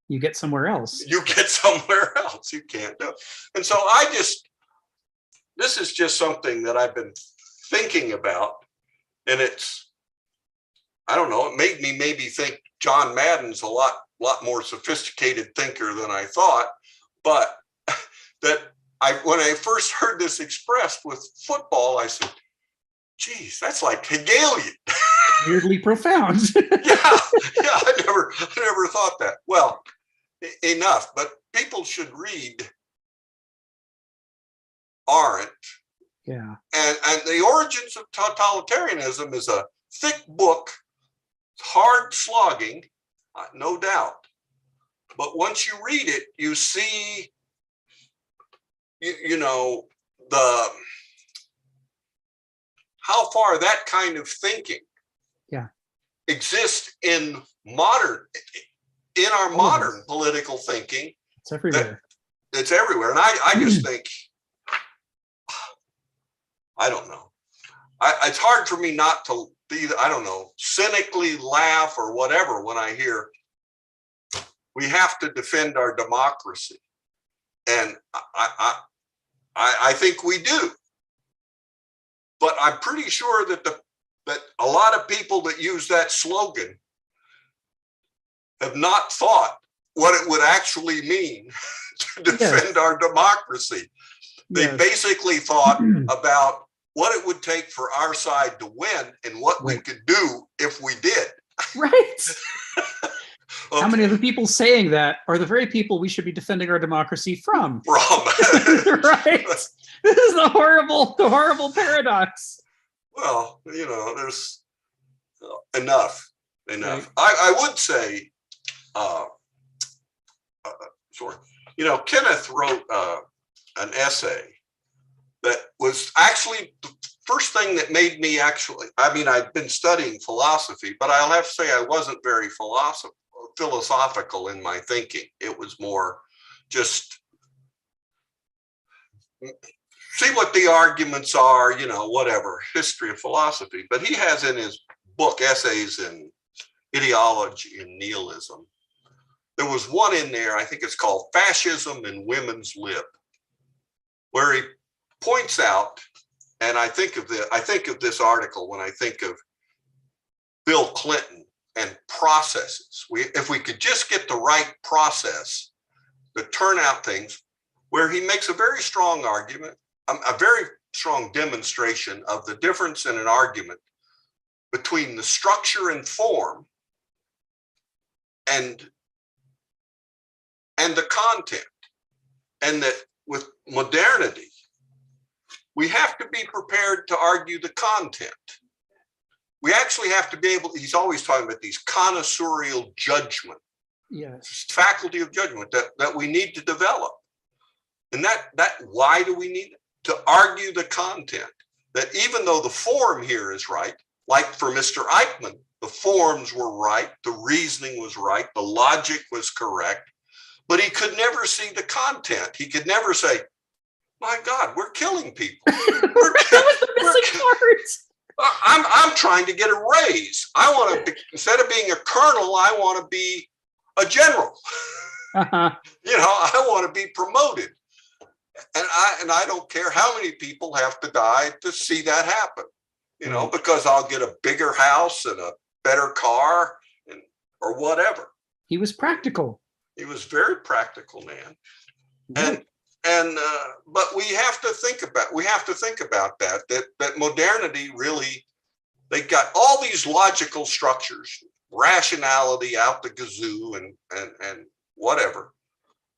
You get somewhere else. You get somewhere else. You can't do it. And so this is just something that I've been thinking about, and I don't know, it made me maybe think John Madden's a lot more sophisticated thinker than I thought, but when I first heard this expressed with football, I said, geez, that's like Hegelian. Weirdly profound. Yeah, I never thought that. Well, enough, but people should read Arendt. Yeah. And The Origins of Totalitarianism is a thick book, hard slogging, no doubt. But once you read it, you see, you know, how far that kind of thinking exists in our modern political thinking. It's everywhere. It's everywhere. And I just think, I don't know. It's hard for me not to be, I don't know, cynically laugh or whatever when I hear we have to defend our democracy. And I think we do. But I'm pretty sure that a lot of people that use that slogan have not thought what it would actually mean to defend our democracy. They basically thought about what it would take for our side to win and what we could do if we did. Right. Okay. How many of the people saying that are the very people we should be defending our democracy from? Right. This is the horrible paradox. Well, you know, there's enough. Right. I would say, sorry, you know, Kenneth wrote an essay that was actually the first thing that made me I've been studying philosophy, but I'll have to say I wasn't very philosophical in my thinking. It was more just see what the arguments are, you know, whatever, history of philosophy. But he has in his book, Essays in Ideology and Nihilism, there was one in there, I think it's called Fascism and Women's Lib, where he points out, and I think of this article when I think of Bill Clinton and processes. If we could just get the right process to turn out things, where he makes a very strong argument, a very strong demonstration of the difference in an argument between the structure and form and the content. And that with modernity, we have to be prepared to argue the content. We actually have to be able, he's always talking about these connoisseurial judgment, faculty of judgment that we need to develop. And that why do we need it? To argue the content, that even though the form here is right, like for Mr. Eichmann, the forms were right, the reasoning was right, the logic was correct, but he could never see the content. He could never say, my God, we're killing people. That was the missing part. I'm trying to get a raise. I want to, instead of being a colonel, I want to be a general. You know, I want to be promoted. And I don't care how many people have to die to see that happen, you know, because I'll get a bigger house and a better car or whatever. He was practical. He was very practical, man. But we have to think about that modernity really, they got all these logical structures, rationality out the gazoo and whatever.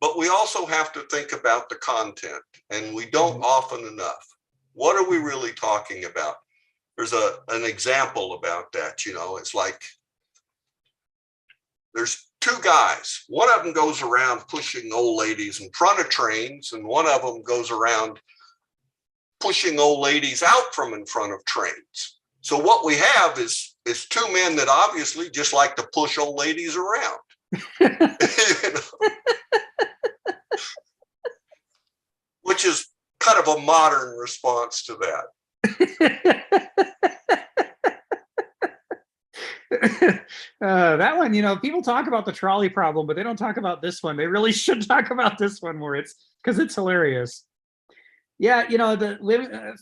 But we also have to think about the content, and we don't often enough. What are we really talking about? There's an example about that, you know, it's like there's two guys. One of them goes around pushing old ladies in front of trains, and one of them goes around pushing old ladies out from in front of trains. So what we have is two men that obviously just like to push old ladies around. You know? Which is kind of a modern response to that. That one, people talk about the trolley problem, but they don't talk about this one. They really should talk about this one more. It's because it's hilarious. Yeah, the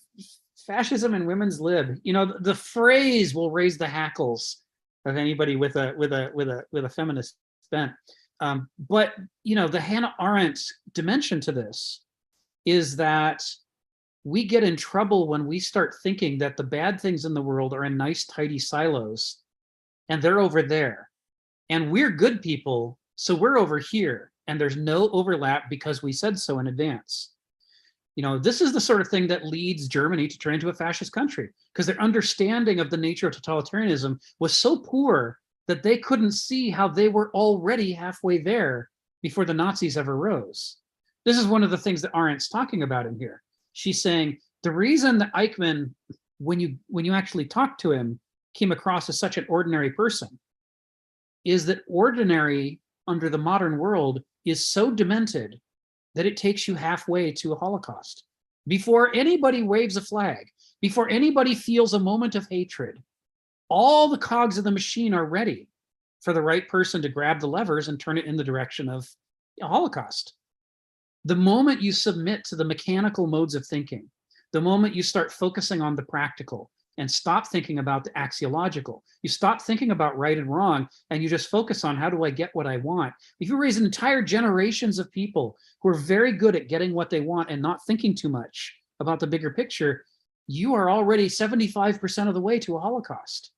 fascism and women's lib. The phrase will raise the hackles of anybody with a feminist bent. But the Hannah Arendt dimension to this is that we get in trouble when we start thinking that the bad things in the world are in nice, tidy silos, and they're over there. And we're good people, so we're over here, and there's no overlap because we said so in advance. This is the sort of thing that leads Germany to turn into a fascist country, because their understanding of the nature of totalitarianism was so poor that they couldn't see how they were already halfway there before the Nazis ever rose. This is one of the things that Arendt's talking about in here. She's saying the reason that Eichmann, when you actually talk to him, came across as such an ordinary person is that ordinary under the modern world is so demented that it takes you halfway to a Holocaust. Before anybody waves a flag, before anybody feels a moment of hatred, all the cogs of the machine are ready for the right person to grab the levers and turn it in the direction of a Holocaust. The moment you submit to the mechanical modes of thinking, the moment you start focusing on the practical and stop thinking about the axiological, you stop thinking about right and wrong, and you just focus on how do I get what I want. If you raise entire generations of people who are very good at getting what they want and not thinking too much about the bigger picture, you are already 75% of the way to a Holocaust.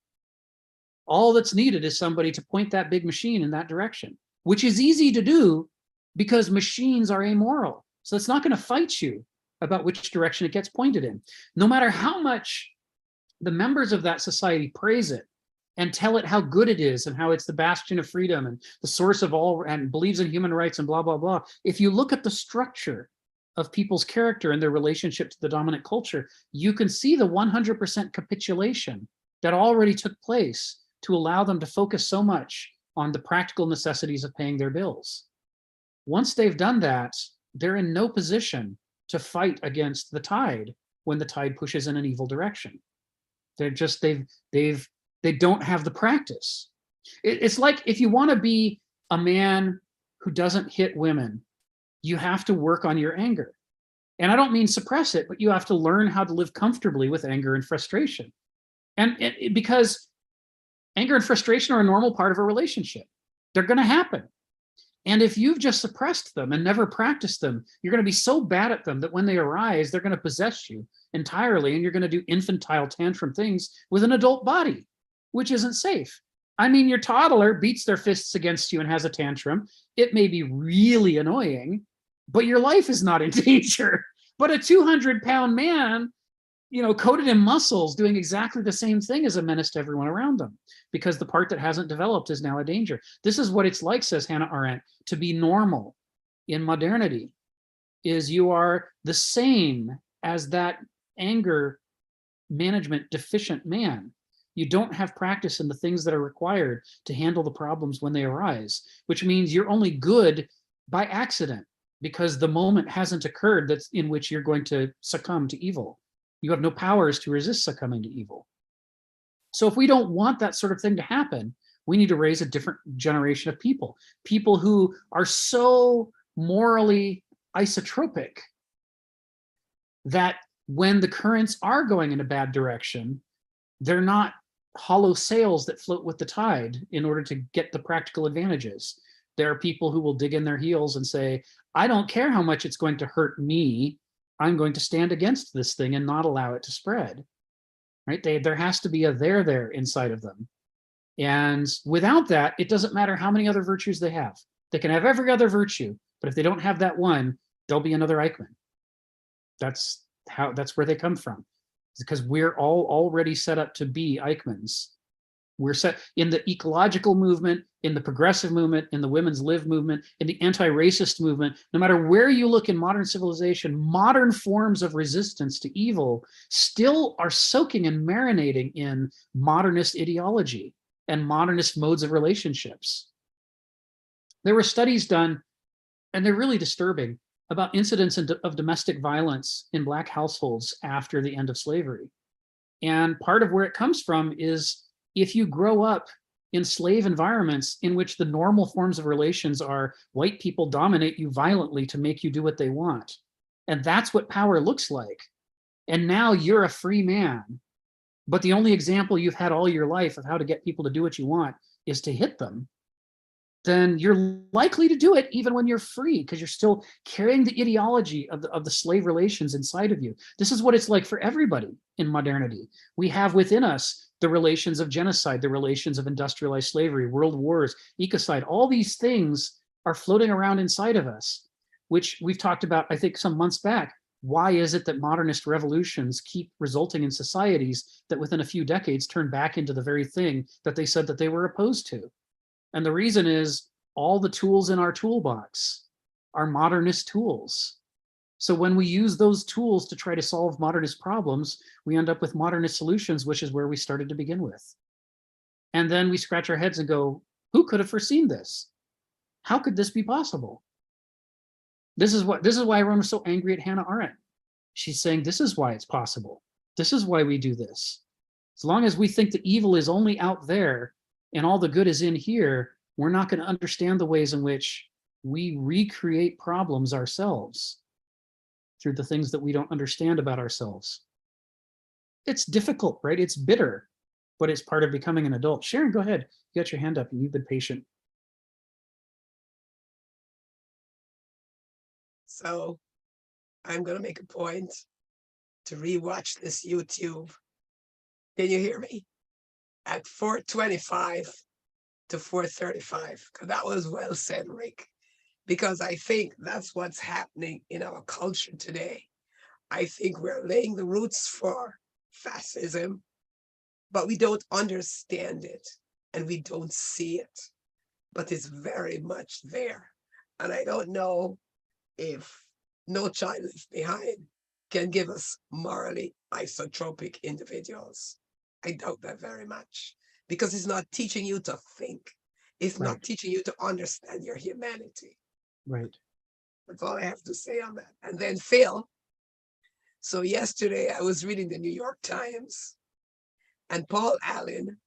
All that's needed is somebody to point that big machine in that direction, which is easy to do because machines are amoral. So it's not going to fight you about which direction it gets pointed in. No matter how much the members of that society praise it and tell it how good it is and how it's the bastion of freedom and the source of all and believes in human rights and blah, blah, blah. If you look at the structure of people's character and their relationship to the dominant culture, you can see the 100% capitulation that already took place to allow them to focus so much on the practical necessities of paying their bills. Once they've done that, they're in no position to fight against the tide when the tide pushes in an evil direction. They're just, they don't have the practice. It's like if you want to be a man who doesn't hit women, you have to work on your anger. And I don't mean suppress it, but you have to learn how to live comfortably with anger and frustration. And because anger and frustration are a normal part of a relationship, they're going to happen. And if you've just suppressed them and never practiced them, you're going to be so bad at them that when they arise, they're going to possess you entirely, and you're going to do infantile tantrum things with an adult body, which isn't safe. I mean, your toddler beats their fists against you and has a tantrum. It may be really annoying, but your life is not in danger. But a 200-pound man, coated in muscles, doing exactly the same thing is a menace to everyone around them, because the part that hasn't developed is now a danger. This is what it's like, says Hannah Arendt, to be normal in modernity, is you are the same as that anger management deficient man. You don't have practice in the things that are required to handle the problems when they arise, which means you're only good by accident because the moment hasn't occurred that's in which you're going to succumb to evil. You have no powers to resist succumbing to evil. So if we don't want that sort of thing to happen, we need to raise a different generation of people who are so morally isotropic that when the currents are going in a bad direction, they're not hollow sails that float with the tide in order to get the practical advantages. There are people who will dig in their heels and say, I don't care how much it's going to hurt me. I'm going to stand against this thing and not allow it to spread. Right? There has to be a there inside of them. And without that, it doesn't matter how many other virtues they have. They can have every other virtue, but if they don't have that one, there'll be another Eichmann. That's where they come from. It's because we're all already set up to be Eichmanns We're set in the ecological movement, in the progressive movement, in the women's live movement, in the anti-racist movement. No matter where you look in modern civilization, modern forms of resistance to evil still are soaking and marinating in modernist ideology and modernist modes of relationships. There were studies done, and they're really disturbing, about incidents of domestic violence in Black households after the end of slavery. And part of where it comes from is if you grow up in slave environments in which the normal forms of relations are white people dominate you violently to make you do what they want. And that's what power looks like. And now you're a free man. But the only example you've had all your life of how to get people to do what you want is to hit them. Then you're likely to do it even when you're free, because you're still carrying the ideology of the slave relations inside of you. This is what it's like for everybody in modernity. We have within us the relations of genocide, the relations of industrialized slavery, world wars, ecocide. All these things are floating around inside of us, which we've talked about, I think, some months back. Why is it that modernist revolutions keep resulting in societies that within a few decades turn back into the very thing that they said that they were opposed to? And the reason is all the tools in our toolbox are modernist tools. So when we use those tools to try to solve modernist problems, we end up with modernist solutions, which is where we started to begin with. And then we scratch our heads and go, who could have foreseen this? How could this be possible? This is why everyone was so angry at Hannah Arendt. She's saying, this is why it's possible. This is why we do this. As long as we think the evil is only out there and all the good is in here, we're not going to understand the ways in which we recreate problems ourselves through the things that we don't understand about ourselves. It's difficult, right? It's bitter, but it's part of becoming an adult. Sharon, go ahead. You got your hand up and you've been patient. So I'm going to make a point to rewatch this YouTube. Can you hear me? At 4:25 to 4:35, because that was well said, Rick, because I think that's what's happening in our culture today. I think we're laying the roots for fascism, but we don't understand it and we don't see it, but it's very much there. And I don't know if No Child Left Behind can give us morally isotropic individuals. I doubt that very much, because it's not teaching you to think. It's not teaching you to understand your humanity. Right. That's all I have to say on that. And then Phil. So yesterday I was reading the New York Times, and Paul Allen,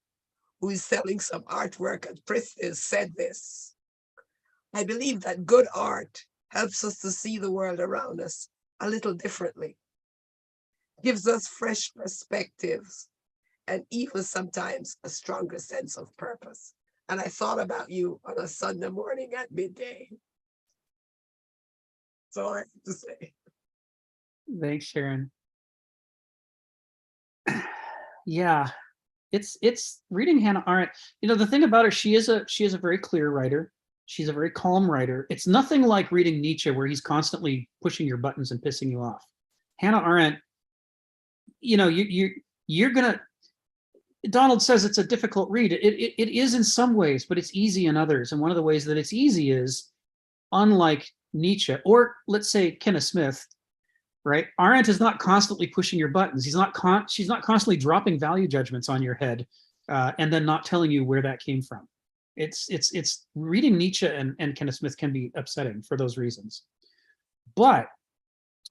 who is selling some artwork at Pritz's, said this: I believe that good art helps us to see the world around us a little differently, gives us fresh perspectives, and even sometimes a stronger sense of purpose. And I thought about you on a Sunday morning at midday. That's all I have to say. Thanks, Sharon. Yeah, it's reading Hannah Arendt. You know, the thing about her, she is a very clear writer. She's a very calm writer. It's nothing like reading Nietzsche, where he's constantly pushing your buttons and pissing you off. Hannah Arendt, you know, you're gonna. Donald says it's a difficult read. It is in some ways, but it's easy in others. And one of the ways that it's easy is, unlike Nietzsche, or let's say Kenneth Smith, right? Arendt is not constantly pushing your buttons. She's not constantly dropping value judgments on your head and then not telling you where that came from. It's reading Nietzsche and Kenneth Smith can be upsetting for those reasons. But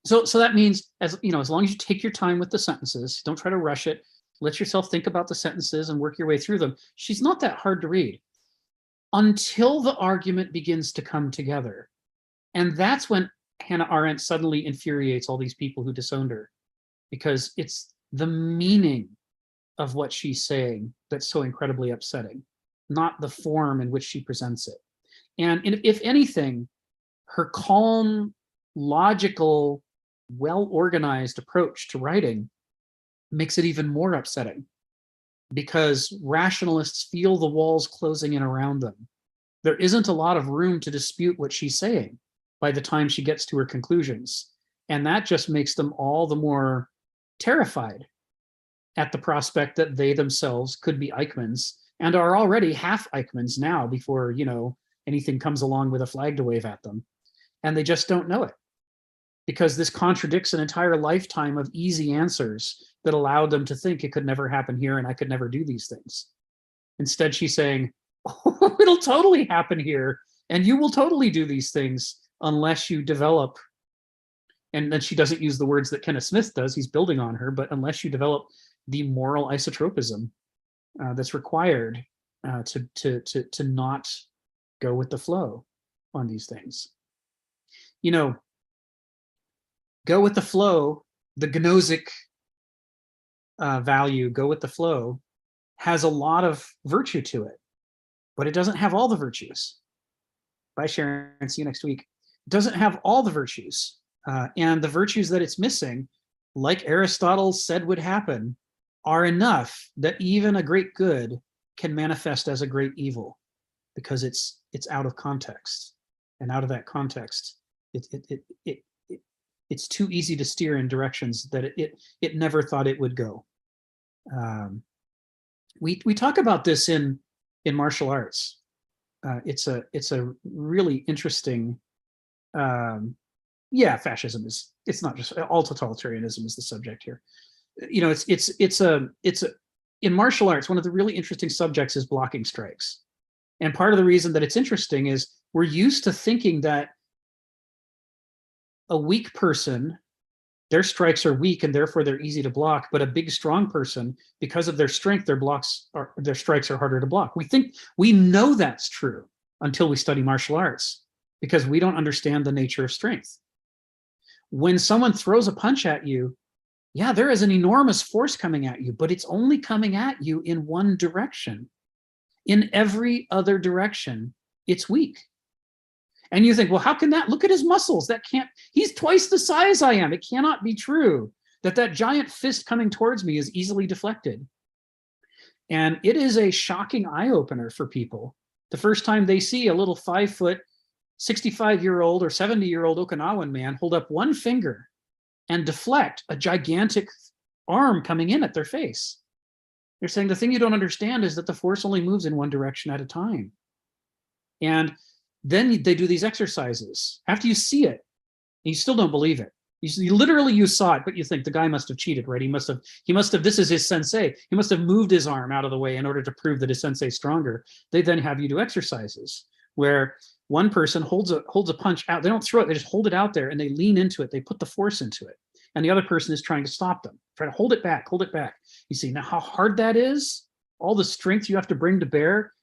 so that means, as you know, as long as you take your time with the sentences, don't try to rush it. Let yourself think about the sentences and work your way through them. She's not that hard to read until the argument begins to come together. And that's when Hannah Arendt suddenly infuriates all these people who disowned her, because it's the meaning of what she's saying that's so incredibly upsetting, not the form in which she presents it. And if anything, her calm, logical, well-organized approach to writing makes it even more upsetting, because rationalists feel the walls closing in around them. There isn't a lot of room to dispute what she's saying by the time she gets to her conclusions. And that just makes them all the more terrified at the prospect that they themselves could be Eichmanns and are already half Eichmanns now before, you know, anything comes along with a flag to wave at them. And they just don't know it, because this contradicts an entire lifetime of easy answers that allowed them to think it could never happen here and I could never do these things. Instead, she's saying, oh, it'll totally happen here, and you will totally do these things unless you develop, and then she doesn't use the words that Kenneth Smith does, he's building on her, but unless you develop the moral isotropism that's required to not go with the flow on these things. You know, go with the flow, the gnostic value, go with the flow, has a lot of virtue to it, but it doesn't have all the virtues. Bye, Sharon. See you next week. It doesn't have all the virtues. And the virtues that it's missing, like Aristotle said would happen, are enough that even a great good can manifest as a great evil, because it's out of context. And out of that context, it's too easy to steer in directions that it never thought it would go. We talk about this in martial arts. It's a really interesting. Yeah, fascism is. It's not just all totalitarianism is the subject here. You know, it's in martial arts, one of the really interesting subjects is blocking strikes. And part of the reason that it's interesting is we're used to thinking that a weak person, their strikes are weak and therefore they're easy to block, but a big strong person, because of their strength, their strikes are harder to block. We know that's true until we study martial arts, because we don't understand the nature of strength. When someone throws a punch at you, yeah, there is an enormous force coming at you, but it's only coming at you in one direction. In every other direction, it's weak. And you think, well, how can that? Look at his muscles. That can't, he's twice the size I am. It cannot be true that giant fist coming towards me is easily deflected. And it is a shocking eye-opener for people. The first time they see a little 5-foot, 65-year-old or 70-year-old Okinawan man hold up one finger and deflect a gigantic arm coming in at their face. They're saying the thing you don't understand is that the force only moves in one direction at a time. And then they do these exercises. After you see it, and you still don't believe it. You saw it, but you think the guy must have cheated, right? He must have, this is his sensei. He must have moved his arm out of the way in order to prove that his sensei is stronger. They then have you do exercises where one person holds a punch out. They don't throw it, they just hold it out there and they lean into it. They put the force into it. And the other person is trying to stop them, trying to hold it back, hold it back. You see now how hard that is? All the strength you have to bring to bear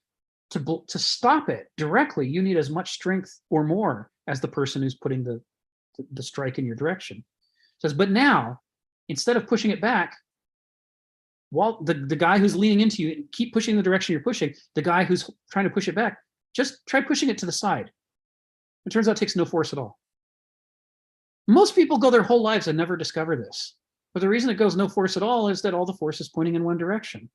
to stop it directly. You need as much strength or more as the person who's putting the strike in your direction. It says, but now, instead of pushing it back, while the guy who's leaning into you, keep pushing the direction you're pushing, the guy who's trying to push it back, just try pushing it to the side. It turns out it takes no force at all. Most people go their whole lives and never discover this. But the reason it goes no force at all is that all the force is pointing in one direction,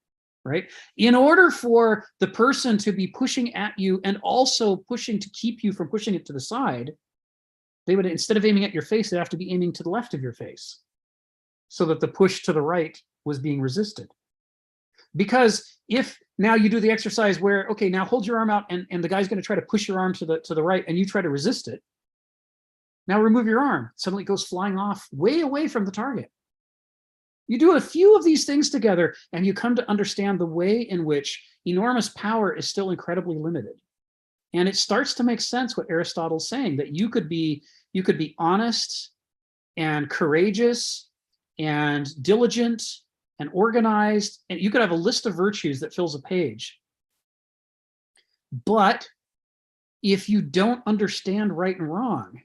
right? In order for the person to be pushing at you and also pushing to keep you from pushing it to the side, they would, instead of aiming at your face, they have to be aiming to the left of your face so that the push to the right was being resisted. Because if now you do the exercise where, okay, now hold your arm out and the guy's going to try to push your arm to the right and you try to resist it. Now remove your arm. Suddenly it goes flying off way away from the target. You do a few of these things together and you come to understand the way in which enormous power is still incredibly limited. And it starts to make sense what Aristotle's saying, that you could be honest and courageous and diligent and organized, and you could have a list of virtues that fills a page. But if you don't understand right and wrong,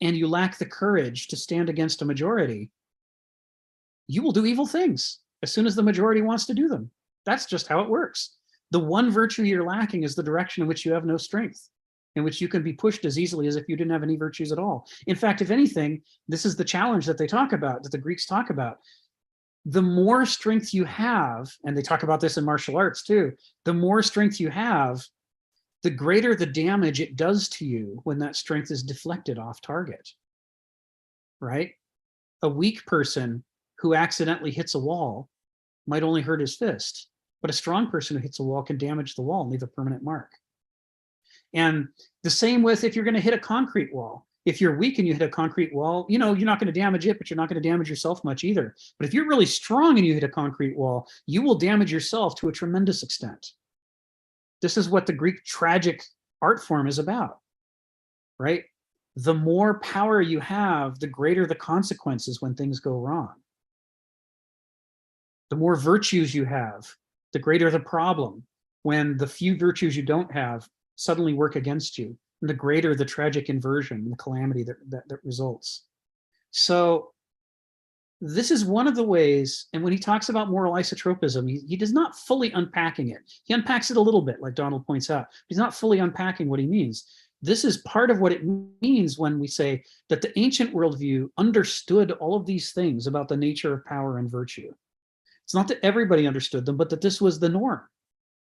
and you lack the courage to stand against a majority, you will do evil things as soon as the majority wants to do them. That's just how it works. The one virtue you're lacking is the direction in which you have no strength, in which you can be pushed as easily as if you didn't have any virtues at all. In fact, if anything, this is the challenge that they talk about, that the Greeks talk about. The more strength you have, and they talk about this in martial arts too, the more strength you have, the greater the damage it does to you when that strength is deflected off target, right? A weak person who accidentally hits a wall might only hurt his fist. But a strong person who hits a wall can damage the wall and leave a permanent mark. And the same with if you're going to hit a concrete wall. If you're weak and you hit a concrete wall, you're not going to damage it, but you're not going to damage yourself much either. But if you're really strong and you hit a concrete wall, you will damage yourself to a tremendous extent. This is what the Greek tragic art form is about, right? The more power you have, the greater the consequences when things go wrong. The more virtues you have, the greater the problem when the few virtues you don't have suddenly work against you, and the greater the tragic inversion and the calamity that results. So this is one of the ways, and when he talks about moral isotropism, he does not fully unpacking it. He unpacks it a little bit, like Donald points out. He's not fully unpacking what he means. This is part of what it means when we say that the ancient worldview understood all of these things about the nature of power and virtue. It's not that everybody understood them, but that this was the norm.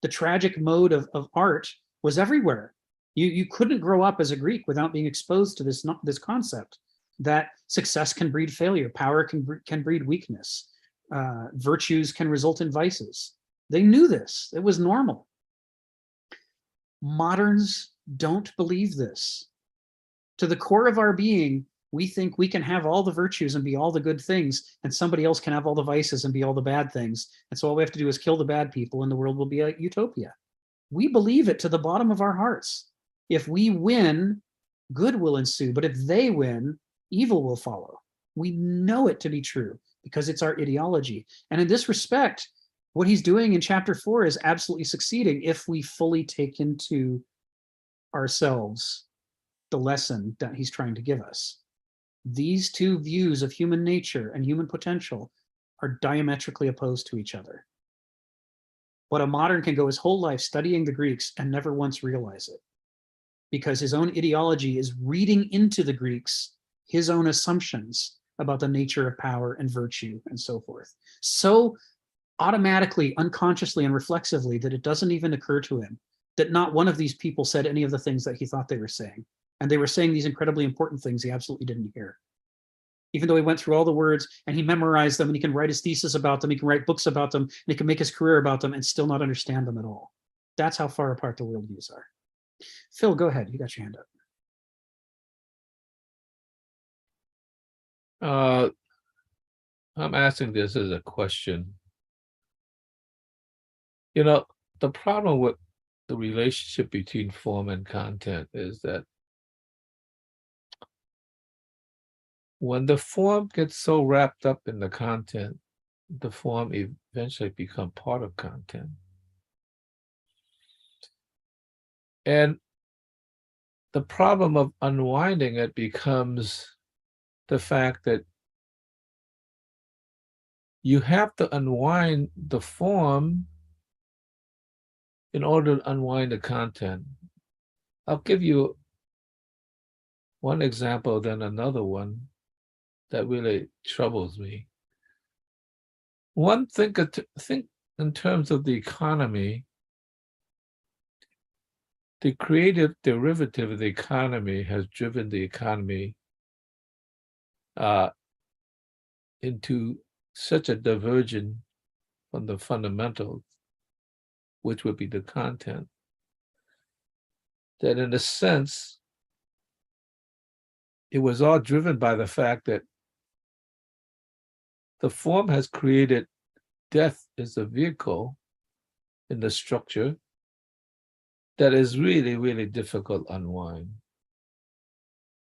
The tragic mode of art was everywhere. You couldn't grow up as a Greek without being exposed to this concept that success can breed failure, power can breed weakness, virtues can result in vices. They knew this. It was normal. Moderns don't believe this. To the core of our being, we think we can have all the virtues and be all the good things, and somebody else can have all the vices and be all the bad things. And so all we have to do is kill the bad people and the world will be a utopia. We believe it to the bottom of our hearts. If we win, good will ensue. But if they win, evil will follow. We know it to be true because it's our ideology. And in this respect, what he's doing in chapter 4 is absolutely succeeding if we fully take into ourselves the lesson that he's trying to give us. These two views of human nature and human potential are diametrically opposed to each other. But a modern can go his whole life studying the Greeks and never once realize it, because his own ideology is reading into the Greeks his own assumptions about the nature of power and virtue and so forth. So automatically, unconsciously, and reflexively that it doesn't even occur to him that not one of these people said any of the things that he thought they were saying. And they were saying these incredibly important things he absolutely didn't hear. Even though he went through all the words and he memorized them and he can write his thesis about them, he can write books about them, and he can make his career about them and still not understand them at all. That's how far apart the worldviews are. Phil, go ahead. You got your hand up. I'm asking this as a question. The problem with the relationship between form and content is that when the form gets so wrapped up in the content, the form eventually becomes part of content. And the problem of unwinding it becomes the fact that you have to unwind the form in order to unwind the content. I'll give you one example, then another one that really troubles me. One, think in terms of the economy. The creative derivative of the economy has driven the economy into such a diversion from the fundamentals, which would be the content, that in a sense, it was all driven by the fact that the form has created death as a vehicle in the structure that is really, really difficult to unwind.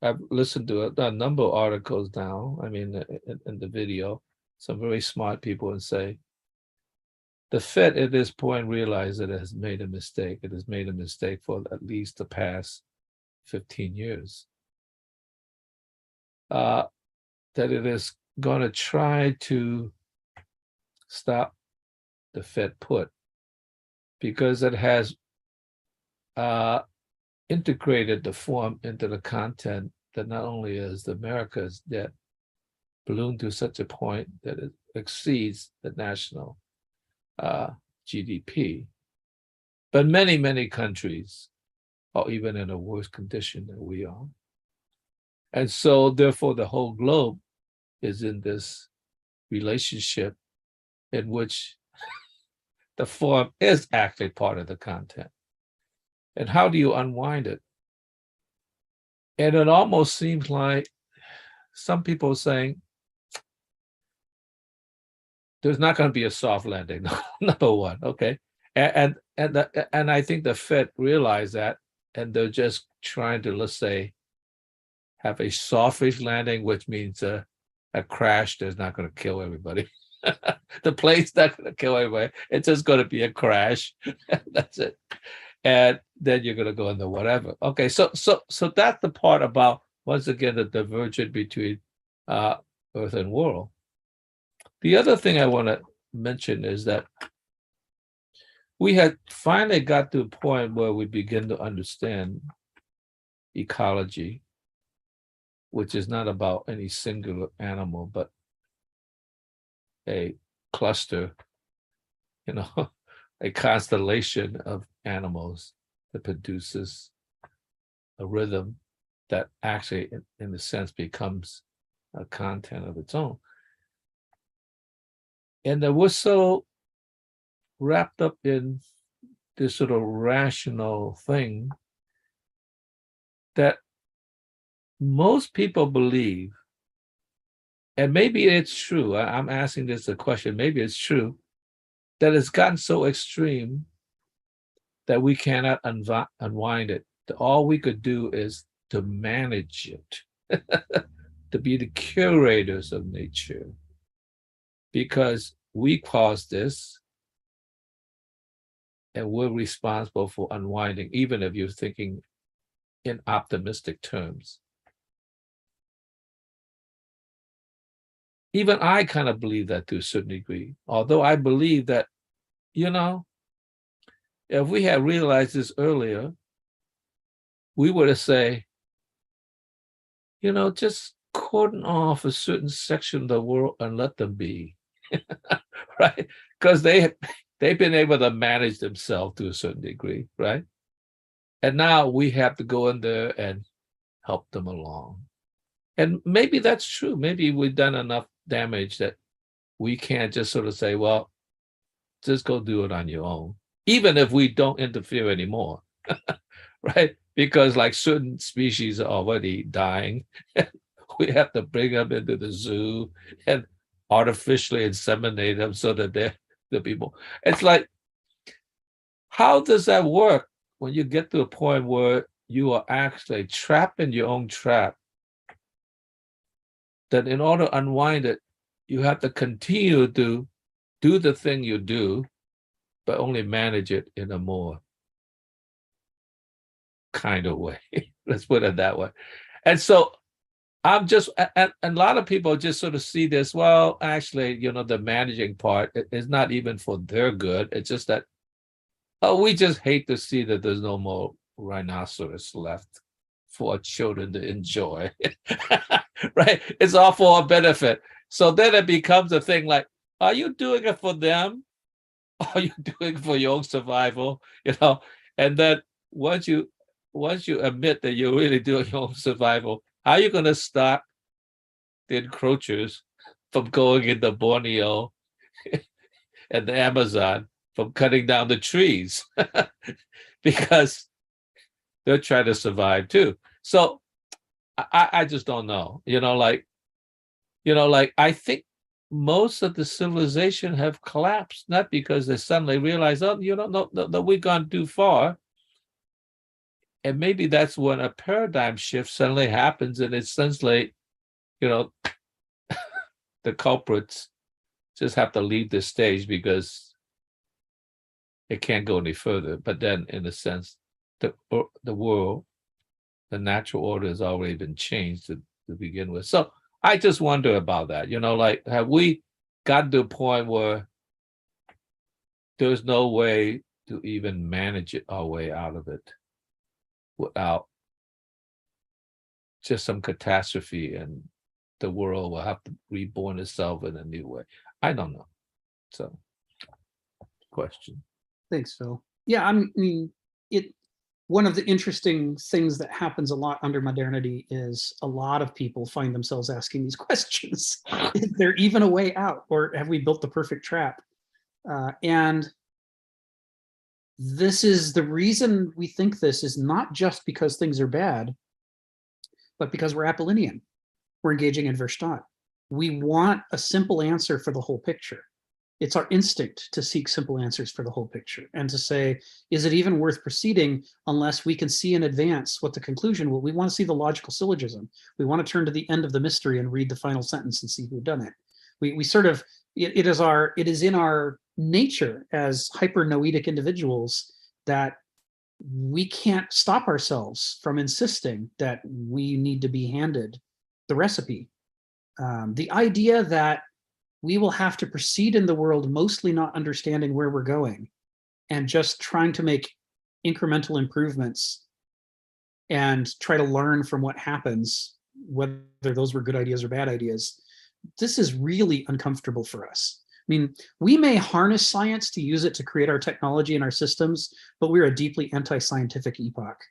I've listened to a number of articles now, in the video, some very smart people, and say, the Fed at this point realized that it has made a mistake. It has made a mistake for at least the past 15 years. That it is going to try to stop the Fed put because it has integrated the form into the content that not only is America's debt ballooned to such a point that it exceeds the national GDP, but many, many countries are even in a worse condition than we are. And so therefore the whole globe is in this relationship in which the form is actually part of the content. And how do you unwind it? And it almost seems like some people are saying there's not going to be a soft landing. Number one, okay, and I think the Fed realized that, and they're just trying to, let's say, have a softish landing, which means a crash that's not going to kill everybody. The plane's not going to kill everybody. It's just going to be a crash. That's it. And then you're going to go into whatever. Okay, so that's the part about, once again, the divergence between Earth and world. The other thing I want to mention is that we had finally got to a point where we begin to understand ecology, which is not about any singular animal, but a cluster, a constellation of animals that produces a rhythm that actually, in a sense, becomes a content of its own. And that we're so wrapped up in this sort of rational thing that most people believe, and maybe it's true, I'm asking this a question, maybe it's true, that it's gotten so extreme that we cannot unwind it. All we could do is to manage it, to be the curators of nature, because we caused this and we're responsible for unwinding, even if you're thinking in optimistic terms. Even I kind of believe that to a certain degree, although I believe that, if we had realized this earlier, we would have say, just cordon off a certain section of the world and let them be, right? Because they've been able to manage themselves to a certain degree, right? And now we have to go in there and help them along. And maybe that's true. Maybe we've done enough damage that we can't just sort of say, well, just go do it on your own, even if we don't interfere anymore, right? Because like certain species are already dying. We have to bring them into the zoo and artificially inseminate them so that they're the people. It's like, how does that work when you get to a point where you are actually trapped in your own trap? That in order to unwind it, you have to continue to do the thing you do, but only manage it in a more kind of way. Let's put it that way. And so I'm just, and a lot of people just sort of see this, well, actually, the managing part is not even for their good. It's just that, we just hate to see that there's no more rhinoceros left for children to enjoy, right? It's all for our benefit. So then it becomes a thing like, are you doing it for them? Are you doing it for your own survival? And then once you admit that you're really doing your own survival, how are you going to stop the encroachers from going into Borneo and the Amazon from cutting down the trees? Because they're trying to survive too. So I just don't know. I think most of the civilization have collapsed, not because they suddenly realize, no, we've gone too far. And maybe that's when a paradigm shift suddenly happens, and it's essentially, the culprits just have to leave the stage because it can't go any further. But then, in a sense, the world, the natural order has already been changed to begin with. So I just wonder about that. Have we gotten to a point where there's no way to even manage it our way out of it without just some catastrophe, and the world will have to reborn itself in a new way? I don't know. So, question. Thanks, Phil. Yeah, I mean, one of the interesting things that happens a lot under modernity is a lot of people find themselves asking these questions. Is there even a way out, or have we built the perfect trap? And this is the reason we think this is not just because things are bad, but because we're Apollinian. We're engaging in Verstaat. We want a simple answer for the whole picture. It's our instinct to seek simple answers for the whole picture and to say, is it even worth proceeding unless we can see in advance what the conclusion will? We want to see the logical syllogism. We want to turn to the end of the mystery and read the final sentence and see who done it. We sort of, it is in our nature as hyper-noetic individuals that we can't stop ourselves from insisting that we need to be handed the recipe. The idea that we will have to proceed in the world mostly not understanding where we're going and just trying to make incremental improvements and try to learn from what happens, whether those were good ideas or bad ideas. This is really uncomfortable for us. I mean, we may harness science to use it to create our technology and our systems, but we're a deeply anti-scientific epoch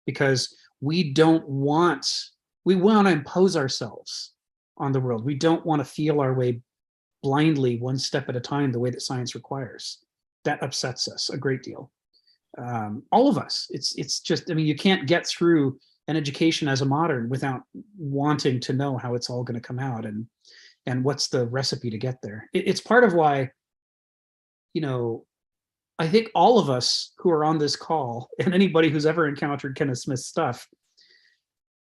because we want to impose ourselves on the world. We don't want to feel our way blindly one step at a time the way that science requires. That upsets us a great deal. All of us. It's just, I mean, you can't get through an education as a modern without wanting to know how it's all going to come out and what's the recipe to get there. It's part of why, you know, I think all of us who are on this call and anybody who's ever encountered Kenneth Smith's stuff,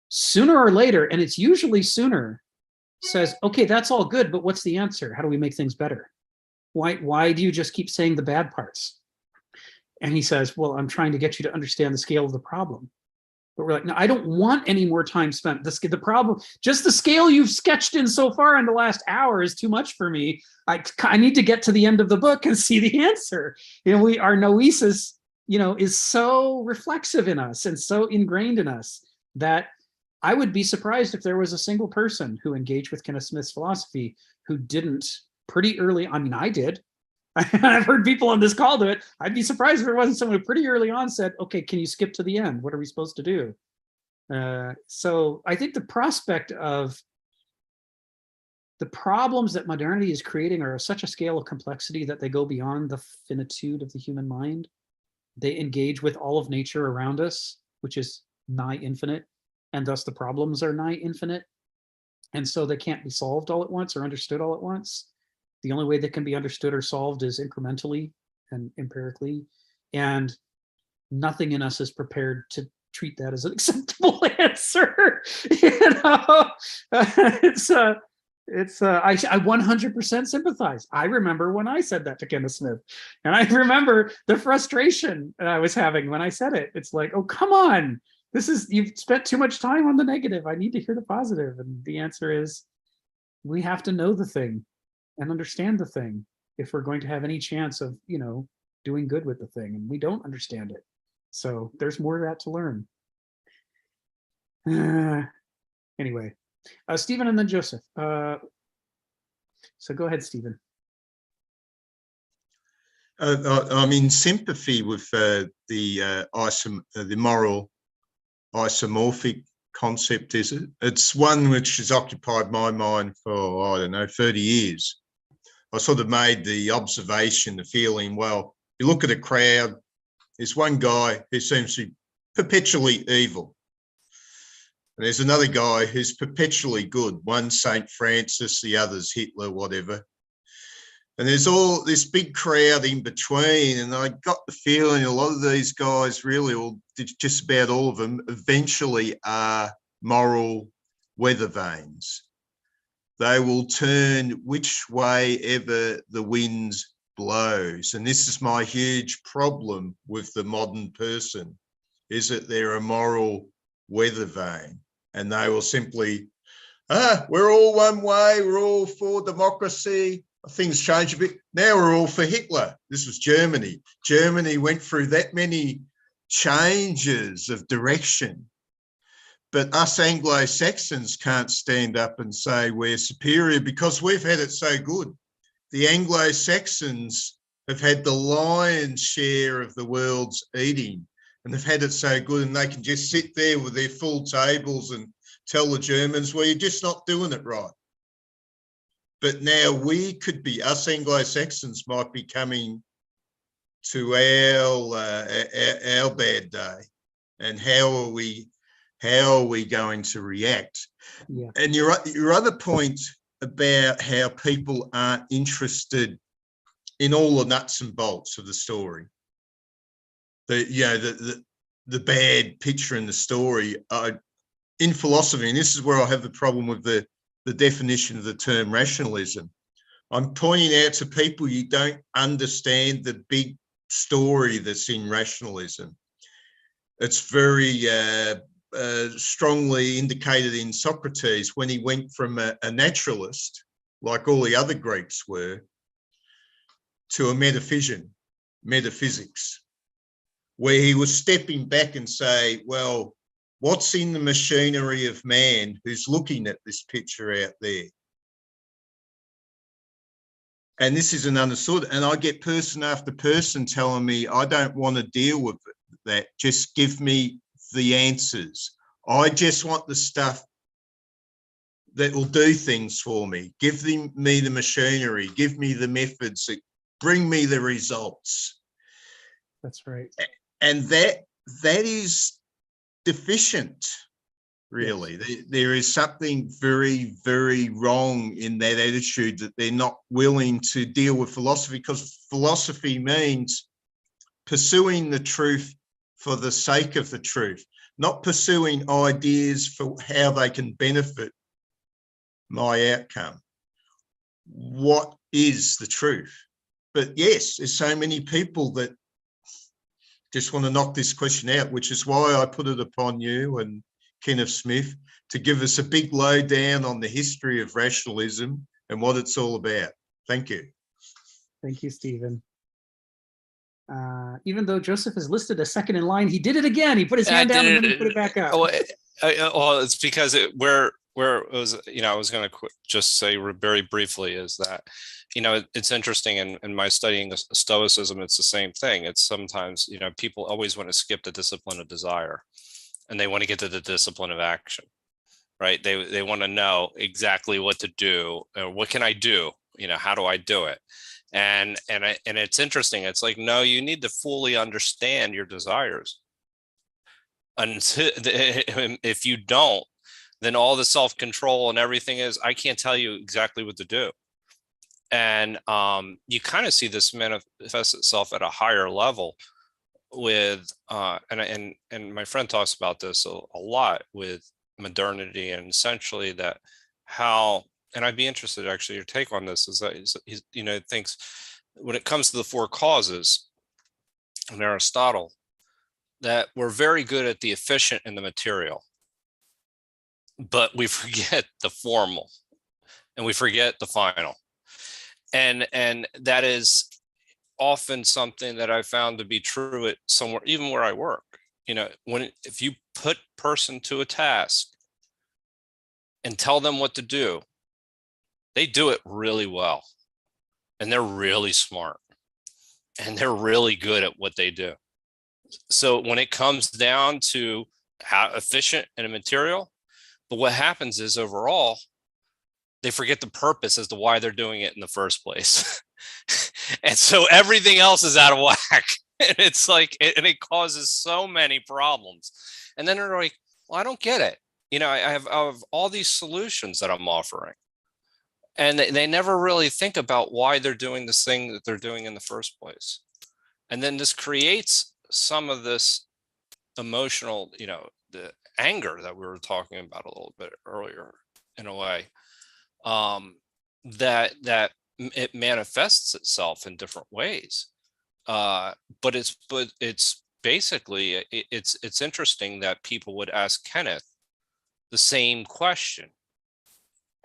sooner or later, and it's usually sooner, says, okay, that's all good, but what's the answer? How do we make things better? Why do you just keep saying the bad parts? And he says, well, I'm trying to get you to understand the scale of the problem. But we're like, no, I don't want any more time spent. The problem, just the scale you've sketched in so far in the last hour is too much for me. I need to get to the end of the book and see the answer. You know, our noesis, you know, is so reflexive in us and so ingrained in us that I would be surprised if there was a single person who engaged with Kenneth Smith's philosophy who didn't pretty early. I mean, I did. I've heard people on this call do it. I'd be surprised if there wasn't someone who pretty early on said, okay, can you skip to the end? What are we supposed to do? So I think the prospect of the problems that modernity is creating are such a scale of complexity that they go beyond the finitude of the human mind. They engage with all of nature around us, which is nigh infinite, and thus the problems are nigh infinite. And so they can't be solved all at once or understood all at once. The only way that can be understood or solved is incrementally and empirically. And nothing in us is prepared to treat that as an acceptable answer. You know, I 100% sympathize. I remember when I said that to Kenneth Smith, and I remember the frustration I was having when I said it. It's like, oh, come on. You've spent too much time on the negative. I need to hear the positive. And the answer is, we have to know the thing and understand the thing if we're going to have any chance of, you know, doing good with the thing. And we don't understand it. So there's more of that to learn. Anyway, Stephen and then Joseph. So go ahead, Stephen. I'm in sympathy with the moral isomorphic concept. Is it? It's one which has occupied my mind for, I don't know, 30 years. I sort of made the observation, the feeling, well, you look at a crowd, there's one guy who seems to be perpetually evil. And there's another guy who's perpetually good. One's St. Francis, the other's Hitler, whatever. And there's all this big crowd in between. And I got the feeling a lot of these guys really, or just about all of them, eventually are moral weather vanes. They will turn which way ever the winds blows. And this is my huge problem with the modern person, is that they're a moral weather vane. And they will simply, we're all one way, we're all for democracy. Things change a bit. Now we're all for Hitler. This was Germany. Germany went through that many changes of direction. But us Anglo-Saxons can't stand up and say we're superior because we've had it so good. The Anglo-Saxons have had the lion's share of the world's eating, and they've had it so good, and they can just sit there with their full tables and tell the Germans, well, you're just not doing it right. But now we could be, us Anglo-Saxons might be coming to our bad day, and how are we going to react? Yeah. And your other point about how people aren't interested in all the nuts and bolts of the story, the bad picture in the story, in philosophy, and this is where I have the problem with the definition of the term rationalism. I'm pointing out to people, you don't understand the big story that's in rationalism. It's very strongly indicated in Socrates when he went from a naturalist, like all the other Greeks were, to a metaphysics, where he was stepping back and say, well, what's in the machinery of man who's looking at this picture out there? And this isn't understood. And I get person after person telling me, I don't want to deal with that. Just give me the answers. I just want the stuff that will do things for me. Give me the machinery. Give me the methods. Bring me the results. That's right. And that is deficient. Really, yes. There is something very, very wrong in that attitude, that they're not willing to deal with philosophy, because philosophy means pursuing the truth for the sake of the truth, not pursuing ideas for how they can benefit my outcome. What is the truth? But yes, there's so many people that just want to knock this question out, which is why I put it upon you and Kenneth Smith to give us a big lowdown on the history of rationalism and what it's all about. Thank you. Thank you, Stephen. Even though Joseph is listed as second in line, he did it again. He put his hand down and then he put it back up. Well, it's because where it was, I was going to just say very briefly is that, it's interesting in my studying Stoicism, it's the same thing. It's sometimes, people always want to skip the discipline of desire and they want to get to the discipline of action, right? They want to know exactly what to do, or what can I do? How do I do it? And it's interesting. It's like, no, you need to fully understand your desires. And if you don't, then all the self-control and everything is, I can't tell you exactly what to do. And you kind of see this manifest itself at a higher level with, and my friend talks about this a lot with modernity, and essentially that how, and I'd be interested actually your take on this, is that he's thinks when it comes to the four causes in Aristotle, that we're very good at the efficient and the material, but we forget the formal and we forget the final. And that is often something that I found to be true at somewhere, even where I work. If you put person to a task and tell them what to do, they do it really well. And they're really smart. And they're really good at what they do. So when it comes down to how efficient and a material, but what happens is overall, they forget the purpose as to why they're doing it in the first place. And so everything else is out of whack. And it's like, and it causes so many problems. And then they're like, well, I don't get it. I have all these solutions that I'm offering. And they never really think about why they're doing this thing that they're doing in the first place. And then this creates some of this emotional, the anger that we were talking about a little bit earlier, in a way, that it manifests itself in different ways. But it's basically, it's interesting that people would ask Kenneth the same question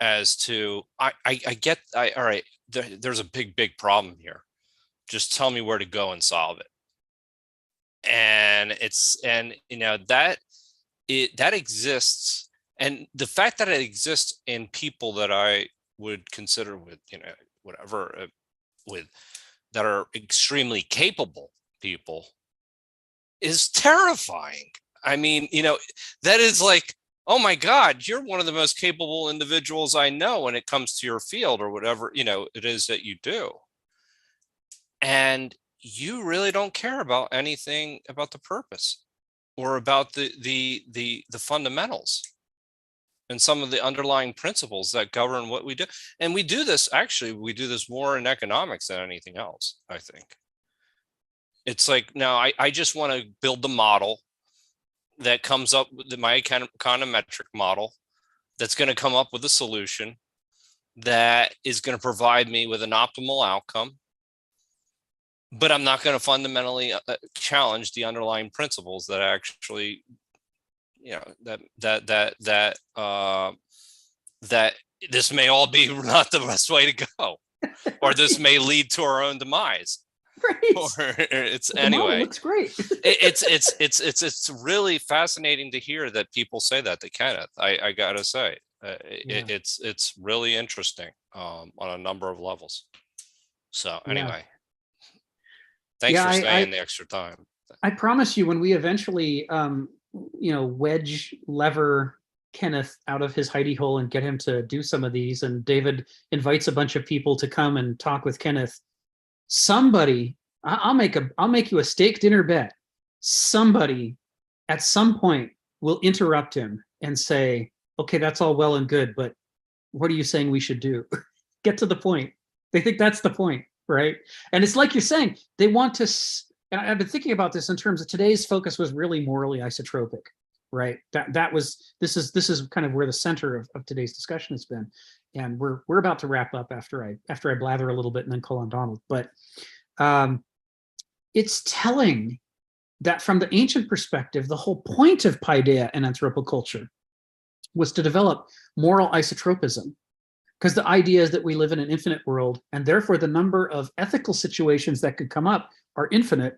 as to, all right, there's a big problem here. Just tell me where to go and solve it. And that exists. And the fact that it exists in people that I would consider with, that are extremely capable people is terrifying. I mean, that is like, oh my God, you're one of the most capable individuals I know when it comes to your field or whatever, it is that you do. And you really don't care about anything about the purpose or about the fundamentals and some of the underlying principles that govern what we do. And we do this, actually, we do this more in economics than anything else, I think. It's like, now I just want to build the model that comes up with my econometric model that's going to come up with a solution that is going to provide me with an optimal outcome. But I'm not going to fundamentally challenge the underlying principles that actually, you know, that this may all be not the best way to go, or this may lead to our own demise. Right. Or it's The model anyway. looks great. It's really fascinating to hear that people say that to Kenneth. I gotta say, Yeah. it's really interesting on a number of levels. So Yeah. anyway. Thanks Yeah, for staying the extra time. I promise you, when we eventually, wedge lever Kenneth out of his hidey hole and get him to do some of these, and David invites a bunch of people to come and talk with Kenneth, somebody, I'll make you a steak dinner bet. Somebody at some point will interrupt him and say, okay, that's all well and good, but what are you saying we should do? Get to the point. They think that's the point. Right. And it's like you're saying, they want to, and I've been thinking about this in terms of today's focus was really morally isotropic, right? This is kind of where the center of today's discussion has been. And we're about to wrap up after I blather a little bit and then call on Donald. But it's telling that from the ancient perspective, the whole point of paideia and anthropoculture was to develop moral isotropism. Because the idea is that we live in an infinite world, and therefore the number of ethical situations that could come up are infinite,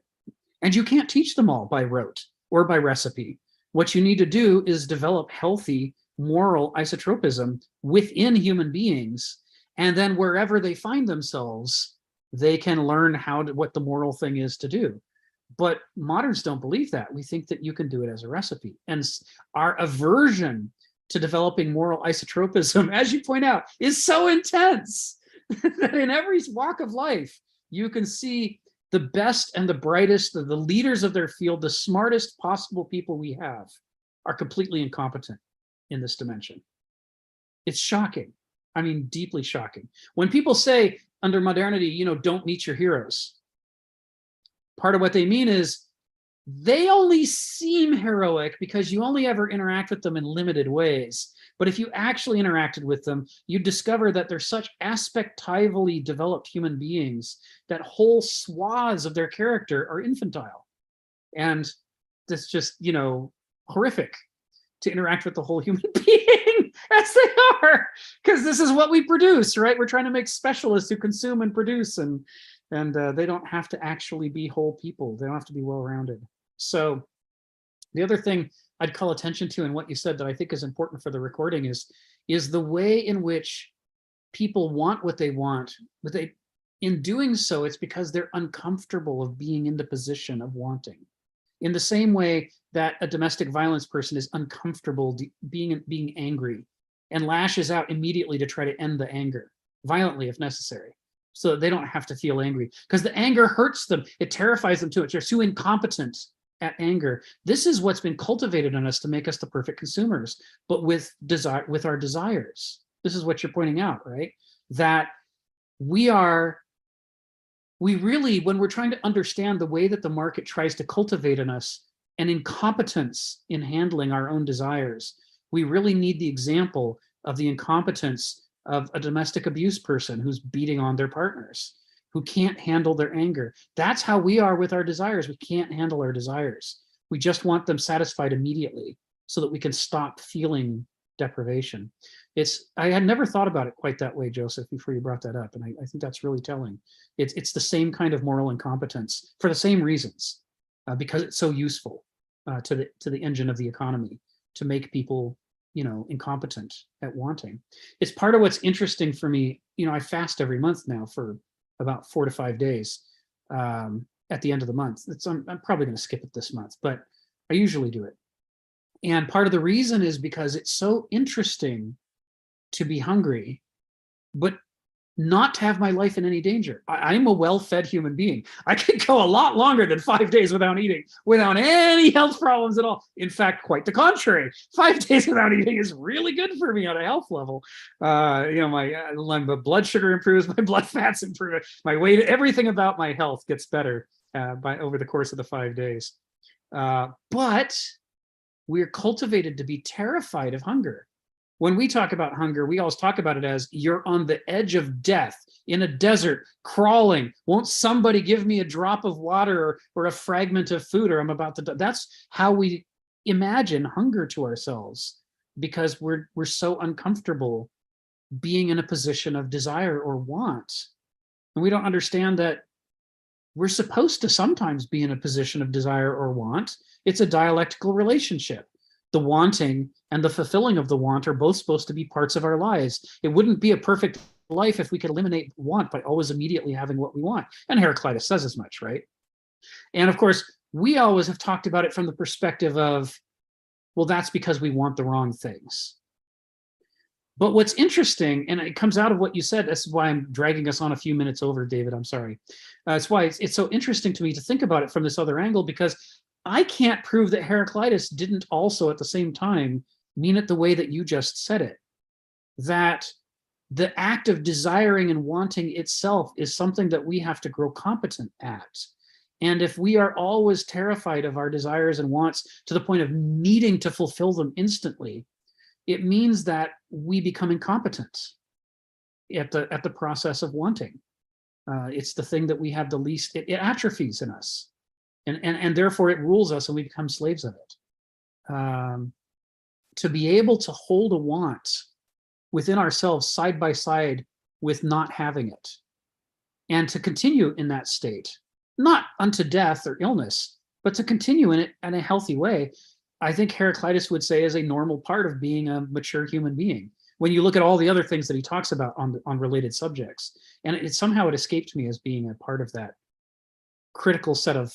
and you can't teach them all by rote or by recipe. What you need to do is develop healthy moral isotropism within human beings, and then wherever they find themselves, they can learn what the moral thing is to do. But moderns don't believe that. We think that you can do it as a recipe. And our aversion to developing moral isotropism, as you point out, is so intense that in every walk of life, you can see the best and the brightest, the leaders of their field, the smartest possible people we have are completely incompetent in this dimension. It's shocking. I mean, deeply shocking. When people say under modernity, don't meet your heroes, part of what they mean is they only seem heroic because you only ever interact with them in limited ways. But if you actually interacted with them, you'd discover that they're such aspectively developed human beings that whole swaths of their character are infantile. And that's just, horrific to interact with the whole human being as they are, because this is what we produce, right? We're trying to make specialists who consume and produce, and they don't have to actually be whole people. They don't have to be well-rounded. So the other thing I'd call attention to in what you said that I think is important for the recording is the way in which people want what they want, but in doing so, it's because they're uncomfortable of being in the position of wanting. In the same way that a domestic violence person is uncomfortable being angry and lashes out immediately to try to end the anger, violently if necessary, so that they don't have to feel angry, because the anger hurts them. It terrifies them too. They're too incompetent at anger. This is what's been cultivated in us to make us the perfect consumers, but with our desires. This is what you're pointing out, right? That we really, when we're trying to understand the way that the market tries to cultivate in us an incompetence in handling our own desires, we really need the example of the incompetence of a domestic abuse person who's beating on their partners, who can't handle their anger. That's how we are with our desires. We can't handle our desires. We just want them satisfied immediately so that we can stop feeling deprivation. I had never thought about it quite that way, Joseph, before you brought that up. And I think that's really telling. It's the same kind of moral incompetence for the same reasons, because it's so useful to the engine of the economy to make people, incompetent at wanting. It's part of what's interesting for me. I fast every month now for about 4 to 5 days at the end of the month. I'm probably going to skip it this month, but I usually do it. And part of the reason is because it's so interesting to be hungry, but not to have my life in any danger. I'm a well-fed human being. I could go a lot longer than 5 days without eating, without any health problems at all. In fact, quite the contrary. 5 days without eating is really good for me on a health level. My blood sugar improves, my blood fats improve, my weight, everything about my health gets better over the course of the 5 days. But we're cultivated to be terrified of hunger. When we talk about hunger, we always talk about it as you're on the edge of death in a desert, crawling. Won't somebody give me a drop of water or a fragment of food, or I'm about to die? That's how we imagine hunger to ourselves, because we're so uncomfortable being in a position of desire or want. And we don't understand that we're supposed to sometimes be in a position of desire or want. It's a dialectical relationship. The wanting and the fulfilling of the want are both supposed to be parts of our lives. It wouldn't be a perfect life if we could eliminate want by always immediately having what we want. And Heraclitus says as much, right? And of course, we always have talked about it from the perspective of, well, that's because we want the wrong things. But what's interesting, and it comes out of what you said, that's why I'm dragging us on a few minutes over, David, I'm sorry. That's why it's so interesting to me to think about it from this other angle, because I can't prove that Heraclitus didn't also at the same time mean it the way that you just said it. That the act of desiring and wanting itself is something that we have to grow competent at. And if we are always terrified of our desires and wants to the point of needing to fulfill them instantly, it means that we become incompetent at the process of wanting. It's the thing that we have the least, it atrophies in us. And therefore it rules us and we become slaves of it. To be able to hold a want within ourselves side by side with not having it, and to continue in that state, not unto death or illness, but to continue in it in a healthy way, I think Heraclitus would say is a normal part of being a mature human being. When you look at all the other things that he talks about on related subjects, and somehow it escaped me as being a part of that critical set of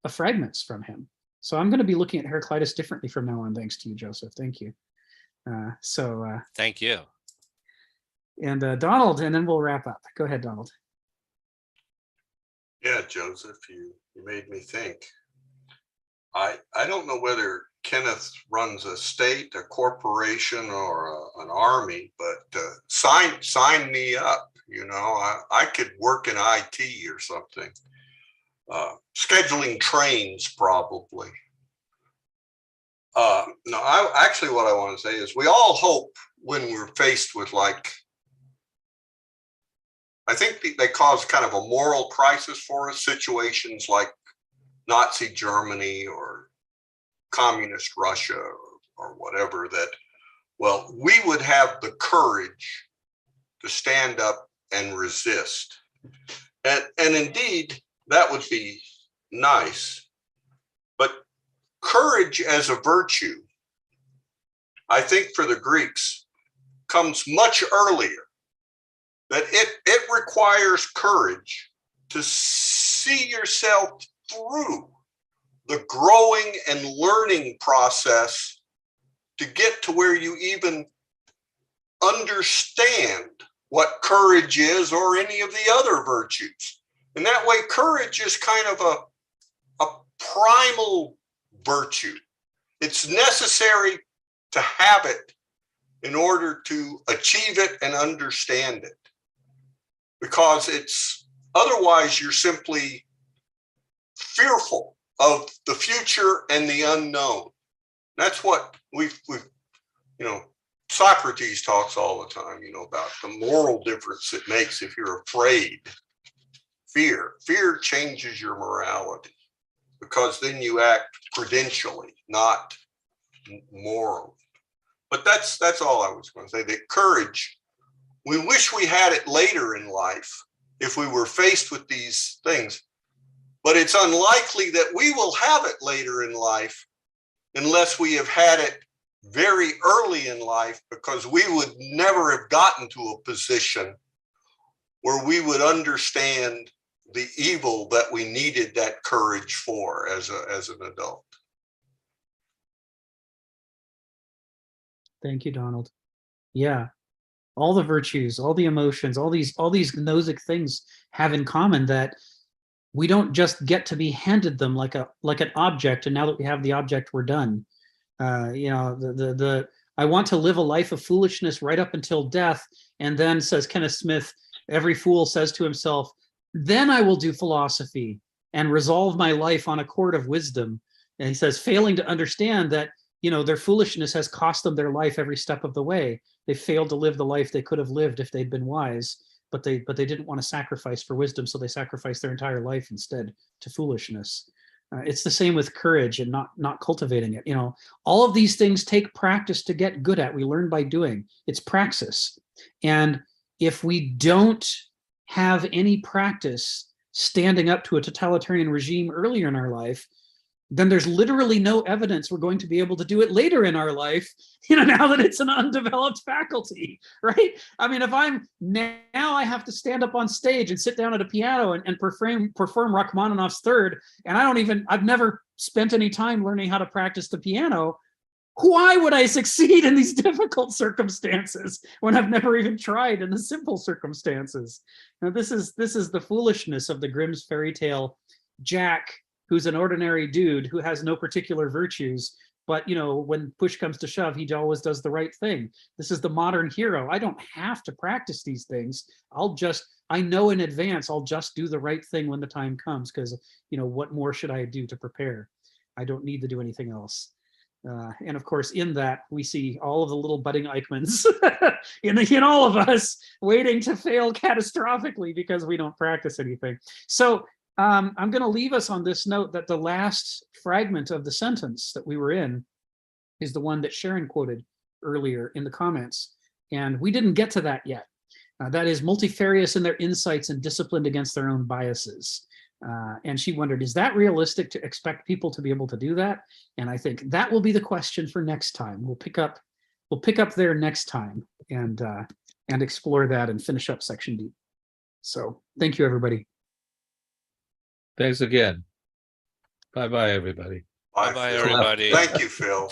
fragments from him. So I'm going to be looking at Heraclitus differently from now on, thanks to you, Joseph. Thank you. Thank you. And Donald, and then we'll wrap up. Go ahead, Donald. Yeah, Joseph, you made me think. I don't know whether Kenneth runs a state, a corporation, or an army, but sign me up. You know, I could work in IT or something. Scheduling trains, probably. No, actually what I want to say is we all hope when we're faced with, like, I think they cause kind of a moral crisis for us, situations like Nazi Germany or communist Russia or whatever, that, well, we would have the courage to stand up and resist. And indeed, that would be nice. But courage as a virtue, I think for the Greeks, comes much earlier. That it requires courage to see yourself through the growing and learning process to get to where you even understand what courage is or any of the other virtues. And that way, courage is kind of a primal virtue. It's necessary to have it in order to achieve it and understand it. Because it's otherwise you're simply fearful of the future and the unknown. That's what we've Socrates talks all the time, about the moral difference it makes if you're afraid. Fear changes your morality, because then you act prudentially, not morally. But that's all I was going to say. That courage, we wish we had it later in life if we were faced with these things, but it's unlikely that we will have it later in life unless we have had it very early in life, because we would never have gotten to a position where we would understand the evil that we needed that courage for as an adult. Thank you, Donald. Yeah. all the virtues, all the emotions, all these gnostic things have in common that we don't just get to be handed them like an object, and now that we have the object, we're done. I want to live a life of foolishness right up until death, and then, says Kenneth Smith, every fool says to himself, then I will do philosophy and resolve my life on a cord of wisdom. And he says, failing to understand that, their foolishness has cost them their life every step of the way. They failed to live the life they could have lived if they'd been wise, but they didn't want to sacrifice for wisdom, so they sacrificed their entire life instead to foolishness. It's the same with courage and not cultivating it. All of these things take practice to get good at. We learn by doing. It's praxis. And if we don't have any practice standing up to a totalitarian regime earlier in our life, then there's literally no evidence we're going to be able to do it later in our life, now that it's an undeveloped faculty, right? I mean, if now I have to stand up on stage and sit down at a piano and perform Rachmaninoff's Third, and I've never spent any time learning how to practice the piano. Why would I succeed in these difficult circumstances when I've never even tried in the simple circumstances? Now, this is the foolishness of the Grimm's fairy tale Jack, who's an ordinary dude who has no particular virtues, but when push comes to shove, he always does the right thing. This is the modern hero. I don't have to practice these things. I know in advance, I'll just do the right thing when the time comes, because what more should I do to prepare? I don't need to do anything else. And of course, in that, we see all of the little budding Eichmanns in all of us, waiting to fail catastrophically because we don't practice anything. So I'm going to leave us on this note that the last fragment of the sentence that we were in is the one that Sharon quoted earlier in the comments. And we didn't get to that yet. That is multifarious in their insights and disciplined against their own biases. And she wondered, is that realistic to expect people to be able to do that? And I think that will be the question for next time. We'll pick up there next time and explore that and finish up section D. So thank you, everybody. Thanks again. Bye-bye, everybody. Bye-bye, everybody. Thank you, Phil.